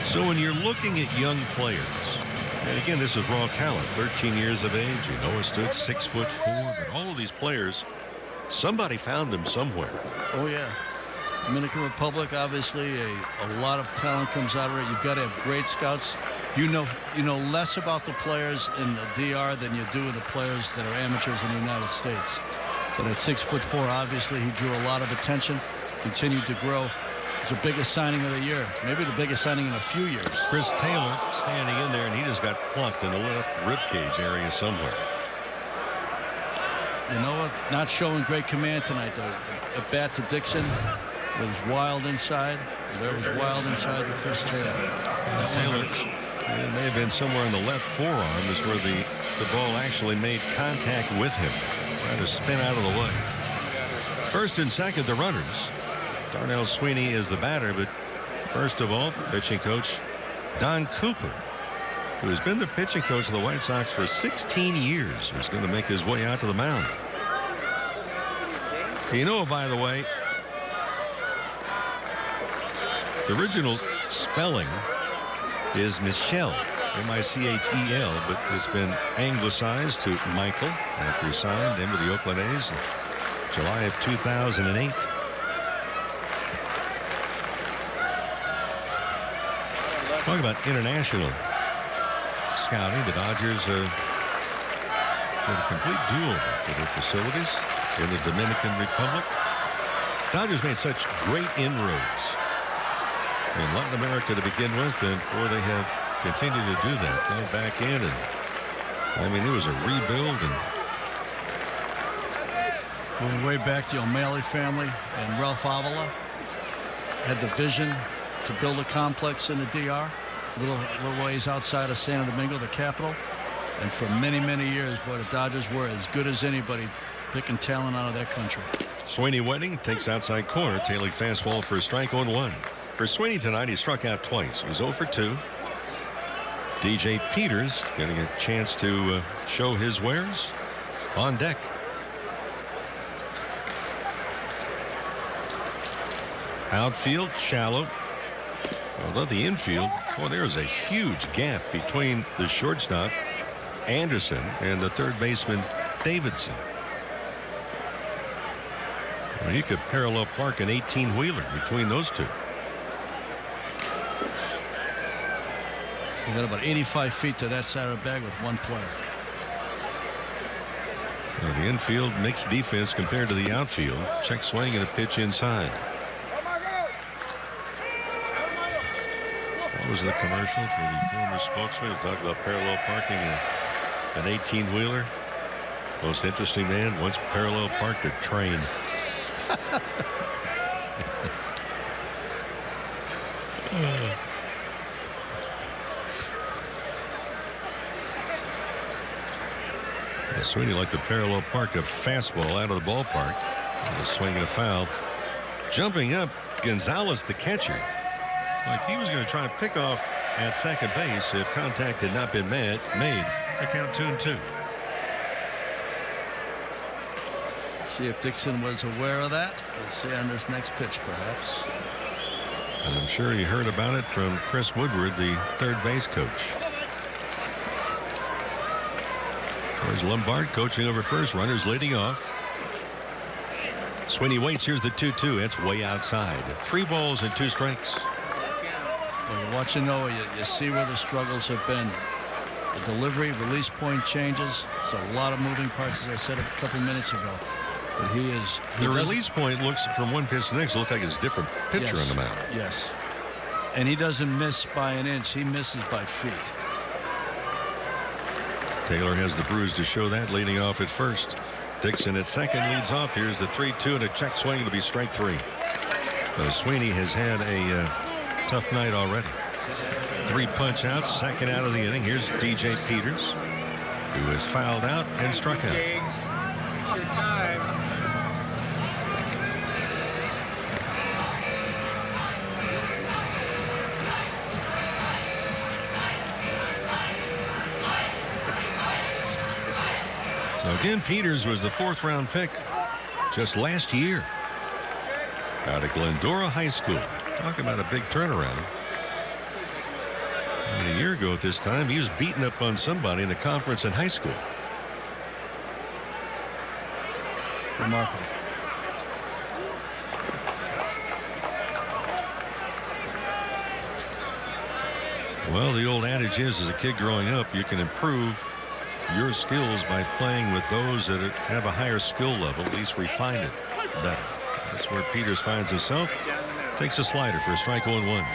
So when you're looking at young players, and again, this is raw talent, 13 years of age, Inoue stood 6'4", but all of these players, somebody found them somewhere. Oh yeah. Dominican Republic, obviously a lot of talent comes out of it. You've got to have great scouts. You know less about the players in the DR than you do the players that are amateurs in the United States. But at 6'4", obviously he drew a lot of attention, continued to grow. It's the biggest signing of the year, maybe the biggest signing in a few years. Chris Taylor standing in there, and he just got plucked in the left ribcage area somewhere. Inoue not showing great command tonight, though. A bat to Dixon was wild inside. There was wild inside the Chris Taylor. Taylor, it may have been somewhere in the left forearm is where the ball actually made contact with him, trying to spin out of the way. First and second, the runners. Darnell Sweeney is the batter, but first of all, pitching coach Don Cooper, who has been the pitching coach of the White Sox for 16 years, is going to make his way out to the mound. Inoue, by the way, the original spelling is Michel, M-I-C-H-E-L, but has been anglicized to Michael after he signed in with the Oakland A's in July of 2008. Talk about international scouting. The Dodgers did a complete do-over for their facilities in the Dominican Republic. Dodgers made such great inroads in Latin America to begin with, and boy, they have continued to do that. Going back in, and I mean, it was a rebuild. And going way back, the O'Malley family and Ralph Avila had the vision to build a complex in the DR, little ways outside of Santo Domingo, the capital. And for many, many years, boy, the Dodgers were as good as anybody picking talent out of that country. Sweeney waiting, takes outside corner, tailing fastball for a strike on 1. For Sweeney tonight, he struck out twice. He's 0 for 2. DJ Peters getting a chance to show his wares on deck. Outfield shallow. Although the infield, well, there's a huge gap between the shortstop Anderson and the third baseman Davidson. Well, you could parallel park an 18-wheeler between those two. You got about 85 feet to that side of the bag with one player. Well, the infield mixed defense compared to the outfield. Check swing and a pitch inside. What was the commercial for the former spokesman who talked about parallel parking an 18-wheeler? Most interesting man once parallel parked a train. Sweeney liked to parallel park a fastball out of the ballpark. A swing and a foul. Jumping up, Gonzalez, the catcher, like he was going to try and pick off at second base if contact had not been made. The count 2-2. See if Dixon was aware of that. We'll see on this next pitch, perhaps. And I'm sure he heard about it from Chris Woodward, the third base coach. There's Lombard coaching over first. Runners leading off. Sweeney waits. Here's the 2-2. It's way outside. 3 balls and 2 strikes. Well, you watch Inoue, you see where the struggles have been. The delivery, release point changes. It's a lot of moving parts, as I said a couple minutes ago. But the release point looks from one pitch to the next. Look like it's a different pitcher on the mound. Yes. And he doesn't miss by an inch. He misses by feet. Taylor has the bruise to show that, leading off at first. Dixon at second leads off. Here's the 3-2 and a check swing. It'll be strike 3. So Sweeney has had a tough night already. 3 punch outs, second out of the inning. Here's DJ Peters, who is fouled out and struck out. It's your time. So again, Peters was the 4th round pick just last year out of Glendora High School. Talk about a big turnaround. And a year ago at this time, he was beating up on somebody in the conference in high school. Remarkable. Well, the old adage is, as a kid growing up, you can improve your skills by playing with those that have a higher skill level, at least refine it better. That's where Peters finds himself. Takes a slider for a strike 1-1.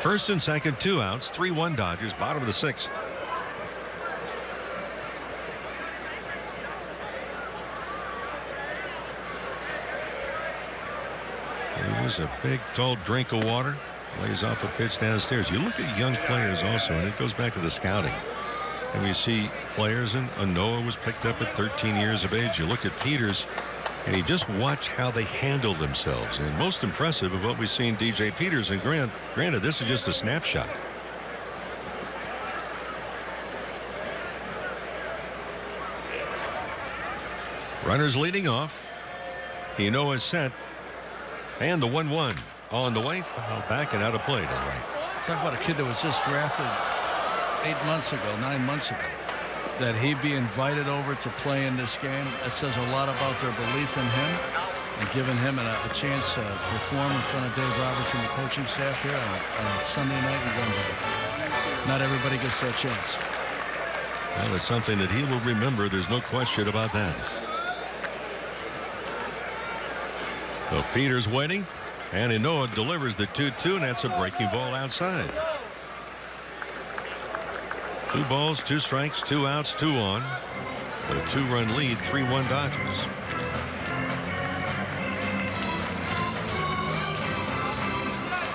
First and second, 2 outs, 3-1 Dodgers, bottom of the 6th. It was a big, tall drink of water. Lays off a pitch downstairs. You look at young players also, and it goes back to the scouting. And we see players, and Noah was picked up at 13 years of age. You look at Peters, and you just watch how they handle themselves. And most impressive of what we've seen DJ Peters, and granted, this is just a snapshot. Runners leading off. Noah is set. And the 1-1 on the way, fouled back and out of play to the right. Talk about a kid that was just drafted 9 months ago. That he be invited over to play in this game, that says a lot about their belief in him and giving him a chance to perform in front of Dave Roberts and the coaching staff here on a Sunday night in Denver. Not everybody gets that chance. Well, it's something that he will remember. There's no question about that. So Peters waiting, and Noah delivers the 2-2, and that's a breaking ball outside. 2 balls, 2 strikes, 2 outs, 2 on. A 2-run lead, 3-1 Dodgers.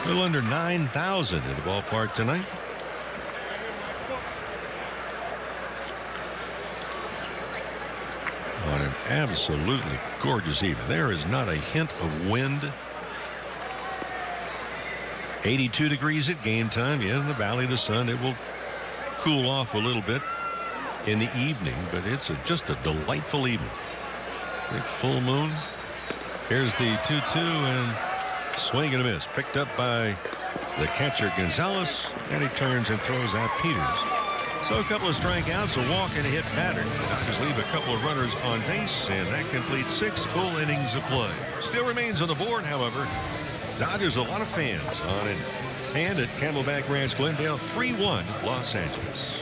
A little under 9,000 in the ballpark tonight. On an absolutely gorgeous evening. There is not a hint of wind. 82 degrees at game time. Yeah, in the Valley of the Sun, it will cool off a little bit in the evening, but it's just a delightful evening. Big full moon. Here's the 2-2, and swing and a miss. Picked up by the catcher Gonzalez, and he turns and throws out Peters. So a couple of strikeouts, a walk, and a hit batter. Dodgers leave a couple of runners on base, and that completes 6 full innings of play. Still remains on the board, however. Dodgers, a lot of fans on it. And at Camelback Ranch, Glendale, 3-1 Los Angeles.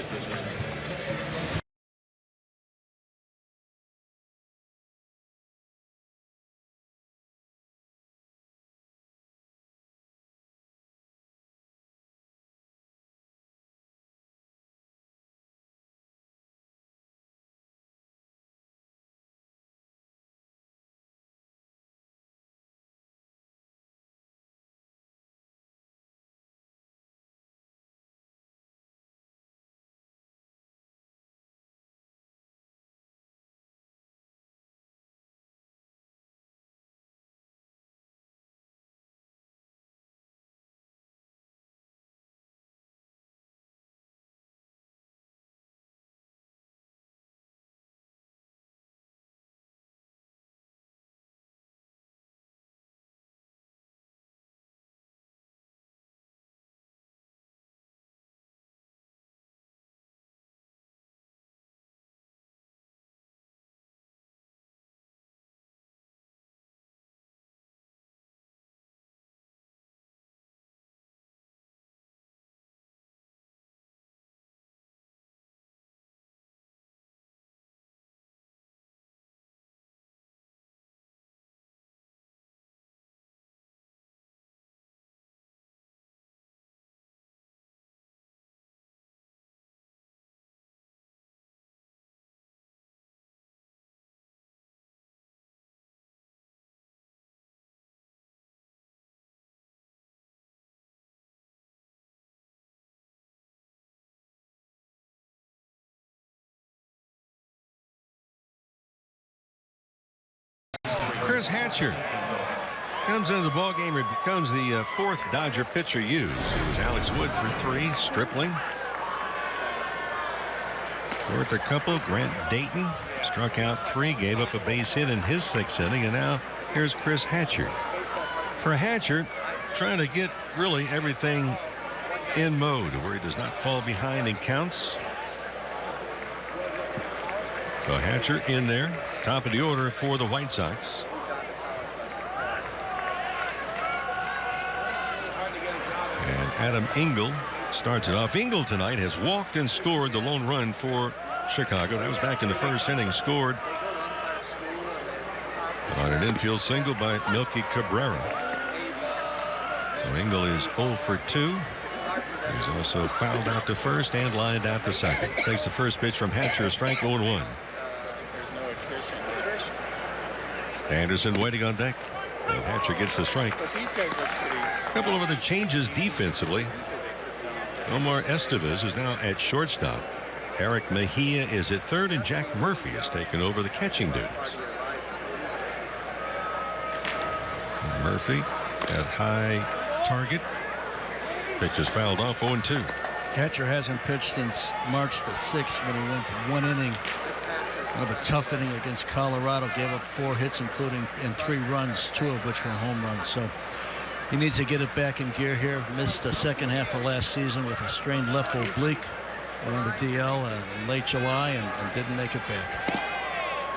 Chris Hatcher comes into the ball game. He becomes the fourth Dodger pitcher used. It was Alex Wood for 3. Stripling. Worked a couple. Grant Dayton struck out 3. Gave up a base hit in his 6th inning. And now here's Chris Hatcher. For Hatcher, trying to get really everything in mode where he does not fall behind in counts. So Hatcher in there, top of the order for the White Sox. And Adam Engel starts it off. Engel tonight has walked and scored the lone run for Chicago. That was back in the 1st inning. Scored on an infield single by Melky Cabrera. So Engel is 0 for 2. He's also fouled out to first and lined out to second. Takes the first pitch from Hatcher, a strike, 0-1. Anderson waiting on deck. And Hatcher gets the strike. A couple of other changes defensively. Omar Estevez is now at shortstop. Eric Mejia is at third, and Jack Murphy has taken over the catching duties. Murphy at high target. Pitch is fouled off, 0-2. Hatcher hasn't pitched since March the 6th when he went 1 inning. Kind of a tough inning against Colorado. Gave up 4 hits, including 3 runs, 2 of which were home runs. So he needs to get it back in gear here. Missed the second half of last season with a strained left oblique on the DL in late July and didn't make it back.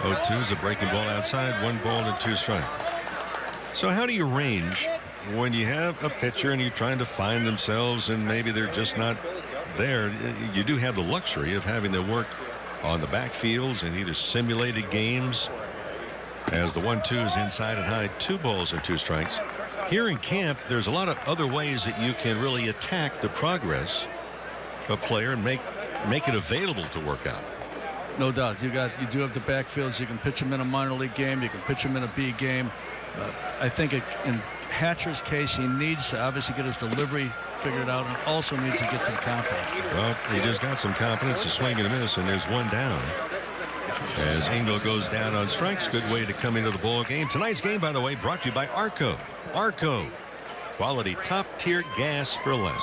0-2 is a breaking ball outside. 1 ball and 2 strikes. So how do you range when you have a pitcher and you're trying to find themselves and maybe they're just not there? You do have the luxury of having to work on the backfields and either simulated games as the 1-2 is inside and high. 2 balls and 2 strikes. Here in camp, there's a lot of other ways that you can really attack the progress of a player and make it available to work out. No doubt. You do have the backfields. You can pitch them in a minor league game. You can pitch them in a B game. I think in Hatcher's case, he needs to obviously get his delivery figured out and also needs to get some confidence. Well, he just got some confidence to swing and a miss, and there's 1 down. As Engel goes down on strikes. Good way to come into the ball game. Tonight's game, by the way, brought to you by Arco. Arco. Quality top-tier gas for less.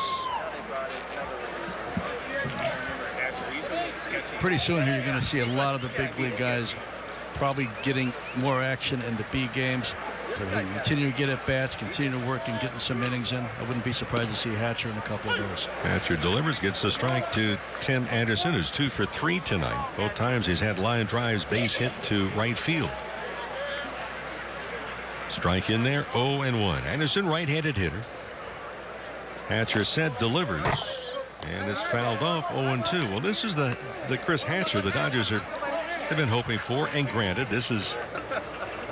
Pretty soon here, you're going to see a lot of the big league guys probably getting more action in the B games. Continue to get at bats, continue to work and getting some innings in. I wouldn't be surprised to see Hatcher in a couple of those. Hatcher delivers, gets the strike to Tim Anderson, who's 2 for 3 tonight. Both times he's had line drives, base hit to right field. Strike in there, 0-1. Anderson, right-handed hitter. Hatcher set, delivers, and it's fouled off, 0-2. Well, this is the Chris Hatcher the Dodgers have been hoping for, and granted, this is.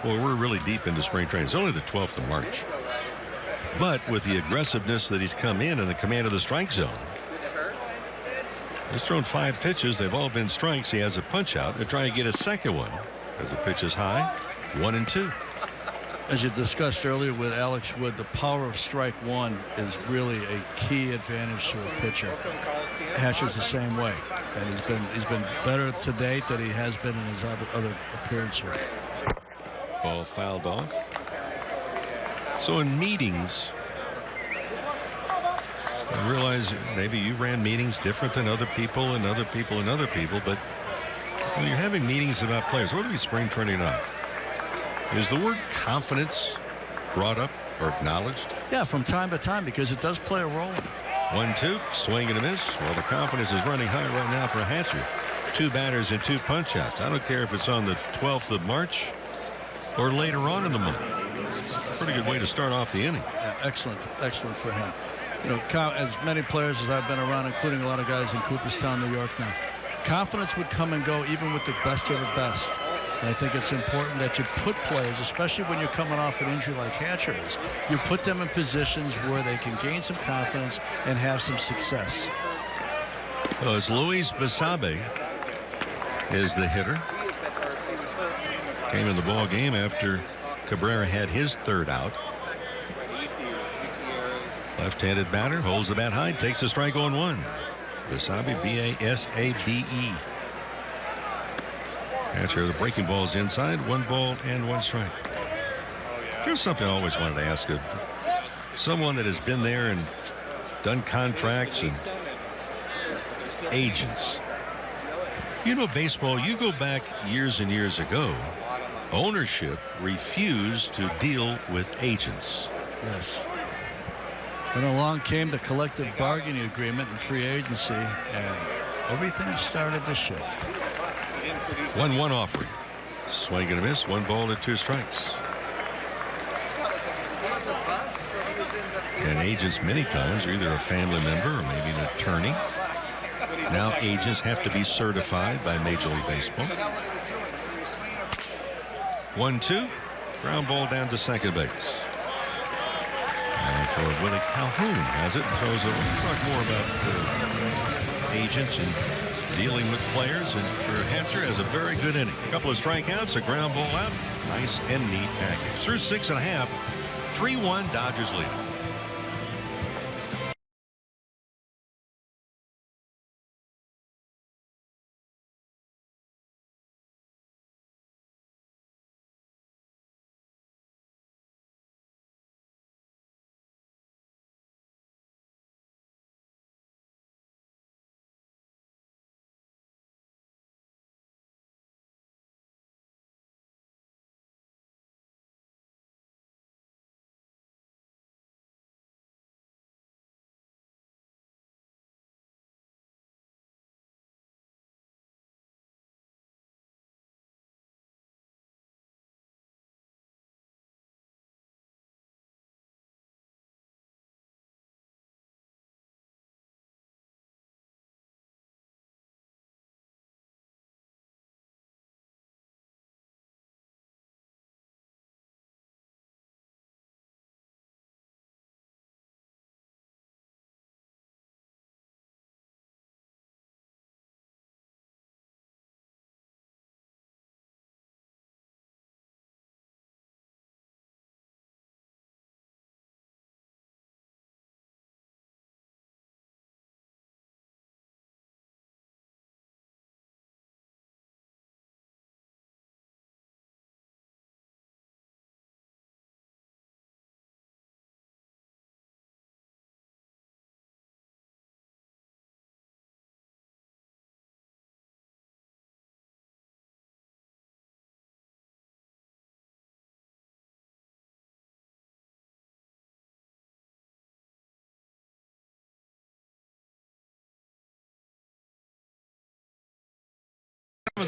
Well, we're really deep into spring training. It's only the 12th of March. But with the aggressiveness that he's come in and the command of the strike zone, he's thrown 5 pitches. They've all been strikes. He has a punch out. They're trying to get a second one as the pitch is high, 1-2. As you discussed earlier with Alex Wood, the power of strike 1 is really a key advantage to a pitcher. Hatcher's the same way, and he's been better to date than he has been in his other appearance here. Ball fouled off. So in meetings, I realize maybe you ran meetings different than other people and other people and other people, but when you're having meetings about players, whether it be spring training or not, is the word confidence brought up or acknowledged? Yeah, from time to time, because it does play a role in it. 1-2, swing and a miss. Well, the confidence is running high right now for Hatcher. 2 batters and 2 punch outs. I don't care if it's on the 12th of March or later on in the month. It's a pretty good way to start off the inning. Yeah, excellent for him. You know, as many players as I've been around, including a lot of guys in Cooperstown, New York now, confidence would come and go even with the best of the best. And I think it's important that you put players, especially when you're coming off an injury like Hatcher is, you put them in positions where they can gain some confidence and have some success. Well, as Luis Basabe is the hitter. Came in the ball game after Cabrera had his 3rd out. Left-handed batter holds the bat high, takes a strike on 1. Basabe, B-A-S-A-B-E. Hatcher, the breaking ball's inside, 1 ball and 1 strike. There's something I always wanted to ask someone that has been there and done contracts and agents. You know, baseball, you go back years and years ago, ownership refused to deal with agents. Yes. Then along came the collective bargaining agreement and free agency, and everything started to shift. 1-1 offering. Swing and a miss. 1 ball and 2 strikes. And agents many times are either a family member or maybe an attorney. Now agents have to be certified by Major League Baseball. 1-2. Ground ball down to second base. And for Willie Calhoun has it and throws it. We'll talk more about agents and dealing with players. And for Hatcher has a very good inning. A couple of strikeouts, a ground ball out. Nice and neat package. Through 6.5. 3-1 Dodgers lead.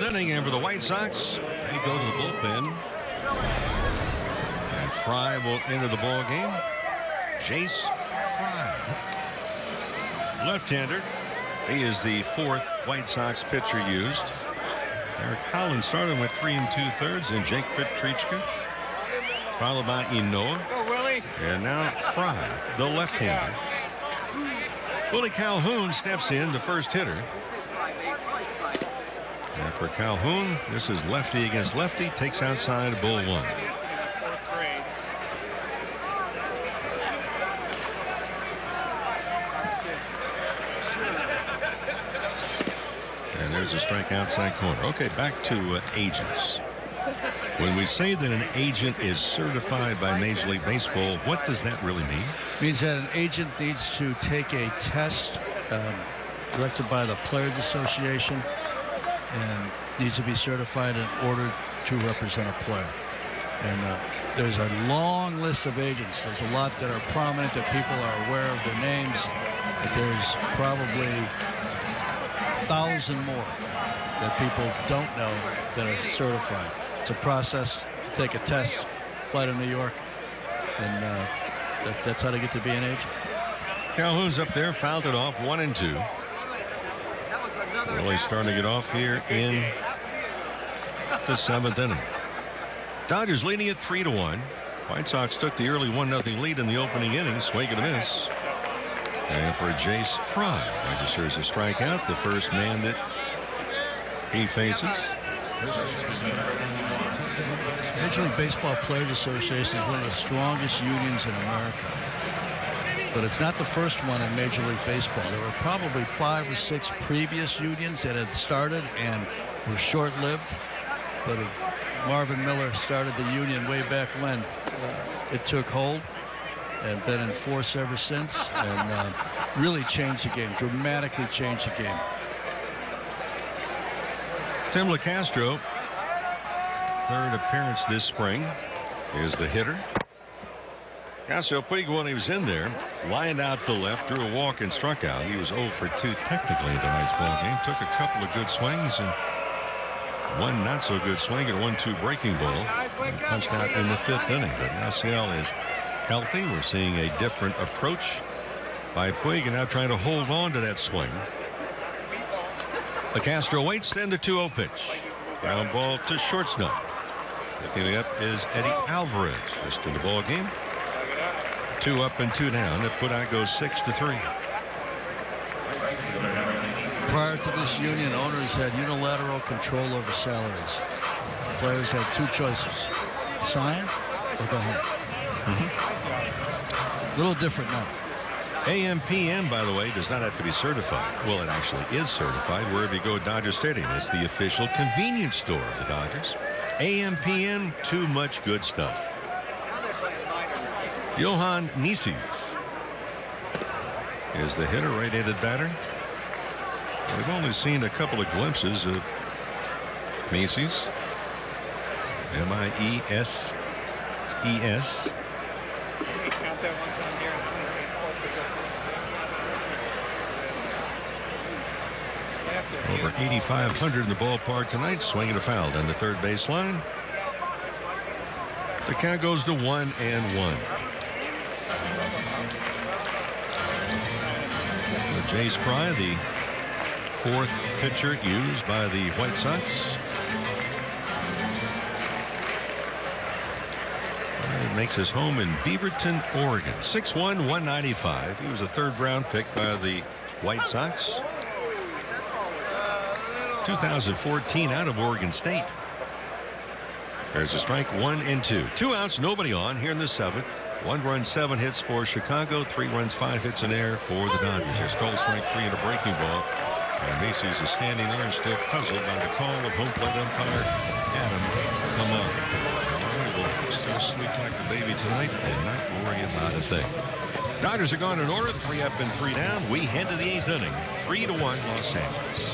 Inning, and for the White Sox, they go to the bullpen. And Fry will enter the ball game. Jace Fry, left-hander. He is the 4th White Sox pitcher used. Eric Holland started with 3 2/3, and Jake Petrichka, followed by Inoa. And now Fry, the left-hander. Willie Calhoun steps in, the first hitter. And for Calhoun, this is lefty against lefty, takes outside ball 1. And there's a strike outside corner. Okay, back to agents. When we say that an agent is certified by Major League Baseball, what does that really mean? It means that an agent needs to take a test directed by the Players Association and needs to be certified in order to represent a player. And there's a long list of agents. There's a lot that are prominent that people are aware of their names, but there's probably 1,000 more that people don't know that are certified. It's a process. You take a test, fly to New York, and that's how to get to be an agent. Calhoun's up there, fouled it off, 1-2. Really starting to get off here in the 7th inning. Dodgers leading at 3-1. White Sox took the early 1-0 lead in the opening inning. Swing and a miss. And for Jace Fry, registers a strikeout, the first man that he faces. Major League Baseball Players Association is one of the strongest unions in America. But it's not the first one in Major League Baseball. There were probably 5 or 6 previous unions that had started and were short-lived. But Marvin Miller started the union way back when. it took hold and been in force ever since, and really changed the game, dramatically changed the game. Tim LeCastro, third appearance this spring, is the hitter. Yasiel Puig, when he was in there, lined out to left, drew a walk and struck out. He was 0 for 2 technically in tonight's ball game. Took a couple of good swings and one not so good swing and 1-2 breaking ball. And punched out in the 5th inning. But Yasiel is healthy. We're seeing a different approach by Puig, and now trying to hold on to that swing. LeCastro waits, then the 2-0 pitch. Ground ball to shortstop. Picking up is Eddie Alvarez just in the ball game. 2 up and 2 down. The putout goes 6-3. Prior to this union, owners had unilateral control over salaries. Players had 2 choices: sign or go home. A little different now. AM/PM, by the way, does not have to be certified. Well, it actually is certified wherever you go at Dodger Stadium. It's the official convenience store of the Dodgers. AM/PM, too much good stuff. Johan Nises is the hitter, right-handed batter. We've only seen a couple of glimpses of Nises. M-I-E-S-E-S. Over 8,500 in the ballpark tonight. Swinging a foul down the third base line. The count goes to 1-1. Jace Fry, the 4th pitcher used by the White Sox. He makes his home in Beaverton, Oregon. 6'1", 195. He was a 3rd-round pick by the White Sox. 2014 out of Oregon State. There's a strike, 1-2. 2 outs, nobody on here in the 7th. 1 run, 7 hits for Chicago. 3 runs, 5 hits in air for the Dodgers. There's called strike 3 and a breaking ball. And Macy's is standing there and still puzzled by the call of home plate umpire Adam Lamar. Will still sweet like the baby tonight and not worry about a thing. Dodgers are gone in order. 3 up and 3 down. We head to the 8th inning. 3-1 Los Angeles.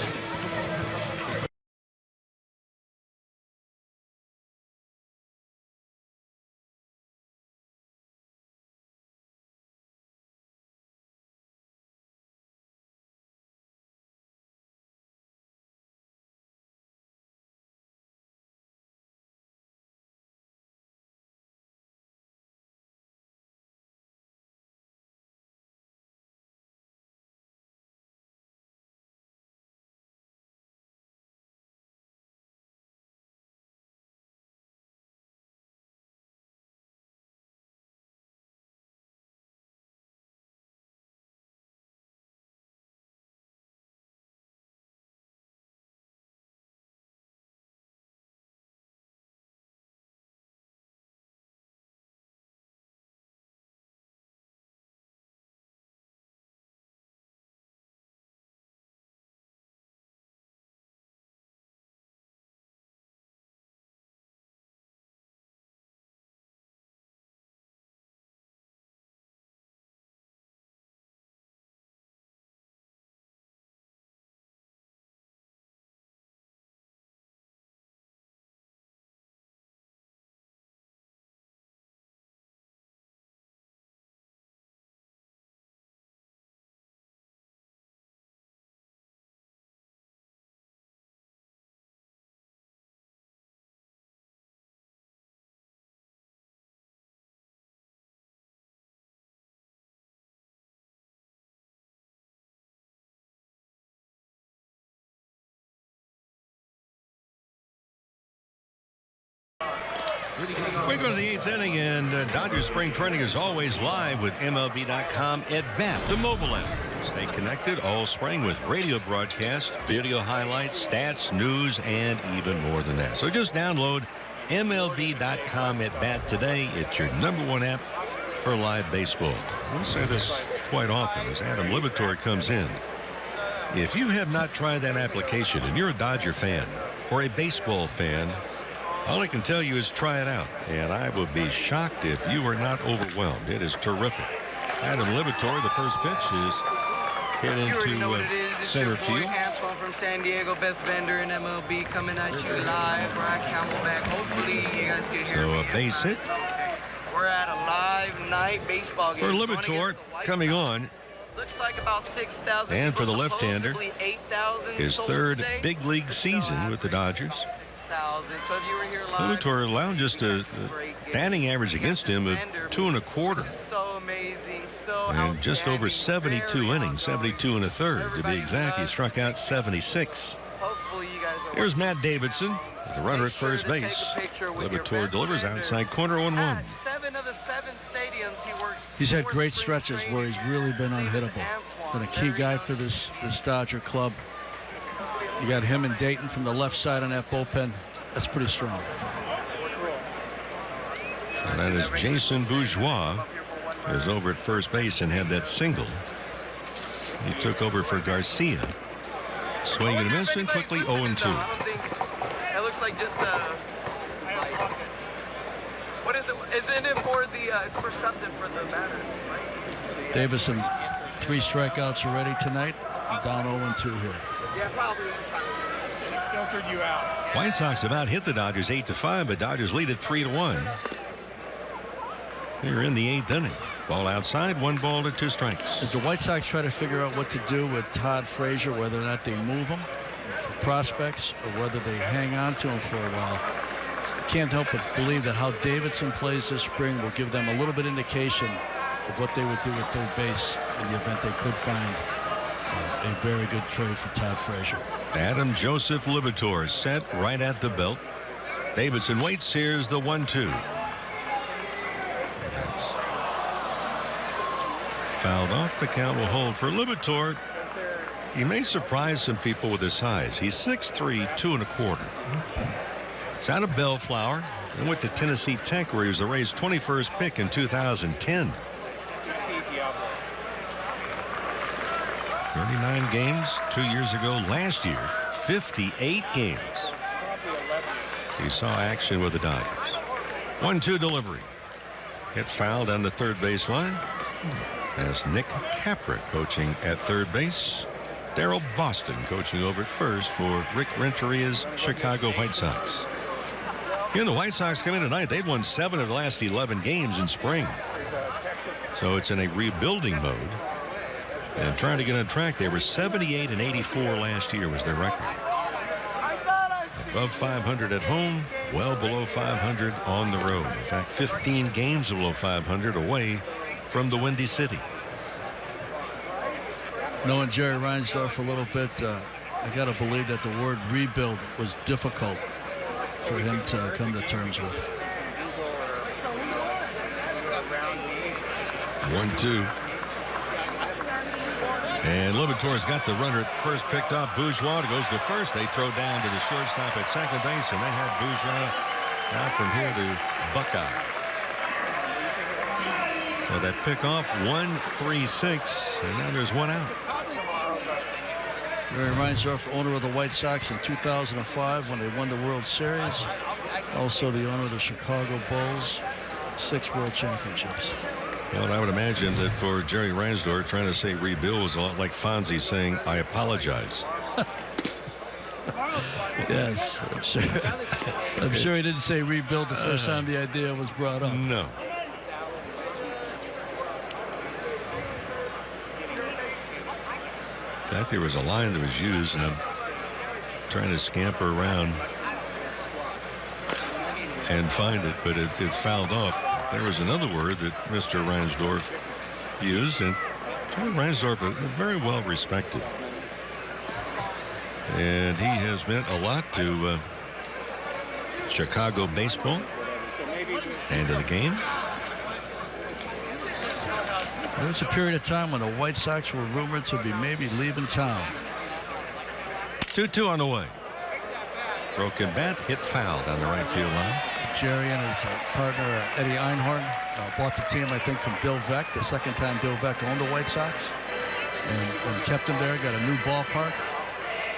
We go to the 8th inning, and Dodgers Spring Training is always live with MLB.com at bat, the mobile app. Stay connected all spring with radio broadcasts, video highlights, stats, news, and even more than that. So just download MLB.com at bat today. It's your #1 app for live baseball. We'll say this quite often as Adam Libator comes in. If you have not tried that application and you're a Dodger fan or a baseball fan, All I can tell you is try it out, and I would be shocked if you were not overwhelmed. It is terrific. Adam Libator, the first pitch is hit into center field. Antoine from San Diego, best vendor in MLB, coming at you live. Brad Camelback. Hopefully you guys can hear me. So a base hit. We're at a live night baseball game. For Libator coming on. Looks like about 6,000. And for the left-hander, 8,000 his third today. big league season with the Dodgers. 6,000. So if you were here live, Libator allowed just a batting average against him of 2 1/4. so amazing, so and just over 72 very innings, 72 1/3 to be exact. He struck out 76. Hopefully you guys are Here's Matt Davidson, the runner at first base. Libator delivers outside corner 1-1. 7 of the 7 stadiums he works. He's had great stretches where he's really been unhittable. Been a key guy for this Dodger club. You got him and Dayton from the left side on that bullpen. That's pretty strong. And that is Jason Bourgeois, who's over at first base and had that single. He took over for Garcia. Swing and a miss, and quickly 0-2. It looks like just what is it? Isn't it for the? It's for something for the batter, right? Davison, 3 strikeouts already tonight. Down 0-2 here. Yeah, probably. Filtered you out. White Sox about hit the Dodgers 8-5, but Dodgers lead it 3-1. They're in the 8th inning. Ball outside, 1 ball to 2 strikes. As the White Sox try to figure out what to do with Todd Frazier, whether or not they move him for prospects or whether they hang on to him for a while, I can't help but believe that how Davidson plays this spring will give them a little bit indication of what they would do at third base in the event they could find a very good trade for Todd Frazier. Adam Joseph Libator set right at the belt. Davidson waits. Here's the 1-2. Fouled off. The count will hold for Libator. He may surprise some people with his size. He's 6'3", 2 1/4. He's out of Bellflower and went to Tennessee Tech, where he was the Rays' 21st pick in 2010. 39 games 2 years ago. Last year, 58 games. He saw action with the Dodgers. 1-2 delivery. Hit fouled on the third base line. As Nick Capra coaching at third base. Darrell Boston coaching over at first for Rick Renteria's Chicago White Sox. The White Sox come in tonight. They've won 7 of the last 11 games in spring. So it's in a rebuilding mode. And trying to get on track. They were 78-84 last year was their record. Above 500 at home, well below 500 on the road. In fact, 15 games below 500 away from the Windy City. Knowing Jerry Reinsdorf a little bit, I got to believe that the word rebuild was difficult for him to come to terms with. 1-2. And Libator's got the runner at first picked off. Bourgeois goes to first. They throw down to the shortstop at second base, and they had Bourgeois out from here to Buckeye. So that pickoff 1-3-6, and now there's 1 out. Jerry Reinsdorf, owner of the White Sox in 2005 when they won the World Series. Also the owner of the Chicago Bulls, 6 World Championships. Well, I would imagine that for Jerry Reinsdorf, trying to say rebuild was a lot like Fonzie saying, I apologize. Yes, I'm sure he didn't say rebuild the first time the idea was brought up. No. In fact, there was a line that was used, and I'm trying to scamper around and find it, but it's fouled off. There was another word that Mr. Reinsdorf used, and Jerry Reinsdorf is very well respected. And he has meant a lot to Chicago baseball and to the game. There was a period of time when the White Sox were rumored to be maybe leaving town. 2-2 on the way. Broken bat, hit fouled on the right field line. Jerry and his partner Eddie Einhorn bought the team, I think, from Bill Veeck. The second time Bill Veeck owned the White Sox, and kept them there. Got a new ballpark.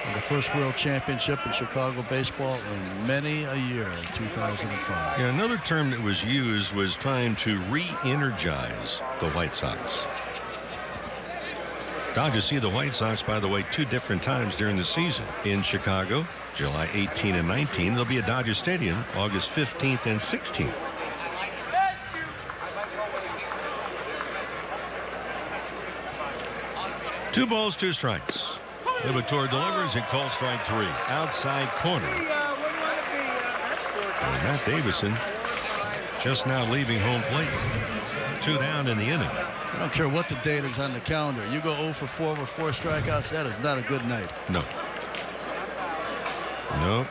And the first World Championship in Chicago baseball in many a year in 2005. Yeah, another term that was used was trying to re-energize the White Sox. Dodgers see the White Sox, by the way, 2 different times during the season. In Chicago, July 18 and 19. They'll be at Dodger Stadium August 15th and 16th. Two balls, 2 strikes. Liberatore delivers and calls strike 3. Outside corner. And Matt Davison just now leaving home plate. 2 down in the inning. I don't care what the date is on the calendar. You go 0 for 4 with 4 strikeouts, that is not a good night. No. No.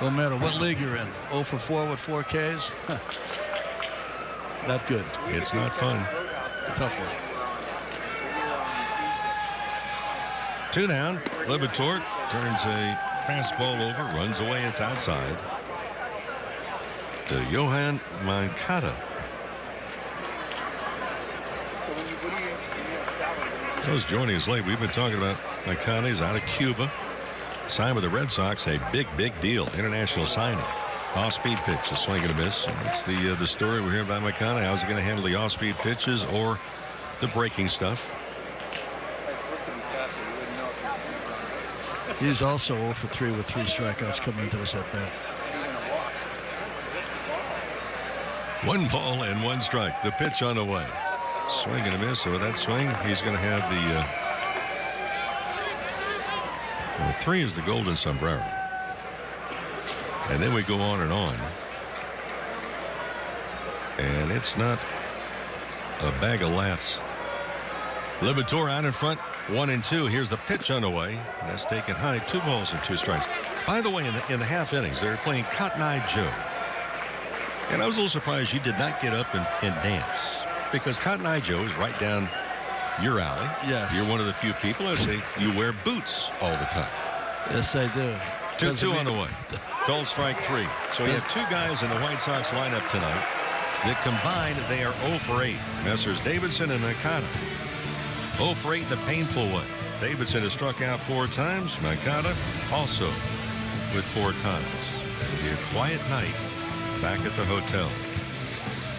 No matter what league you're in. 0 for 4 with 4 Ks. Not good. It's not fun. Tough one. 2 down. Liberatore turns a fastball over, runs away. It's outside. To Johan Moncada. Those joining us late. We've been talking about Moncada. He's out of Cuba. Signed with the Red Sox. A big deal. International signing. Off-speed pitch. A swing and a miss. And that's the story we're hearing about Moncada. How's he going to handle the off-speed pitches or the breaking stuff? He's also 0 for 3 with 3 strikeouts coming into this at bat. 1 ball and 1 strike. The pitch on the way. Swing and a miss. So with that swing, he's going to have the 3 is the golden sombrero. And then we go on and on. And it's not a bag of laughs. Liberatore out in front. 1 and 2. Here's the pitch on the way. And that's taken high. 2 balls and 2 strikes. By the way, in the half innings, they were playing Cotton Eye Joe. And I was a little surprised you did not get up and dance. Because Cotton Eye Joe is right down your alley. Yes. You're one of the few people that say you wear boots all the time. Yes, I do. 2-2 on the way. Called strike 3. So you have 2 guys in the White Sox lineup tonight that combined they are 0 for 8. Messrs. Davidson and Moncada. 0 for 8 in a painful way. Davidson has struck out 4 times. Moncada also with 4 times. It'll be a quiet night back at the hotel.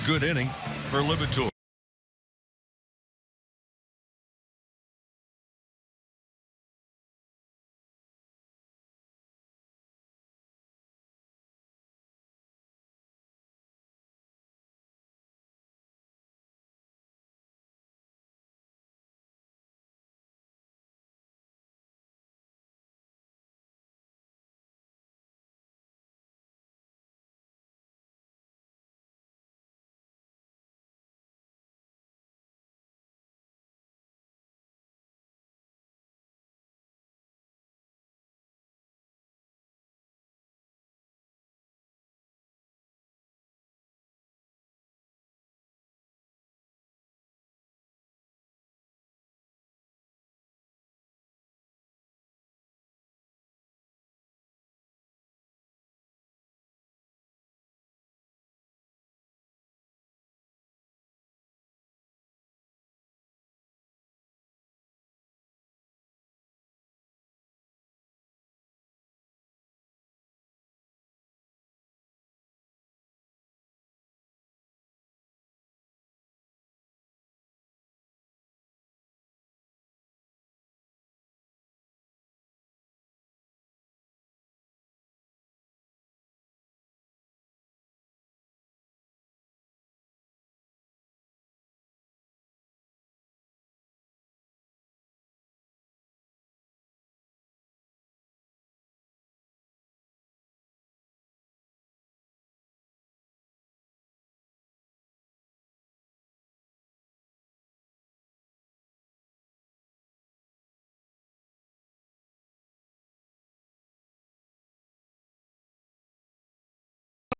Good inning for Liberatore.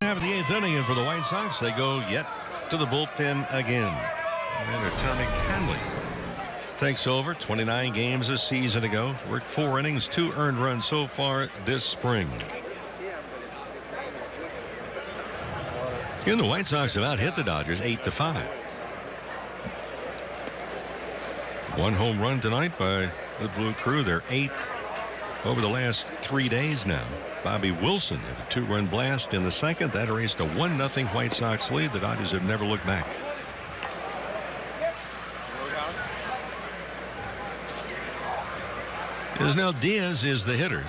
Have the 8th inning, and for the White Sox, they go yet to the bullpen again. And Tommy Conley takes over. 29 games a season ago. Worked 4 innings, 2 earned runs so far this spring. And the White Sox have out-hit the Dodgers 8-5. 1 home run tonight by the Blue Crew, their 8th over the last 3 days now. Bobby Wilson had a 2-run blast in the second. That erased a 1-0 White Sox lead. The Dodgers have never looked back. Isnel Diaz is the hitter.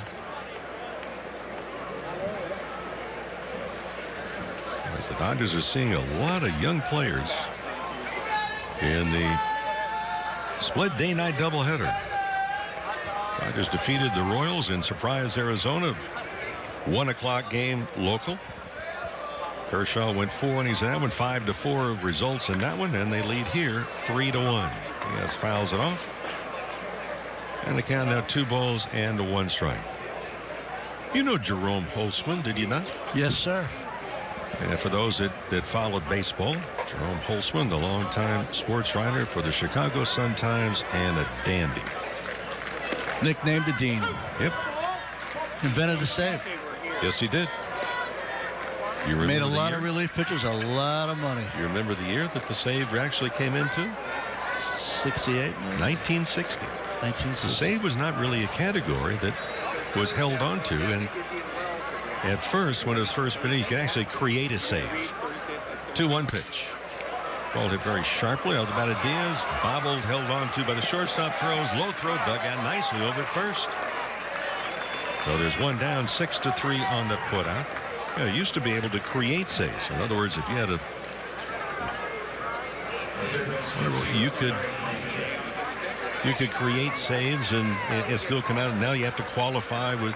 As the Dodgers are seeing a lot of young players in the split day-night doubleheader. Dodgers defeated the Royals in Surprise, Arizona. 1 o'clock game local. Kershaw went 4 innings in that one. 5-4 results in that one, and they lead here 3-1. Diaz fouls it off. And the count now 2 balls and 1 strike. You know Jerome Holtzman, did you not? Yes, sir. And for those that followed baseball, Jerome Holtzman, the longtime sports writer for the Chicago Sun-Times and a dandy. Nicknamed the Dean. Yep. Invented the save. Yes, he did. You remember made a lot year? of relief pitchers a lot of money. You remember the year that the save actually came into? 68. 1960. 1960. The save was not really a category that was held onto, and at first, when it was first put in, you could actually create a save. 2-1 pitch. Ball hit very sharply out the bat of Diaz. Bobbled, held on to by the shortstop. Throws, low throw, dug out nicely over at first. So there's 1 down, 6-3 on the putout. You used to be able to create saves. In other words, if you had a, you could create saves and still come out. And now you have to qualify with.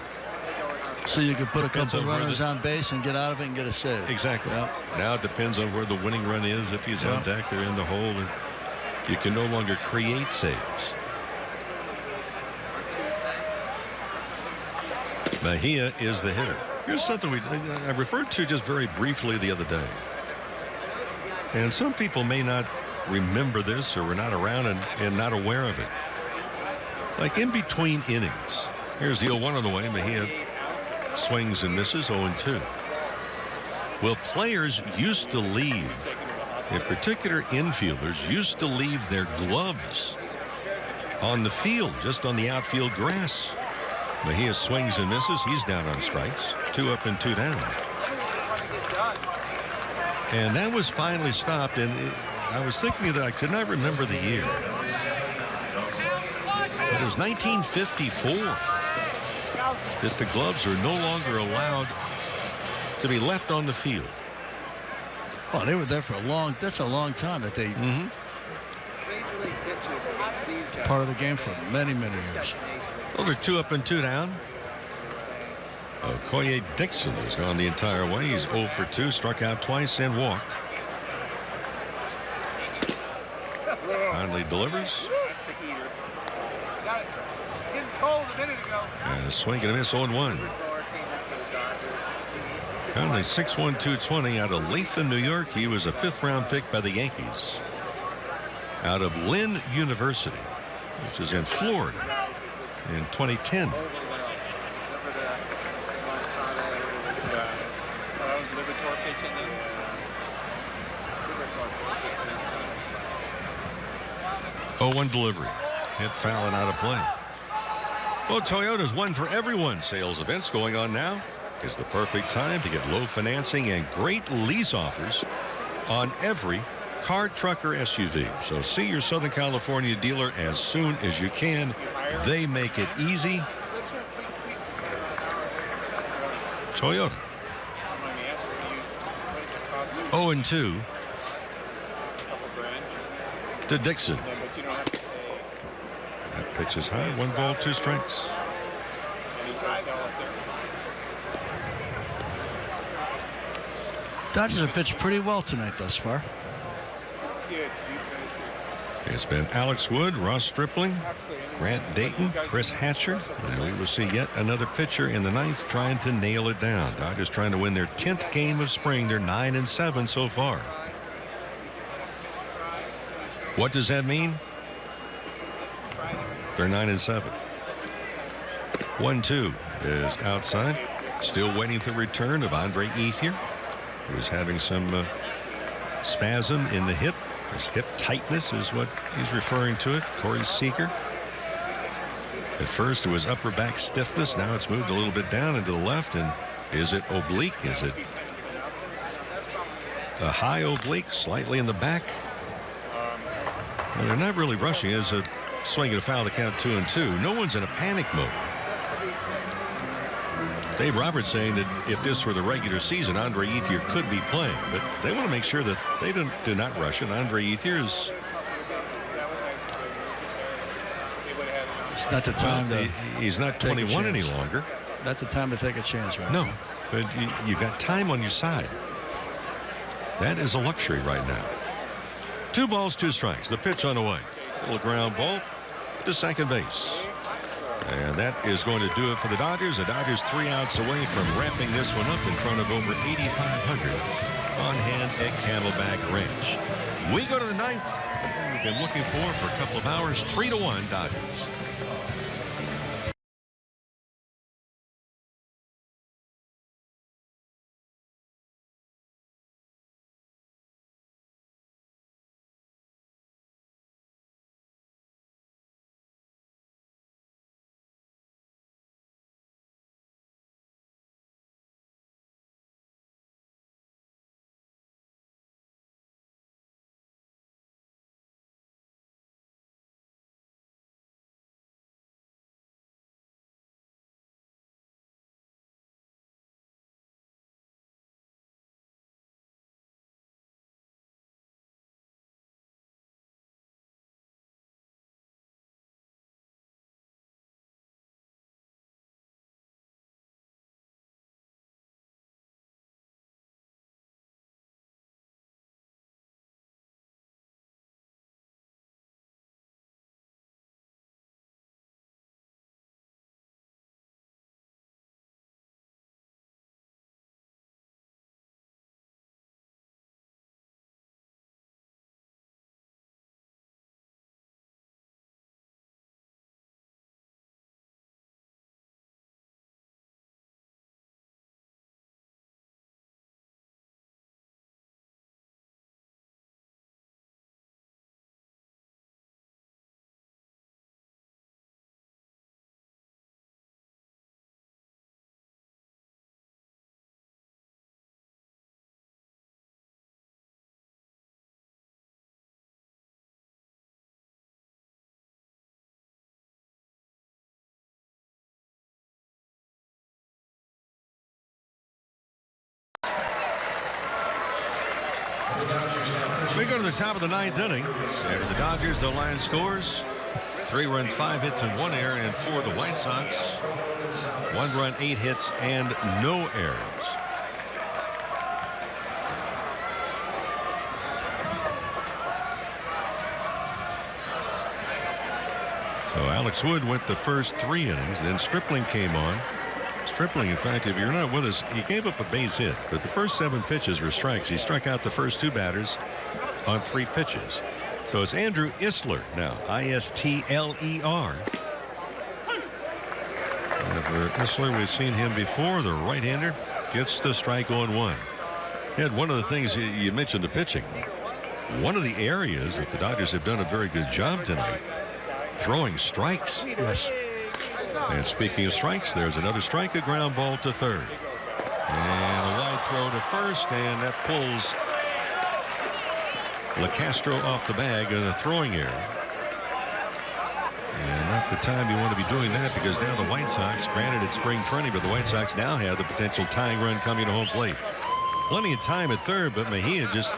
So you could put a couple on runners on base and get out of it and get a save. Exactly. Yep. Now it depends on where the winning run is, if he's on deck or in the hole. And you can no longer create saves. Mejia is the hitter. Here's something I referred to just very briefly the other day. And some people may not remember this or were not around and not aware of it. Like in between innings. Here's the 0-1 on the way. Mejia swings and misses 0-2. Well, players used to leave, in particular infielders, used to leave their gloves on the field, just on the outfield grass. Mejia swings and misses. He's down on strikes. 2 up and 2 down. And that was finally stopped. And I was thinking that I could not remember the year. But it was 1954 that the gloves are no longer allowed to be left on the field. Well, they were there for that's a long time that they part of the game for many years. Well, they're 2 up and 2 down. Okoye Dixon has gone the entire way. He's 0 for 2, struck out twice and walked. Finally delivers. And a swing and a miss 0-1. Conley 6'1", 220 out of Latham, New York. He was a 5th-round pick by the Yankees. Out of Lynn University, which is in Florida, in 2010. Oh, 1 delivery. Hit foul and out of play. Well, Toyota's One for Everyone sales events going on now. Is the perfect time to get low financing and great lease offers on every car, truck, or SUV. So see your Southern California dealer as soon as you can. They make it easy. Toyota. 0-2 to Dixon. That pitch is high. 1 ball, 2 strikes. Dodgers have pitched pretty well tonight thus far. It's been Alex Wood, Ross Stripling, Grant Dayton, Chris Hatcher, and we will see yet another pitcher in the 9th trying to nail it down. Dodgers trying to win their 10th game of spring. They're 9-7 so far. What does that mean? They're 9-7. 1-2 is outside. Still waiting for the return of Andre Ethier, who is having some spasm in the hip. His hip tightness is what he's referring to it. Corey Seager. At first it was upper back stiffness. Now it's moved a little bit down into the left. And is it oblique? Is it a high oblique, slightly in the back? Well, they're not really rushing. It's a swing and a foul to count 2-2. No one's in a panic mode. Dave Roberts saying that if this were the regular season, Andre Ethier could be playing, but they want to make sure that they do not rush it. Andre Ethier is. It's not the time he's not 21 any longer. Not the time to take a chance, right? No, but you've got time on your side. That is a luxury right now. 2 balls, 2 strikes. The pitch on the way. Little ground ball to second base. And that is going to do it for the Dodgers. The Dodgers 3 outs away from wrapping this one up in front of over 8,500 on hand at Camelback Ranch. We go to the 9th. We've been looking for a couple of hours. 3-1 Dodgers. We go to the top of the 9th inning. After the Dodgers, the line scores 3 runs, 5 hits, and 1 error. And for the White Sox, 1 run, 8 hits, and no errors. So Alex Wood went the first 3 innings. Then Stripling came on. Stripling, in fact, if you're not with us, he gave up a base hit, but the first 7 pitches were strikes. He struck out the first 2 batters on 3 pitches. So it's Andrew Isler now, I-S-T-L-E-R. And for Isler, we've seen him before. The right-hander gets the strike on 1. And one of the things you mentioned, the pitching. One of the areas that the Dodgers have done a very good job tonight, throwing strikes. Yes. And speaking of strikes, there's another strike, a ground ball to third. And a wide throw to first, and that pulls LeCastro off the bag in a throwing error. And not the time you want to be doing that, because now the White Sox, granted it's spring training, but the White Sox now have the potential tying run coming to home plate. Plenty of time at third, but Mejia just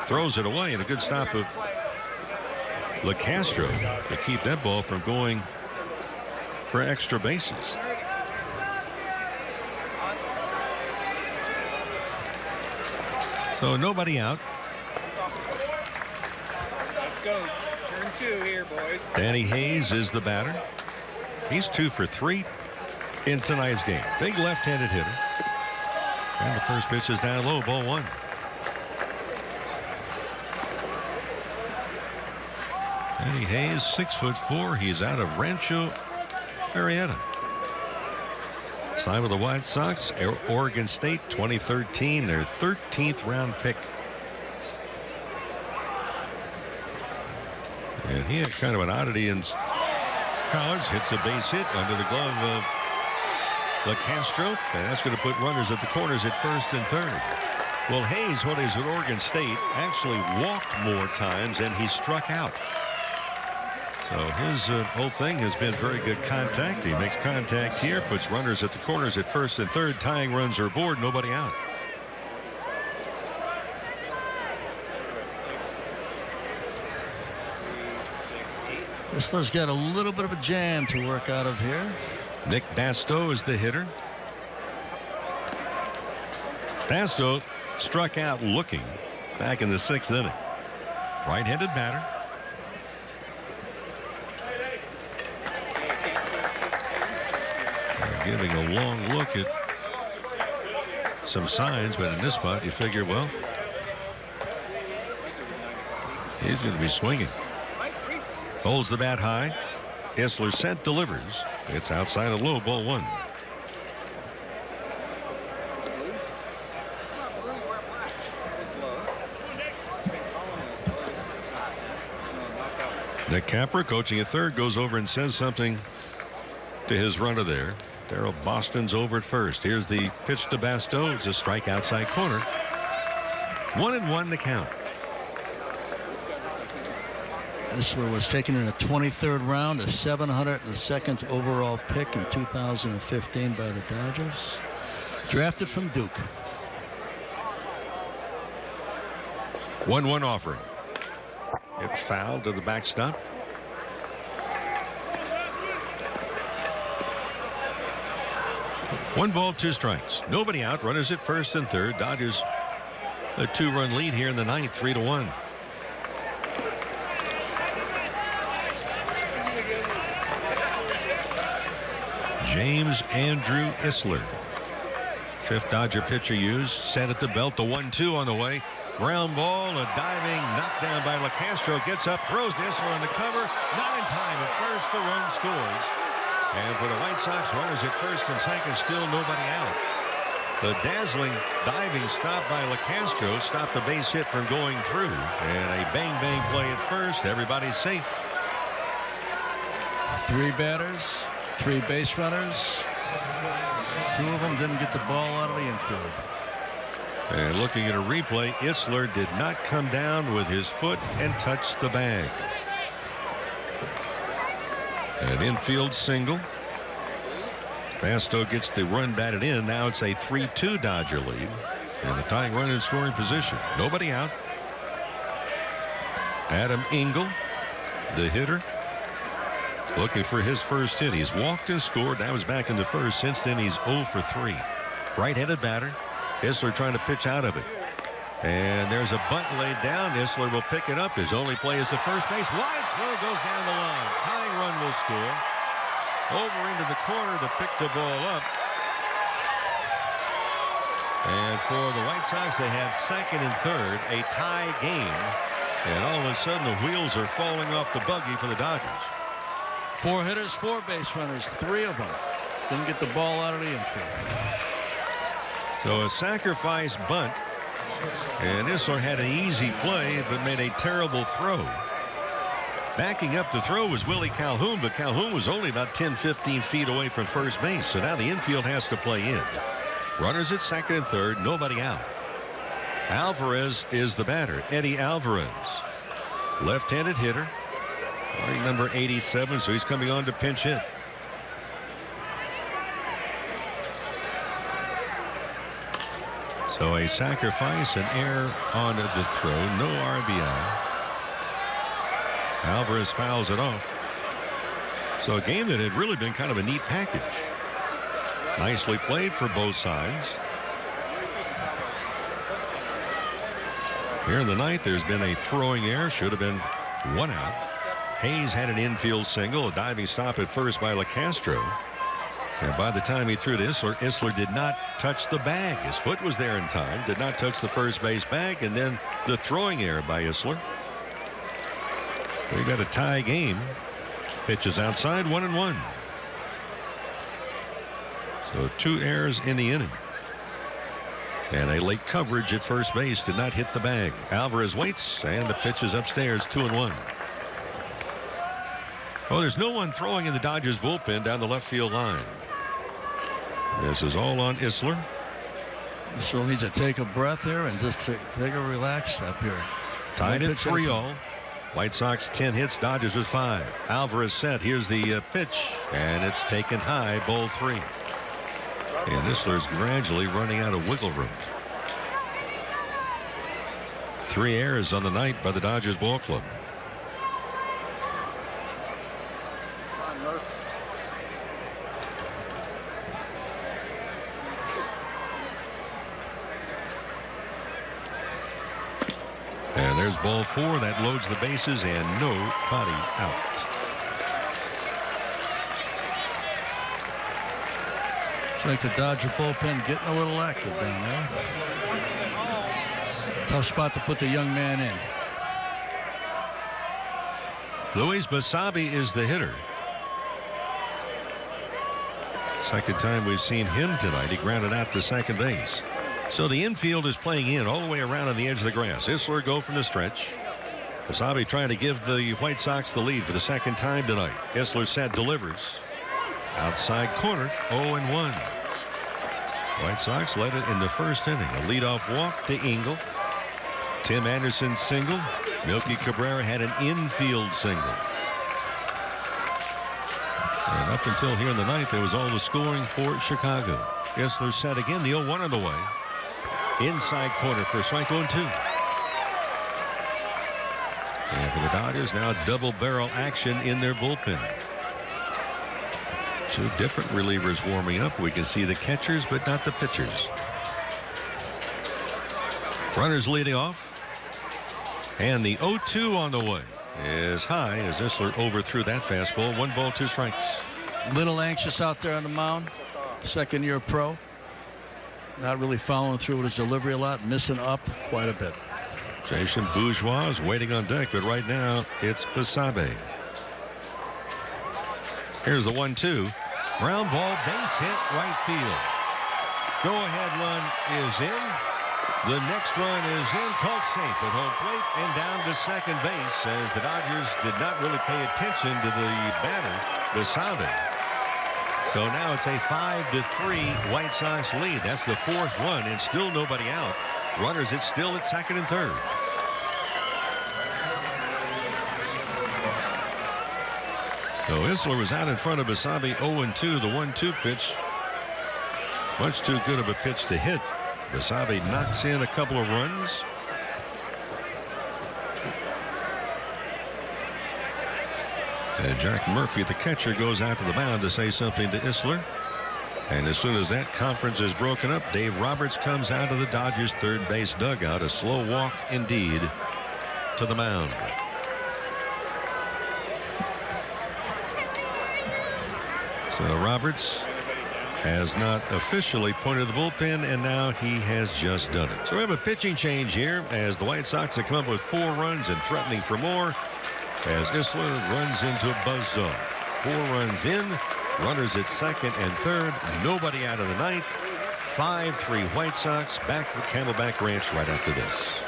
throws it away, and a good stop of LeCastro to keep that ball from going for extra bases. So nobody out. Let's go. Turn 2 here, boys. Danny Hayes is the batter. He's 2 for 3 in tonight's game. Big left-handed hitter. And the first pitch is down low, ball 1. Danny Hayes, 6'4". He's out of Rancho Marietta. Signed with the White Sox, Oregon State, 2013, their 13th round pick. And he had kind of an oddity in Collins hits a base hit under the glove of LeCastro, and that's going to put runners at the corners at first and third. Well, Hayes, when he's at Oregon State, actually walked more times than he struck out. So his whole thing has been very good contact. He makes contact here, puts runners at the corners at first and third. Tying runs are aboard, nobody out. Isler's got a little bit of a jam to work out of here. Nick Basto is the hitter. Basto struck out looking back in the 6th inning. Right-handed batter. Giving a long look at some signs, but in this spot you figure, well, he's going to be swinging. Holds the bat high. Isler sent, delivers. It's outside a low, ball 1. Nick Capra, coaching at third, goes over and says something to his runner there. Darryl Boston's over at first. Here's the pitch to Basto. It's a strike outside corner. 1-1 the count. Isler was taken in the 23rd round, a 702nd overall pick in 2015 by the Dodgers. Drafted from Duke. 1-1 offering. It fouled to the backstop. One ball, 2 strikes. Nobody out. Runners at first and third. Dodgers a 2-run lead here in the 9th, 3-1. James Andrew Isler, 5th Dodger pitcher used. Set at the belt. The 1-2 on the way. Ground ball, a diving knockdown by LeCastro. Gets up, throws to Isler on the cover. Not in time. At first, the run scores. And for the White Sox, runners at first and second, still nobody out. The dazzling diving stop by LeCastro stopped the base hit from going through. And a bang-bang play at first. Everybody's safe. 3 batters, 3 base runners. 2 of them didn't get the ball out of the infield. And looking at a replay, Isler did not come down with his foot and touch the bag. An infield single. Basto gets the run batted in. Now it's a 3-2 Dodger lead. And the tying run in scoring position. Nobody out. Adam Engel, the hitter, looking for his first hit. He's walked and scored. That was back in the first. Since then, he's 0 for 3. Right-handed batter. Isler trying to pitch out of it. And there's a bunt laid down. Isler will pick it up. His only play is the first base. Wide throw goes down the line. Tying run will score. Over into the corner to pick the ball up. And for the White Sox, they have second and third, a tie game. And all of a sudden, the wheels are falling off the buggy for the Dodgers. 4 hitters, 4 base runners, 3 of them didn't get the ball out of the infield. So a sacrifice bunt. And Isler had an easy play, but made a terrible throw. Backing up the throw was Willie Calhoun, but Calhoun was only about 10-15 feet away from first base. So now the infield has to play in. Runners at second and third, nobody out. Alvarez is the batter. Eddie Alvarez, left-handed hitter, wearing number 87, so he's coming on to pinch hit. So a sacrifice, an error on the throw, no RBI. Alvarez fouls it off. So a game that had really been kind of a neat package. Nicely played for both sides. Here in the ninth, there's been a throwing error. Should have been 1 out. Hayes had an infield single, a diving stop at first by LeCastro. And by the time he threw to Isler, Isler did not touch the bag. His foot was there in time, did not touch the first base bag, and then the throwing error by Isler. They got a tie game. Pitches outside, 1-1. So 2 errors in the inning. And a late coverage at first base did not hit the bag. Alvarez waits, and the pitch is upstairs, 2-1. Oh, there's no one throwing in the Dodgers bullpen down the left field line. This is all on Isler. So needs to take a breath here and just take a relaxed step here. Tied at 3-all. White Sox 10 hits, Dodgers with 5. Alvarez set. Here's the pitch, and it's taken high, ball 3. And Isler's gradually running out of wiggle room. 3 errors on the night by the Dodgers ball club. And there's ball 4 that loads the bases and nobody out. It's like the Dodger bullpen getting a little active down there. Tough spot to put the young man in. Luis Basabe is the hitter. Second time we've seen him tonight. He grounded out to second base. So the infield is playing in all the way around on the edge of the grass. Isler go from the stretch. Basabe trying to give the White Sox the lead for the second time tonight. Isler set, delivers. Outside corner, 0-1. White Sox led it in the first inning. A leadoff walk to Engel. Tim Anderson single. Milky Cabrera had an infield single. And up until here in the ninth, there was all the scoring for Chicago. Isler set again, the 0-1 on the way. Inside corner for strike 1-2. And for the Dodgers, now double barrel action in their bullpen. 2 different relievers warming up. We can see the catchers, but not the pitchers. Runners leading off. And the 0-2 on the way is high as Isler overthrew that fastball. 1 ball, 2 strikes. Little anxious out there on the mound. Second-year pro. Not really following through with his delivery a lot. Missing up quite a bit. Jason Bourgeois is waiting on deck, but right now it's Basabe. Here's the 1-2. Ground ball, base hit, right field. Go-ahead run is in. The next run is in, called safe at home plate and down to second base as the Dodgers did not really pay attention to the batter, Basabe. So now it's a 5-3 White Sox lead. That's the 4th run and still nobody out. Runners, it's still at second and third. So Isler was out in front of Basabe 0-2. The 1-2 pitch. Much too good of a pitch to hit. Basabe knocks in a couple of runs. And Jack Murphy, the catcher, goes out to the mound to say something to Isler. And as soon as that conference is broken up, Dave Roberts comes out of the Dodgers third base dugout. A slow walk indeed to the mound. So Roberts has not officially pointed the bullpen, and now he has just done it. So we have a pitching change here as the White Sox have come up with 4 runs and threatening for more as Isler runs into a buzzsaw. 4 runs in, runners at second and third, nobody out of the ninth. 5-3 White Sox, back to the Camelback Ranch right after this.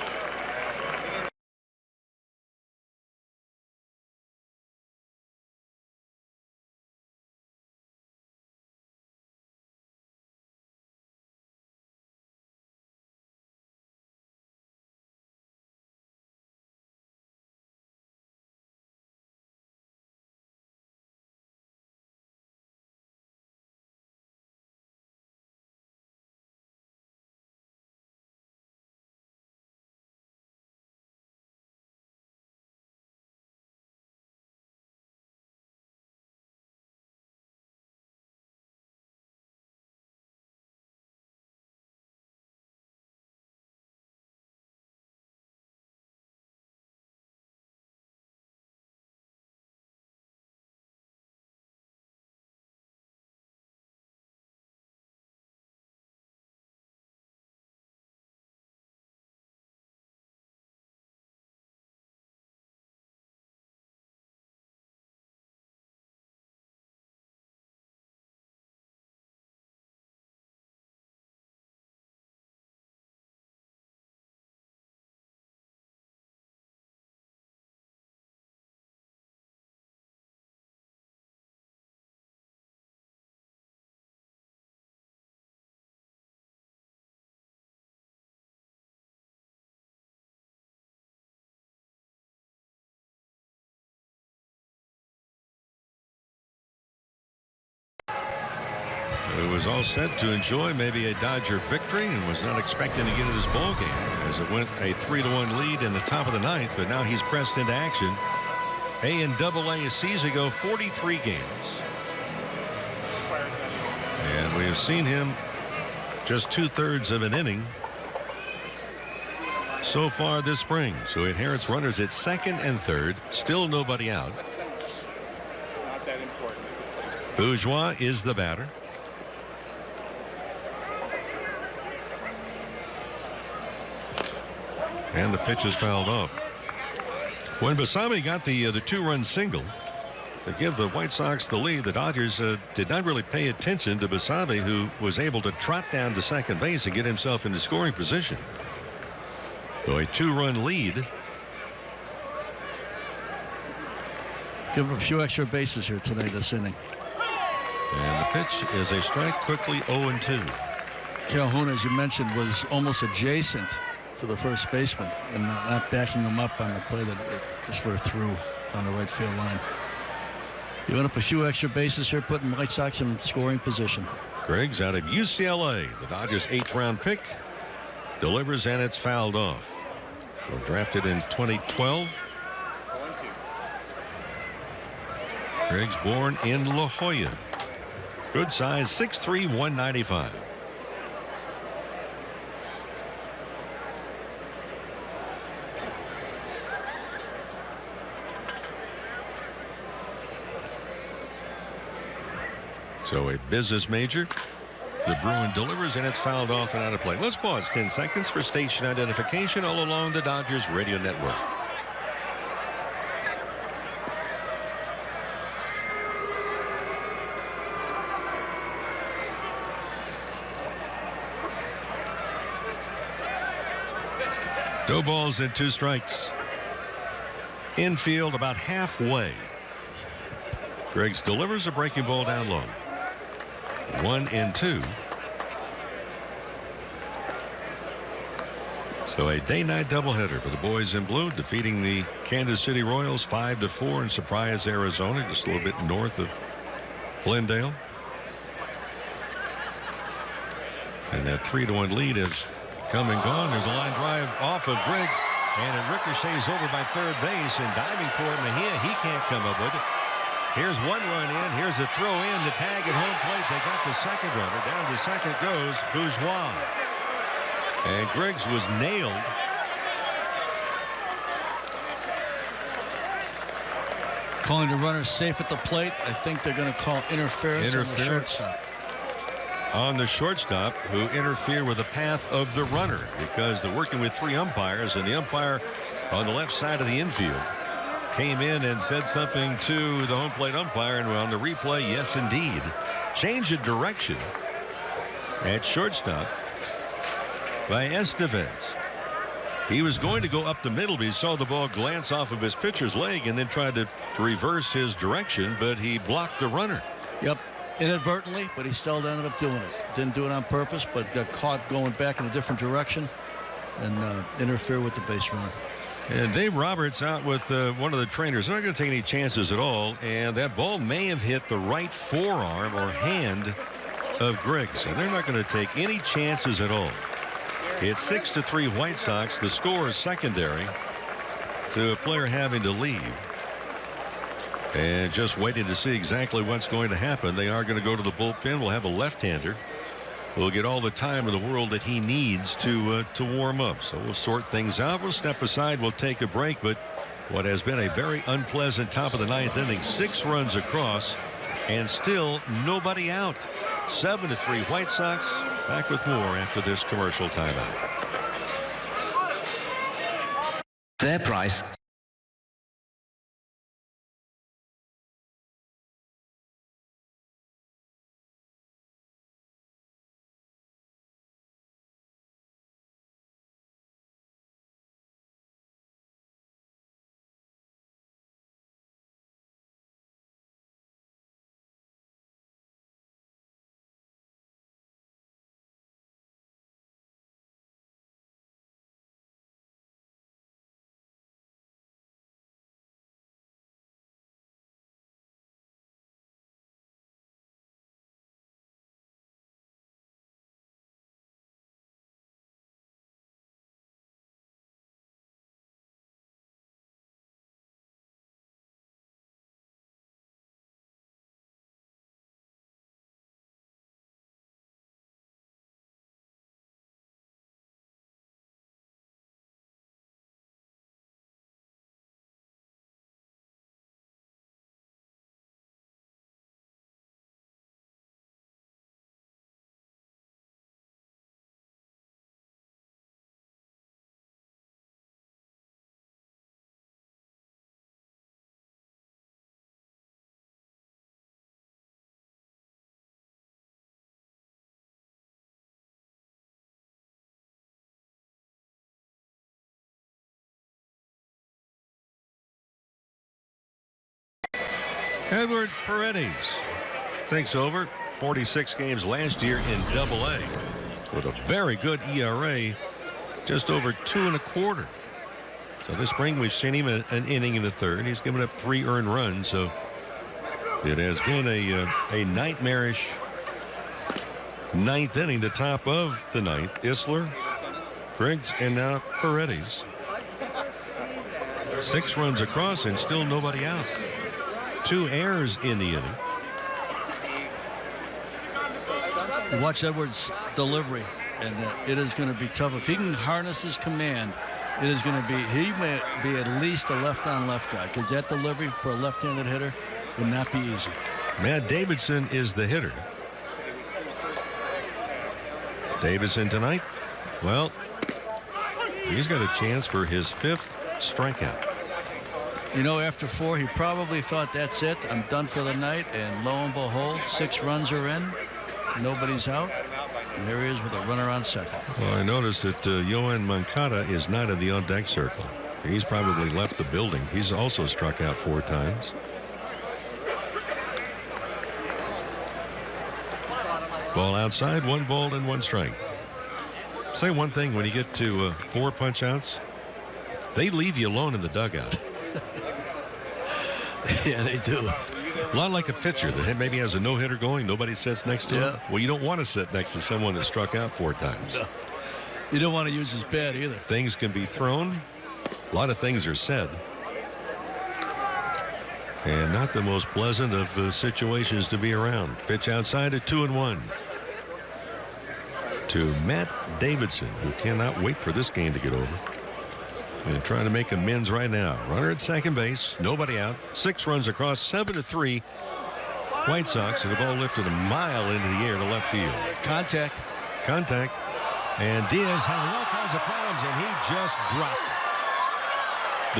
who was all set to enjoy maybe a Dodger victory and was not expecting to get in this ball game as it went a 3-1 lead in the top of the ninth. But now he's pressed into action. A and AA a season ago, 43 games. And we have seen him just 2/3 of an inning so far this spring. So he inherits runners at second and third. Still nobody out. Not that important. Bourgeois is the batter. And the pitch is fouled off. When Basabe got the 2-run single to give the White Sox the lead, the Dodgers did not really pay attention to Basabe, who was able to trot down to second base and get himself into scoring position. So a 2-run lead. Give him a few extra bases here today this inning. And the pitch is a strike, quickly 0-2. Calhoun, as you mentioned, was almost adjacent to the first baseman and not backing him up on the play that Isler threw on the right field line. Giving up a few extra bases here, putting White Sox in scoring position. Griggs out of UCLA, the Dodgers' 8th-round pick, delivers, and it's fouled off. So drafted in 2012. Griggs born in La Jolla. Good size, 6'3", 195. So a business major. The Bruin delivers, and it's fouled off and out of play. Let's pause 10 seconds for station identification all along the Dodgers radio network. No balls and 2 strikes. Infield about halfway. Griggs delivers a breaking ball down low. 1-2. So a day-night doubleheader for the boys in blue, defeating the Kansas City Royals 5-4 in Surprise, Arizona, just a little bit north of Glendale. And that 3-1 lead is come and gone. There's a line drive off of Griggs, and it ricochets over by third base, and diving for it, Mejia, he can't come up with it. Here's 1 run in. Here's a throw in. The tag at home plate. They got the second runner. Down to second goes Bourgeois. And Griggs was nailed. Calling the runner safe at the plate. I think they're going to call interference on the shortstop. On the shortstop, who interfered with the path of the runner, because they're working with 3 umpires, and the umpire on the left side of the infield came in and said something to the home plate umpire, and on the replay, yes, indeed. Change of direction at shortstop by Estevez. He was going to go up the middle, but he saw the ball glance off of his pitcher's leg and then tried to reverse his direction, but he blocked the runner. Yep, inadvertently, but he still ended up doing it. Didn't do it on purpose, but got caught going back in a different direction and interfere with the base runner. And Dave Roberts out with one of the trainers. They're not going to take any chances at all. And that ball may have hit the right forearm or hand of Griggs. And they're not going to take any chances at all. It's 6-3 White Sox. The score is secondary to a player having to leave. And just waiting to see exactly what's going to happen. They are going to go to the bullpen. We'll have a left-hander. We'll get all the time in the world that he needs to warm up. So we'll sort things out. We'll step aside. We'll take a break. But what has been a very unpleasant top of the 9th inning, 6 runs across, and still nobody out. 7-3 White Sox. Back with more after this commercial timeout. Fair price. Edward Paredes takes over. 46 games last year in Double-A with a very good ERA, just over 2 1/4. So this spring we've seen him an inning in the third. He's given up 3 earned runs, so it has been a nightmarish ninth inning. The top of the ninth, Isler, Griggs, and now Paredes. 6 runs across and still nobody out. 2 errors in the inning. You watch Edwards' delivery, and it is going to be tough. If he can harness his command, it is going to be, he may be at least a left-on-left guy, because that delivery for a left-handed hitter would not be easy. Matt Davidson is the hitter. Davidson tonight, well, he's got a chance for his 5th strikeout. You know, after 4, he probably thought, that's it, I'm done for the night, and lo and behold, 6 runs are in. Nobody's out. And there he is with a runner on second. Well, I noticed that Yoan Moncada is not in the on-deck circle. He's probably left the building. He's also struck out 4 times. Ball outside, 1 ball and 1 strike. Say one thing, when you get to 4 punch outs, they leave you alone in the dugout. Yeah, they do. A lot like a pitcher that maybe has a no-hitter going. Nobody sits next to him. Well, you don't want to sit next to someone that struck out 4 times. No. You don't want to use his bat either. Things can be thrown. A lot of things are said. And not the most pleasant of situations to be around. Pitch outside at 2-1. To Matt Davidson, who cannot wait for this game to get over. And trying to make amends right now. Runner at second base, nobody out. 6 runs across, 7-3. White Sox, and the ball lifted a mile into the air to left field. Contact. And Diaz having all kinds of problems, and he just dropped it.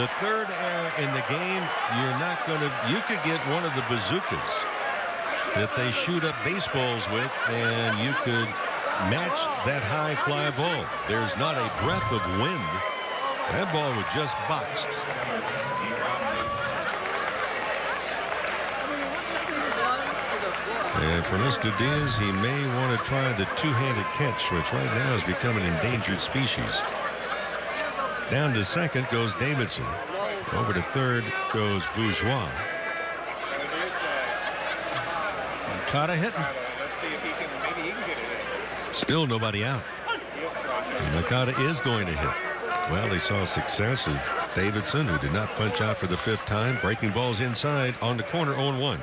The 3rd error in the game. You're not going to, you could get one of the bazookas that they shoot up baseballs with, and you could match that high fly ball. There's not a breath of wind. That ball was just boxed. And for Mr. Diaz, he may want to try the 2-handed catch, which right now has become an endangered species. Down to second goes Davidson. Over to third goes Bourgeois. Moncada hitting. Still nobody out. And Moncada is going to hit. Well, they saw success of Davidson, who did not punch out for the 5th time. Breaking balls inside on the corner, 0-1.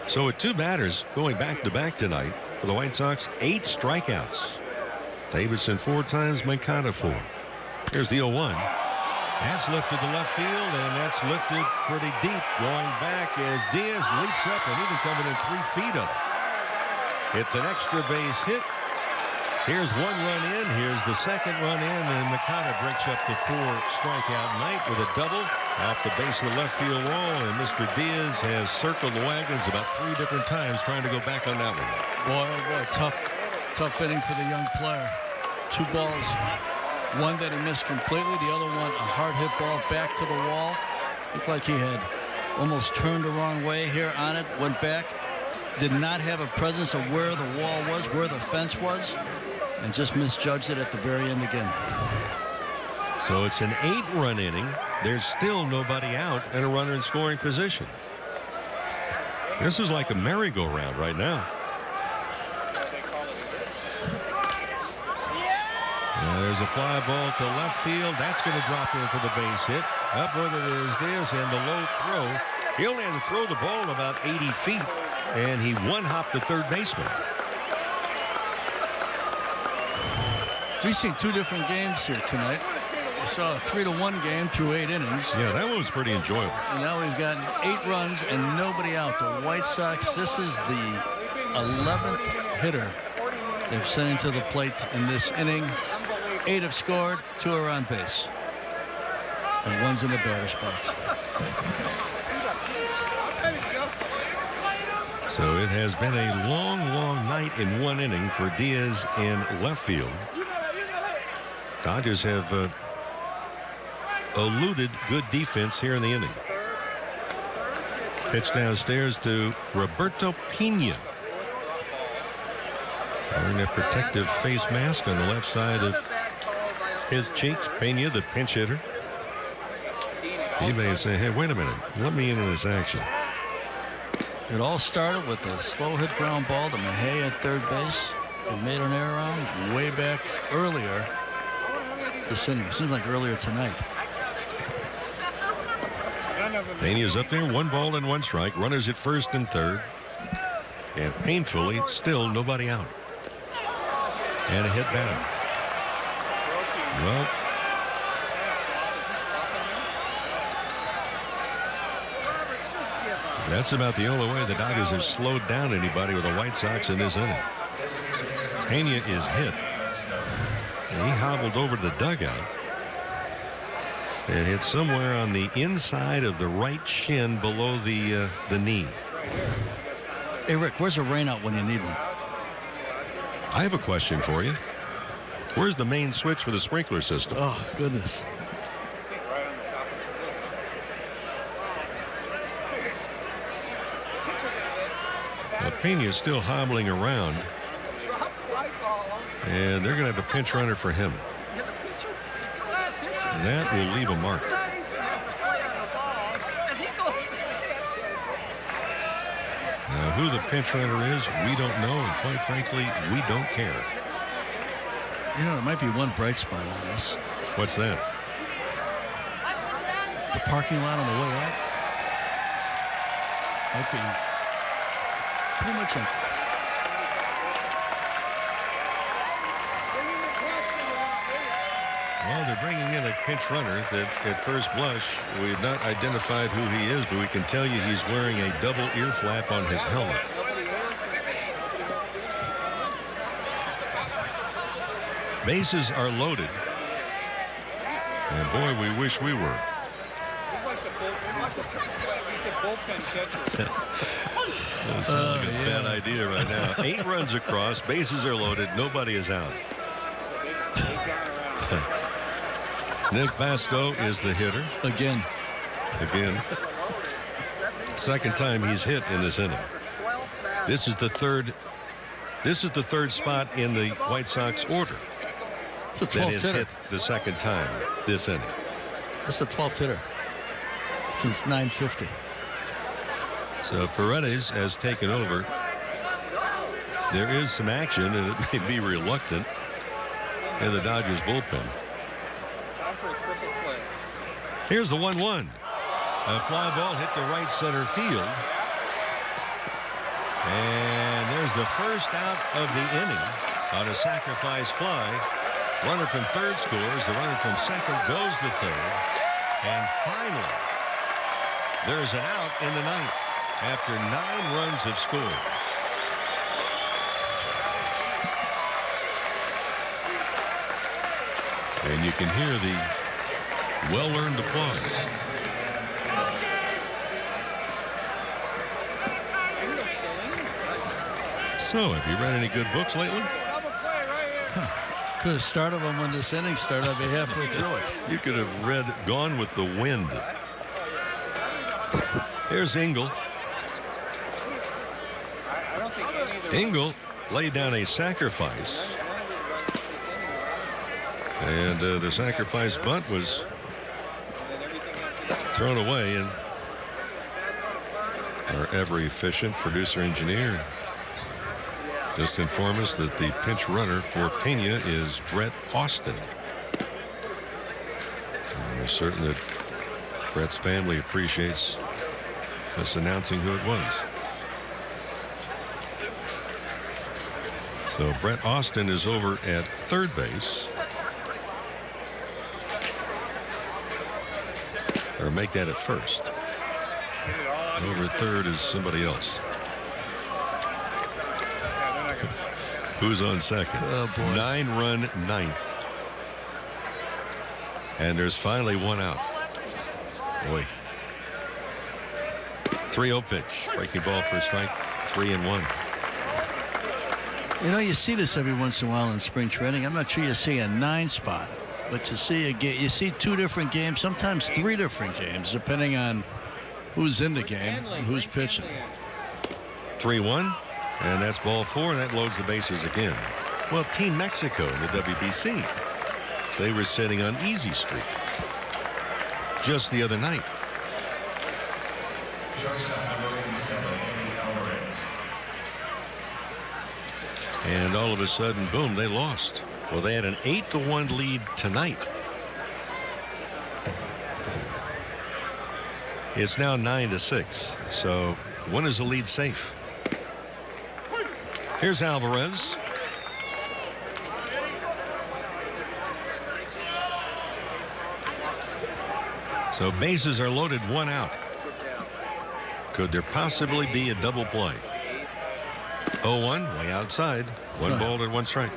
So with 2 batters going back-to-back tonight for the White Sox, 8 strikeouts. Davidson 4 times, Moncada 4. Here's the 0-1. That's lifted to left field, and that's lifted pretty deep. Going back as Diaz leaps up and even coming in 3 feet of it. It's an extra base hit. Here's 1 run in. Here's the 2nd run in, and Moncada breaks up the 4 strikeout night with a double off the base of the left field wall. And Mr. Diaz has circled the wagons about 3 different times trying to go back on that one. Boy, tough inning for the young player. 2 balls. One that he missed completely. The other one, a hard hit ball back to the wall. Looked like he had almost turned the wrong way here on it. Went back. Did not have a presence of where the wall was, where the fence was, and just misjudged it at the very end again. So it's an 8-run inning. There's still nobody out and a runner in scoring position. This is like a merry-go-round right now. There's a fly ball to left field. That's going to drop in for the base hit. Up with it is Diaz, and the low throw. He only had to throw the ball about 80 feet, and he one-hopped the third baseman. We've seen 2 different games here tonight. We saw a 3-1 game through 8 innings. Yeah, that one was pretty enjoyable. And now we've gotten 8 runs and nobody out. The White Sox, this is the 11th hitter they've sent into the plate in this inning. 8 have scored, 2 are on base. And 1's in the batter's box. So it has been a long night in 1 inning for Diaz in left field. Dodgers have eluded good defense here in the inning. Pitch downstairs to Roberto Pena. Wearing a protective face mask on the left side of his cheeks. Pena, the pinch hitter. He may say, hey, wait a minute. Let me into this action. It all started with a slow hit ground ball to Mejia at third base. He made an error on way back earlier this inning. It seems like earlier tonight. Pena's up there, 1 ball and 1 strike. Runners at first and third. And painfully, still nobody out. And a hit batter. Well, that's about the only way the Dodgers have slowed down anybody with the White Sox in this inning. Pena is hit. And he hobbled over to the dugout. And hit somewhere on the inside of the right shin below the knee. Hey, Rick, where's a rain out when you need one? I have a question for you. Where's the main switch for the sprinkler system? Oh, goodness. Pena is still hobbling around. And they're going to have a pinch runner for him. That will leave a mark. Now, who the pinch runner is, we don't know, and quite frankly, we don't care. You know, there might be one bright spot on this. What's that? The parking lot on the way out. Might be pretty much a... Well, they're bringing in a pinch runner that at first blush we have not identified who he is, but we can tell you he's wearing a double ear flap on his helmet. Bases are loaded. And boy, we wish we were. That sounds like a bad idea right now. 8 runs across, bases are loaded, nobody is out. Nick Basto is the hitter. Again. Second time he's hit in this inning. This is the third spot in the White Sox order that is hit the second time this inning. This is the 12th hitter since 950. So Paredes has taken over. There is some action, and it may be reluctant in the Dodgers bullpen. Here's the 1-1. A fly ball hit to right center field. And there's the first out of the inning on a sacrifice fly. Runner from third scores. The runner from second goes to third. And finally, there's an out in the ninth after 9 runs have scored. And you can hear the well-earned applause. So, have you read any good books lately? Could have started them when this inning started. I'd be halfway through it. You could have read Gone with the Wind. Here's Engel. Engel laid down a sacrifice. And the sacrifice bunt was thrown away, and our ever-efficient producer-engineer just informed us that the pinch runner for Pena is Brett Austin. And we're certain that Brett's family appreciates us announcing who it was. So Brett Austin is over at third base. Or make that at first. Over at third is somebody else. Who's on second? Oh, boy. 9-run ninth. And there's finally one out. Boy. 3-0 pitch. Breaking ball for a strike. 3-1. You know, you see this every once in a while in spring training. I'm not sure you see a 9 spot, but you see 2 different games, sometimes 3 different games, depending on Who's in the game and who's pitching? 3-1, and that's ball 4, and that loads the bases again. Well, Team Mexico in the WBC, they were sitting on easy streak just the other night. And all of a sudden, boom, they lost. Well, they had an 8-1 lead tonight. It's now 9-6. So when is the lead safe? Here's Alvarez. So bases are loaded, 1 out. Could there possibly be a double play? 0-1, way outside. 1 ball and 1 strike.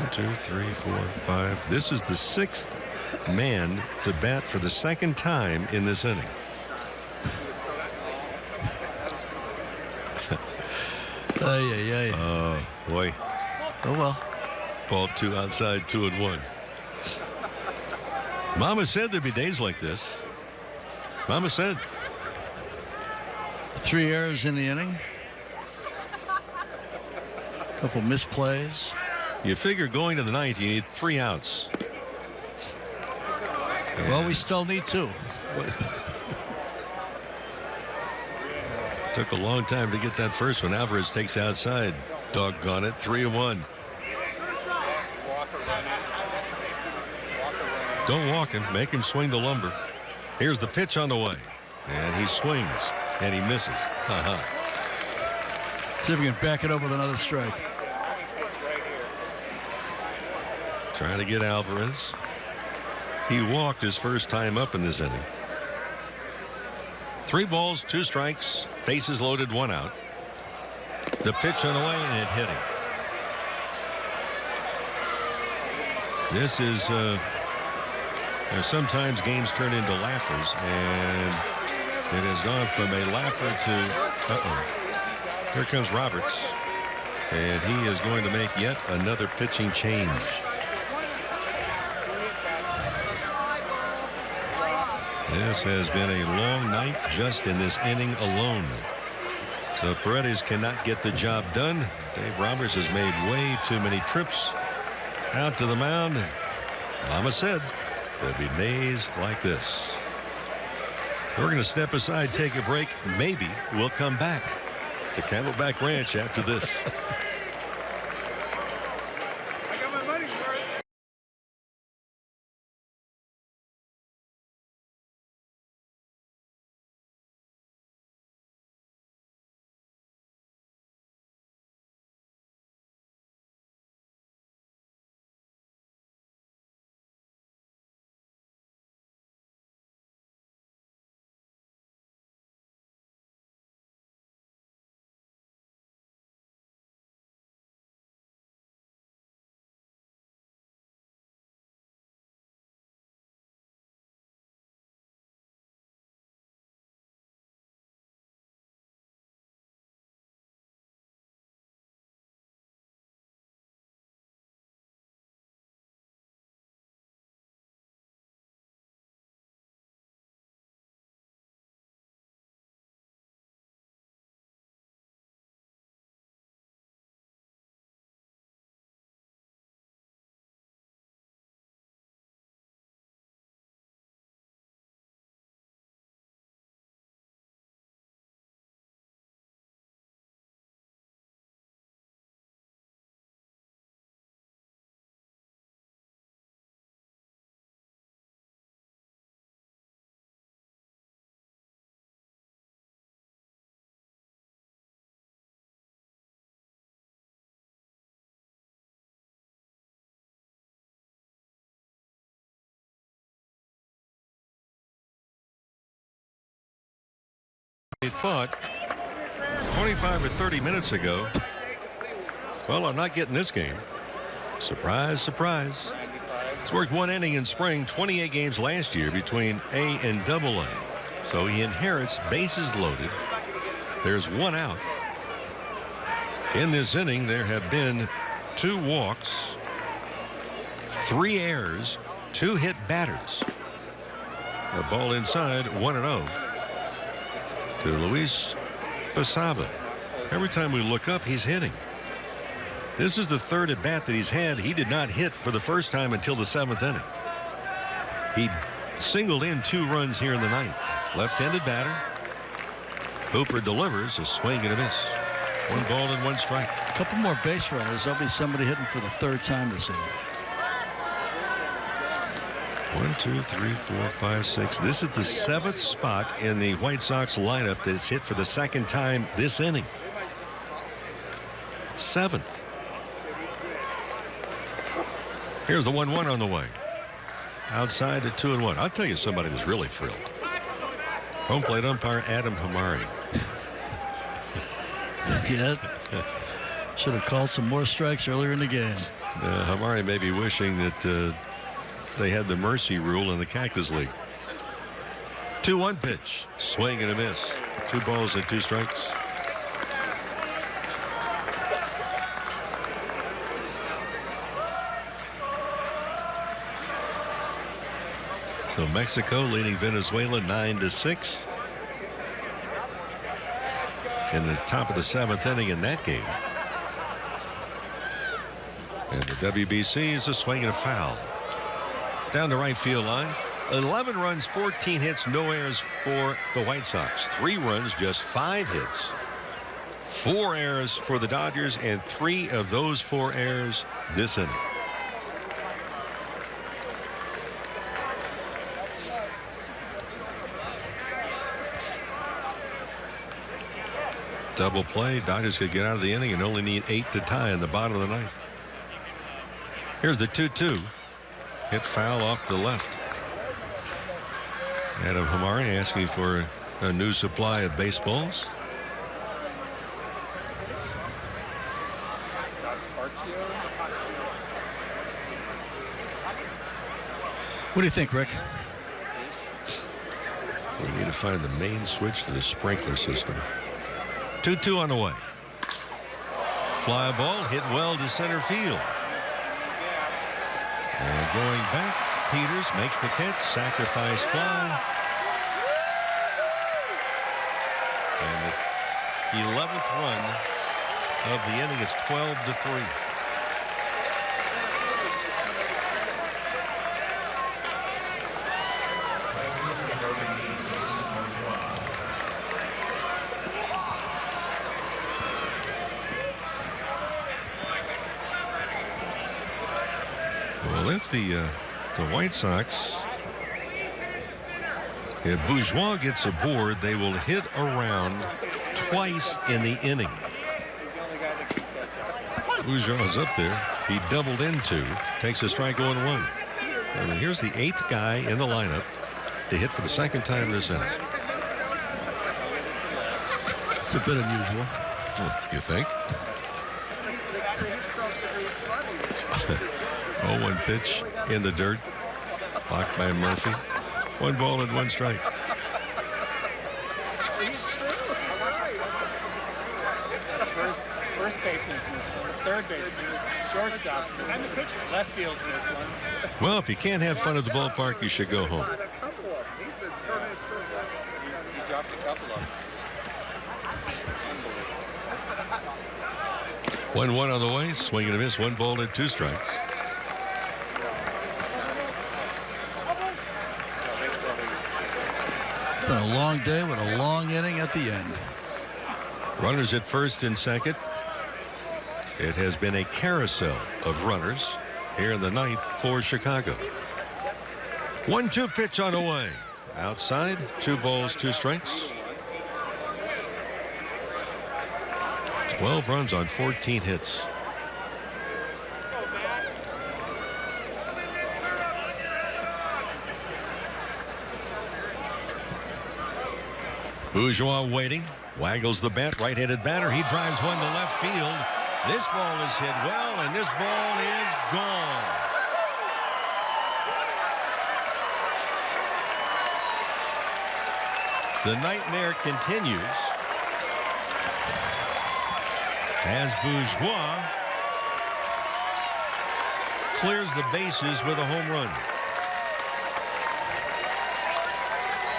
1, 2, 3, 4, 5. This is the 6th man to bat for the 2nd time in this inning. Oh, boy. Oh, well. Ball 2 outside, 2-1. Mama said there'd be days like this. Mama said. 3 errors in the inning. A couple misplays. You figure going to the 9th, you need 3 outs. Well, we still need 2. Took a long time to get that first one. Alvarez takes outside. Doggone it. 3-1. Don't walk him. Make him swing the lumber. Here's the pitch on the way. And he swings. And he misses. See if we can back it up with another strike. Trying to get Alvarez. He walked his first time up in this inning. 3 balls, 2 strikes. Bases loaded, 1 out. The pitch on the way, and it hit him. This is sometimes games turn into laughers, and it has gone from a laugher to here comes Roberts, and he is going to make yet another pitching change. This has been a long night just in this inning alone. So Paredes cannot get the job done. Dave Roberts has made way too many trips out to the mound. Mama said there'll be days like this. We're going to step aside, take a break. Maybe we'll come back to Camelback Ranch after this. I got my money's worth. I thought 25 or 30 minutes ago, well, I'm not getting this game. Surprise, surprise. It's worked 1 inning in spring, 28 games last year between A and AA. So he inherits bases loaded. There's 1 out. In this inning, there have been 2 walks, 3 errors, 2 hit batters. A ball inside, 1-0 to Luis Basaba. Every time we look up, he's hitting. This is the 3rd at bat that he's had. He did not hit for the first time until the 7th inning. He singled in 2 runs here in the 9th. Left-handed batter. Hooper delivers a swing and a miss. 1 ball and 1 strike. A couple more base runners. There'll be somebody hitting for the 3rd time this inning. 1, 2, 3, 4, 5, 6. This is the 7th spot in the White Sox lineup that's hit for the 2nd time this inning. 7th. Here's the 1-1 on the way. Outside at 2-1. I'll tell you somebody was really thrilled. Home plate umpire Adam Hamari. Yeah. Should have called some more strikes earlier in the game. Hamari may be wishing that they had the mercy rule in the Cactus League. 2-1 pitch. Swing and a miss. 2 balls and 2 strikes. So Mexico leading Venezuela 9-6. In the top of the 7th inning in that game. And the WBC is a swing and a foul. Down the right field line. 11 runs, 14 hits, no errors for the White Sox. 3 runs, just 5 hits. 4 errors for the Dodgers, and 3 of those 4 errors this inning. Double play. Dodgers could get out of the inning and only need 8 to tie in the bottom of the 9th. Here's the 2-2. Hit foul off the left. Adam Hamari asking for a new supply of baseballs. What do you think, Rick? We need to find the main switch to the sprinkler system. 2-2 on the way. Fly ball hit well to center field. And going back, Peters makes the catch. Sacrifice fly. And the 11th run of the inning is 12-3. Well, if the White Sox, if Bourgeois gets aboard, they will hit around twice in the inning. Bourgeois is up there. He doubled into, takes a strike 0-1. And here's the 8th guy in the lineup to hit for the 2nd time this inning. It's a bit unusual. You think? 0-1 pitch in the dirt. Blocked by Murphy. 1 ball and 1 strike. First baseman, third baseman, shortstop, and the pitcher. Left field's missed one. Well, if you can't have fun at the ballpark, you should go home. He dropped a couple of them. 1-1 on the way. Swing and a miss. 1 ball and 2 strikes. Been a long day with a long inning at the end. Runners at first and second. It has been a carousel of runners here in the 9th for Chicago. 1-2 pitch on the way. Outside. 2 balls, 2 strikes. 12 runs on 14 hits. Bourgeois waiting. Waggles the bat. Right-handed batter. He drives one to left field. This ball is hit well, and this ball is gone. The nightmare continues as Bourgeois clears the bases with a home run.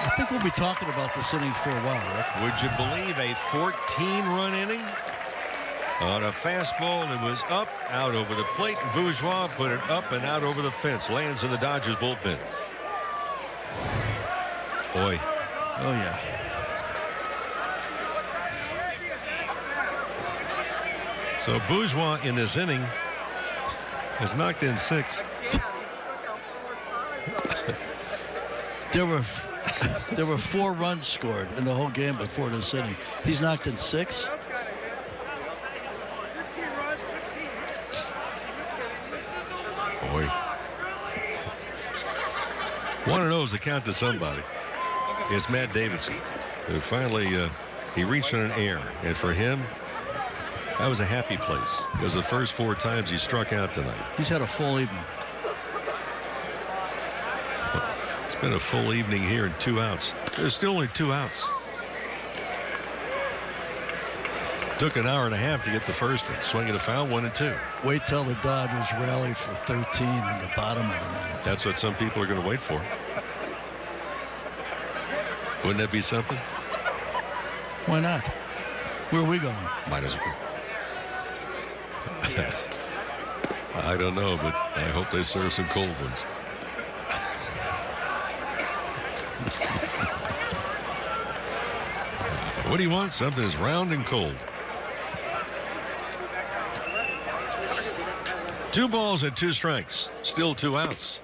I think we'll be talking about this inning for a while, Rick. Would you believe a 14-run inning? On a fastball that was up, out over the plate, and Bourgeois put it up and out over the fence. Lands in the Dodgers bullpen. Boy. Oh, yeah. So Bourgeois in this inning has knocked in 6. There were 4 runs scored in the whole game before this inning. He's knocked in 6. Boy. 1-0 is the count to somebody. It's Matt Davidson, who finally he reached on an air, and for him, that was a happy place. It was the first 4 times he struck out tonight. He's had a full evening. It's been a full evening here and 2 outs. There's still only 2 outs. Took an hour and a half to get the first one. Swinging a foul, 1 and 2. Wait till the Dodgers rally for 13 in the bottom of the ninth. That's what some people are going to wait for. Wouldn't that be something? Why not? Where are we going? Might as well. I don't know, but I hope they serve some cold ones. What do you want? Something that's round and cold. 2 balls and 2 strikes. Still 2 outs.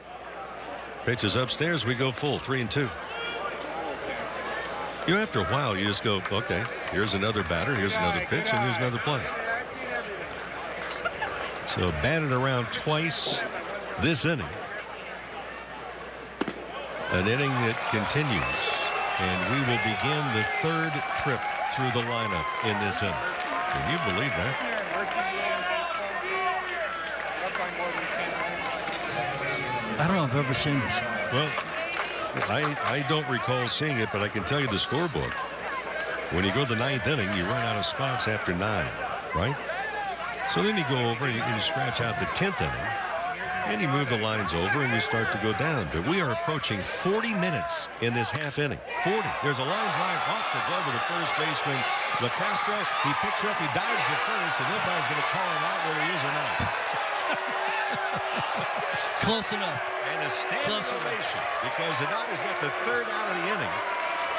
Pitches upstairs. We go full, 3 and 2. You know, after a while, you just go, okay, here's another batter, here's another pitch, and here's another play. So batted around twice this inning. An inning that continues. And we will begin the 3rd trip through the lineup in this inning. Can you believe that? I don't know if I've ever seen this. Well, I don't recall seeing it, but I can tell you the scorebook. When you go to the 9th inning, you run out of spots after 9, right? So then you go over and you scratch out the 10th inning, and you move the lines over and you start to go down. But we are approaching 40 minutes in this half inning. 40. There's a line drive off the glove of the first baseman, LaCastro. He picks her up, he dives to first, and nobody's going to call him out whether he is or not. Close enough. And a standing ovation because the Dodgers got the 3rd out of the inning.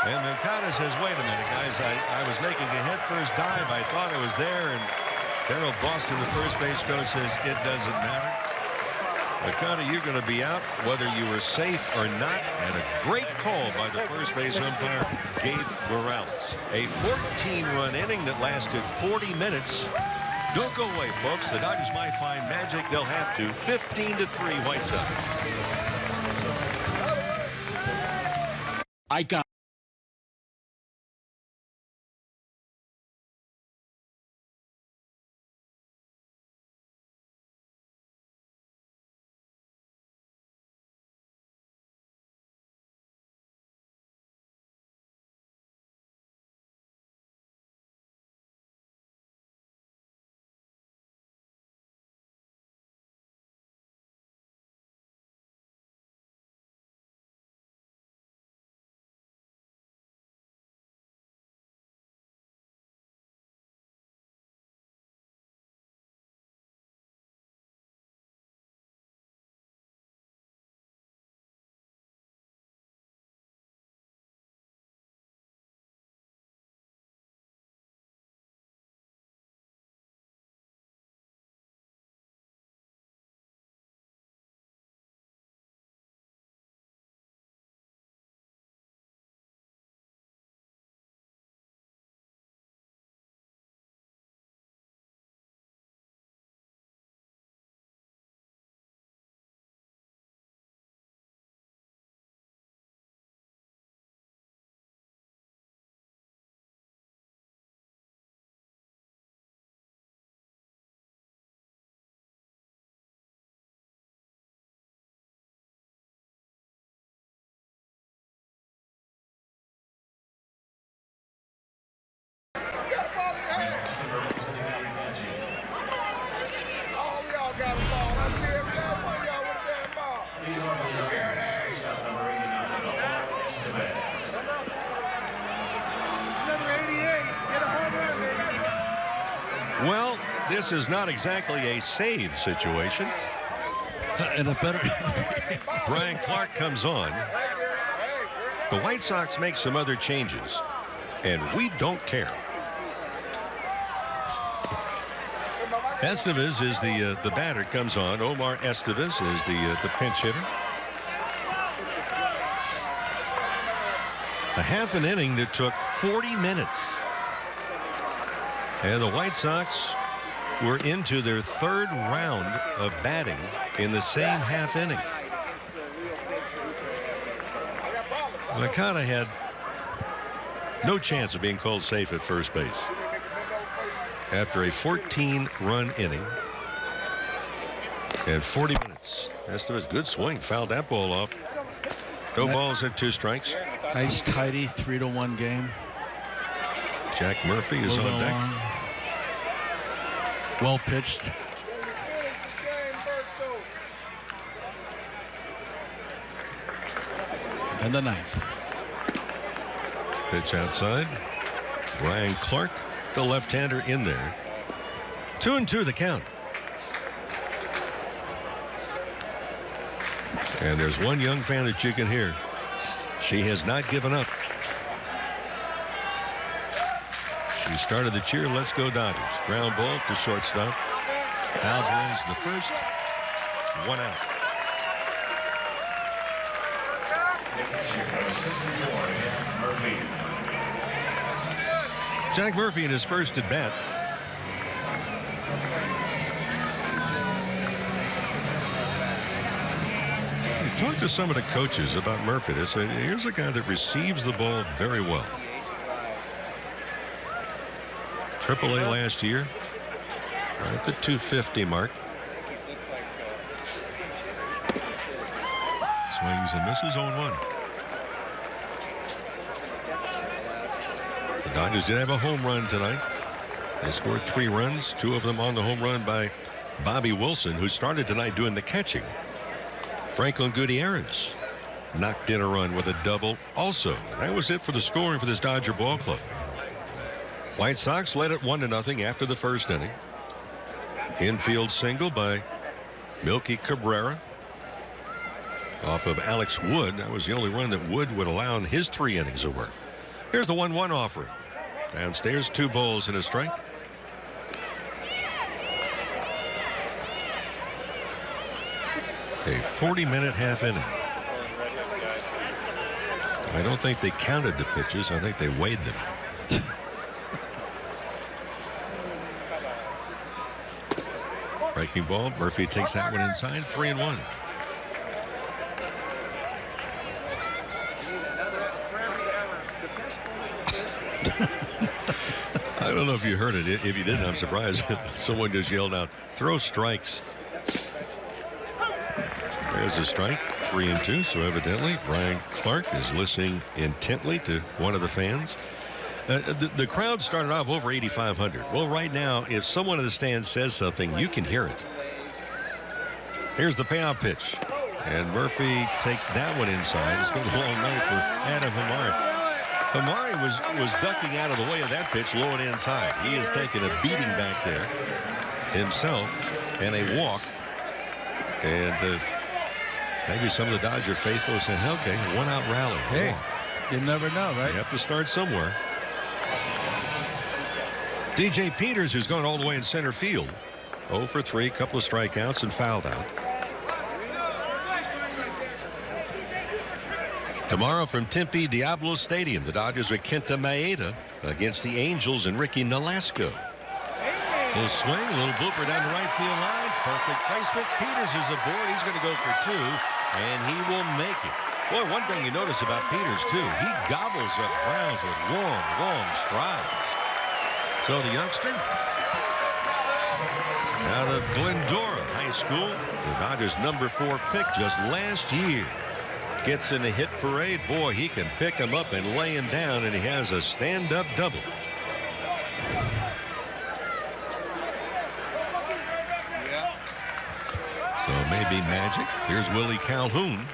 And Moncada says, wait a minute, guys, I was making a head-first dive. I thought I was there. And Darrell Boston, the first base coach, says, it doesn't matter. Moncada, you're going to be out whether you were safe or not. And a great call by the first base umpire, Gabe Morales. A 14-run inning that lasted 40 minutes. Don't go away, folks. The Dodgers might find magic. They'll have to. 15-3 White Sox. I got Well, this is not exactly a save situation. And a better. Brian Clark comes on. The White Sox make some other changes, and we don't care. Estevez is the batter, comes on. Omar Estevez is the pinch hitter. A half an inning that took 40 minutes. And the White Sox were into their third round of batting in the same half inning. Makata had no chance of being called safe at first base after a 14-run inning and 40 minutes. Estevez, good swing, fouled that ball off. No balls and 2 strikes. Nice tidy 3-1 game. Jack Murphy is on deck. Well pitched. And the 9th. Pitch outside. Brian Clark, the left-hander, in there. 2-2 the count. And there's one young fan that you can hear. She has not given up. She started the cheer, let's go Dodgers. Ground ball to shortstop. Alvarez the first. 1 out. Jack Murphy in his first at bat. Talk to some of the coaches about Murphy. They say here's a guy that receives the ball very well. AAA last year, right at the 250 mark. Swings and misses 0-1. The Dodgers did have a home run tonight. They scored 3 runs, 2 of them on the home run by Bobby Wilson, who started tonight doing the catching. Franklin Gutierrez knocked in a run with a double also. That was it for the scoring for this Dodger ball club. White Sox led it 1-0 after the first inning. Infield single by Milky Cabrera off of Alex Wood. That was the only run that Wood would allow in his 3 innings of work. Here's the 1-1 offering. Downstairs, 2 balls and a strike. A 40-minute half inning. I don't think they counted the pitches. I think they weighed them. Breaking ball. Murphy takes that one inside. 3-1. I don't know if you heard it. If you didn't, I'm surprised. Someone just yelled out, "Throw strikes." There's a strike. 3-2. So evidently Brian Clark is listening intently to one of the fans. The crowd started off over 8,500. Well, right now, if someone in the stands says something, you can hear it. Here's the payout pitch. And Murphy takes that one inside. It's been a long night for Adam Hamari. Hamari was ducking out of the way of that pitch low and inside. He has taken a beating back there himself and a walk. And maybe some of the Dodger faithful saying, okay, 1-out rally. Hey, you never know, right? You have to start somewhere. DJ Peters, who's gone all the way in center field. 0 for 3, couple of strikeouts and fouled out. Tomorrow from Tempe Diablo Stadium, the Dodgers with Kenta Maeda against the Angels and Ricky Nolasco. Little swing, a little blooper down the right field line. Perfect placement. Peters is aboard. He's going to go for 2, and he will make it. Boy, one thing you notice about Peters, too, he gobbles up grounds with long, long strides. So the youngster out of Glendora High School, the Dodgers' number 4 pick just last year, gets in the hit parade. Boy, he can pick him up and lay him down, and he has a stand-up double. So maybe magic. Here's Willie Calhoun.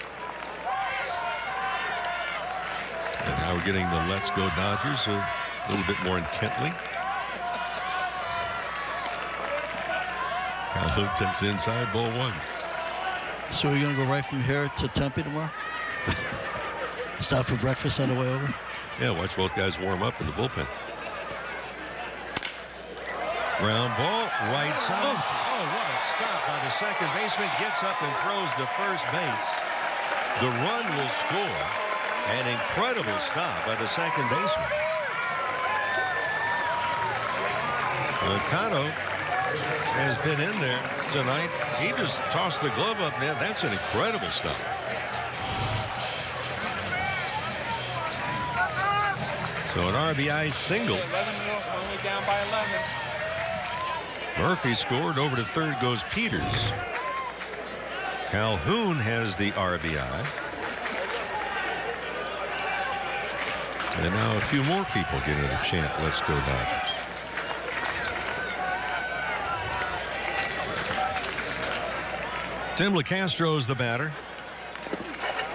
And now we're getting the Let's Go Dodgers a little bit more intently. Calhoun takes inside, ball 1. So we're going to go right from here to Tempe tomorrow? Stop for breakfast on the way over? Yeah, watch both guys warm up in the bullpen. Ground ball, right side. Oh, what a stop by the second baseman. Gets up and throws to first base. The run will score. An incredible stop by the second baseman. Cano has been in there tonight. He just tossed the glove up there. That's an incredible stop. So an RBI single. 11, only down by 11. Murphy scored. Over to third goes Peters. Calhoun has the RBI. And now a few more people getting a chant, let's go Dodgers. Tim LeCastro's the batter.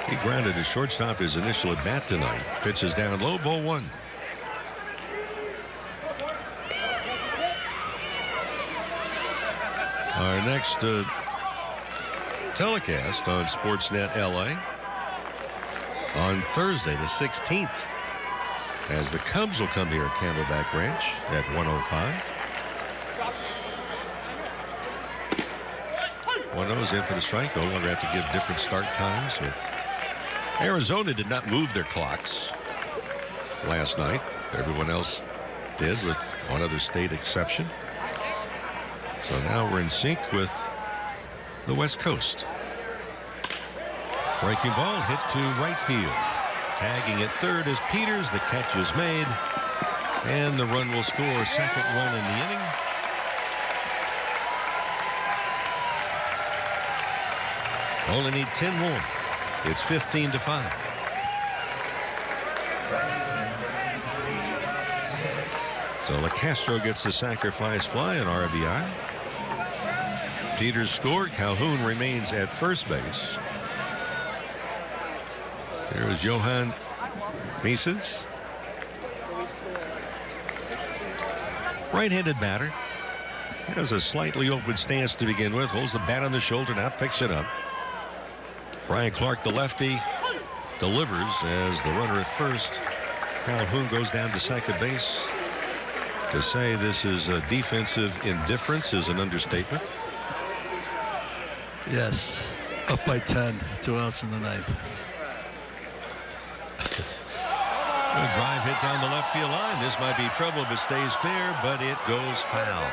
He grounded to shortstop his initial at bat tonight. Pitches down low, ball 1. Our next telecast on Sportsnet LA on Thursday the 16th, as the Cubs will come here at Camelback Ranch at 1:05. 1-0's in for the strike. No longer have to give different start times. With Arizona did not move their clocks last night. Everyone else did, with one other state exception. So now we're in sync with the West Coast. Breaking ball hit to right field. Tagging at third is Peters. The catch is made. And the run will score. Second run in the inning. Only need 10 more. It's 15-5. So LeCastro gets the sacrifice fly and RBI. Peters scored. Calhoun remains at first base. Here is Johan Mises. Right-handed batter. He has a slightly open stance to begin with. Holds the bat on the shoulder. Now picks it up. Brian Clark, the lefty, delivers as the runner at first. Calhoun goes down to second base. To say this is a defensive indifference is an understatement. Yes. Up by 10. 2 outs in the ninth. A drive hit down the left field line. This might be trouble if it stays fair, but it goes foul.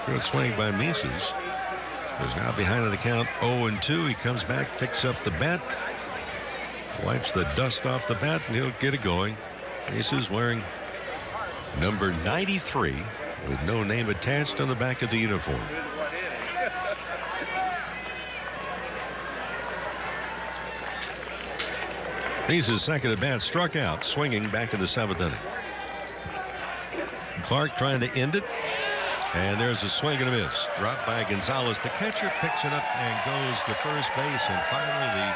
Good swing by Mises. Who's now behind in the count 0-2. He comes back, picks up the bat, wipes the dust off the bat, and he'll get it going. Mises wearing number 93 with no name attached on the back of the uniform. Mises' second at bat, struck out, swinging back in the 7th inning. Clark trying to end it. And there's a swing and a miss. Dropped by Gonzalez. The catcher picks it up and goes to first base. And finally,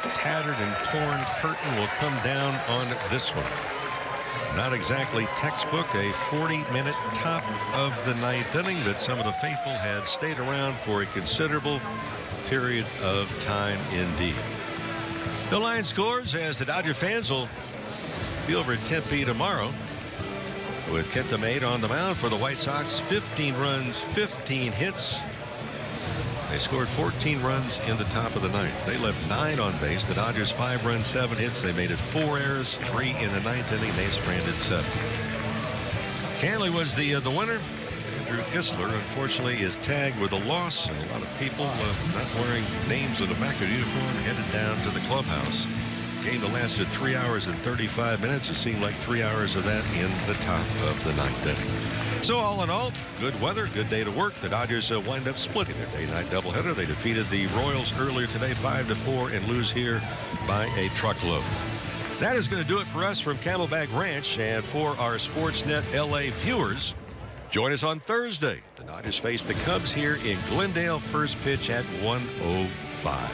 the tattered and torn curtain will come down on this one. Not exactly textbook. A 40-minute top of the 9th inning that some of the faithful had stayed around for a considerable period of time indeed. The line scores as the Dodger fans will be over at Tempe tomorrow, with Kenta Maeda on the mound for the White Sox. 15 runs, 15 hits. They scored 14 runs in the top of the 9th. They left 9 on base. The Dodgers 5 runs, 7 hits. They made it 4 errors, 3 in the 9th inning. They stranded 7. Canley was the winner. Andrew Kistler, unfortunately, is tagged with a loss. And a lot of people not wearing names on the back of the uniform headed down to the clubhouse. Game that lasted 3 hours and 35 minutes. It seemed like 3 hours of that in the top of the 9th inning. So all in all, good weather, good day to work. The Dodgers wind up splitting their day-night doubleheader. They defeated the Royals earlier today 5-4 and lose here by a truckload. That is going to do it for us from Camelback Ranch. And for our Sportsnet LA viewers, join us on Thursday. The Dodgers face the Cubs here in Glendale. First pitch at 1:05.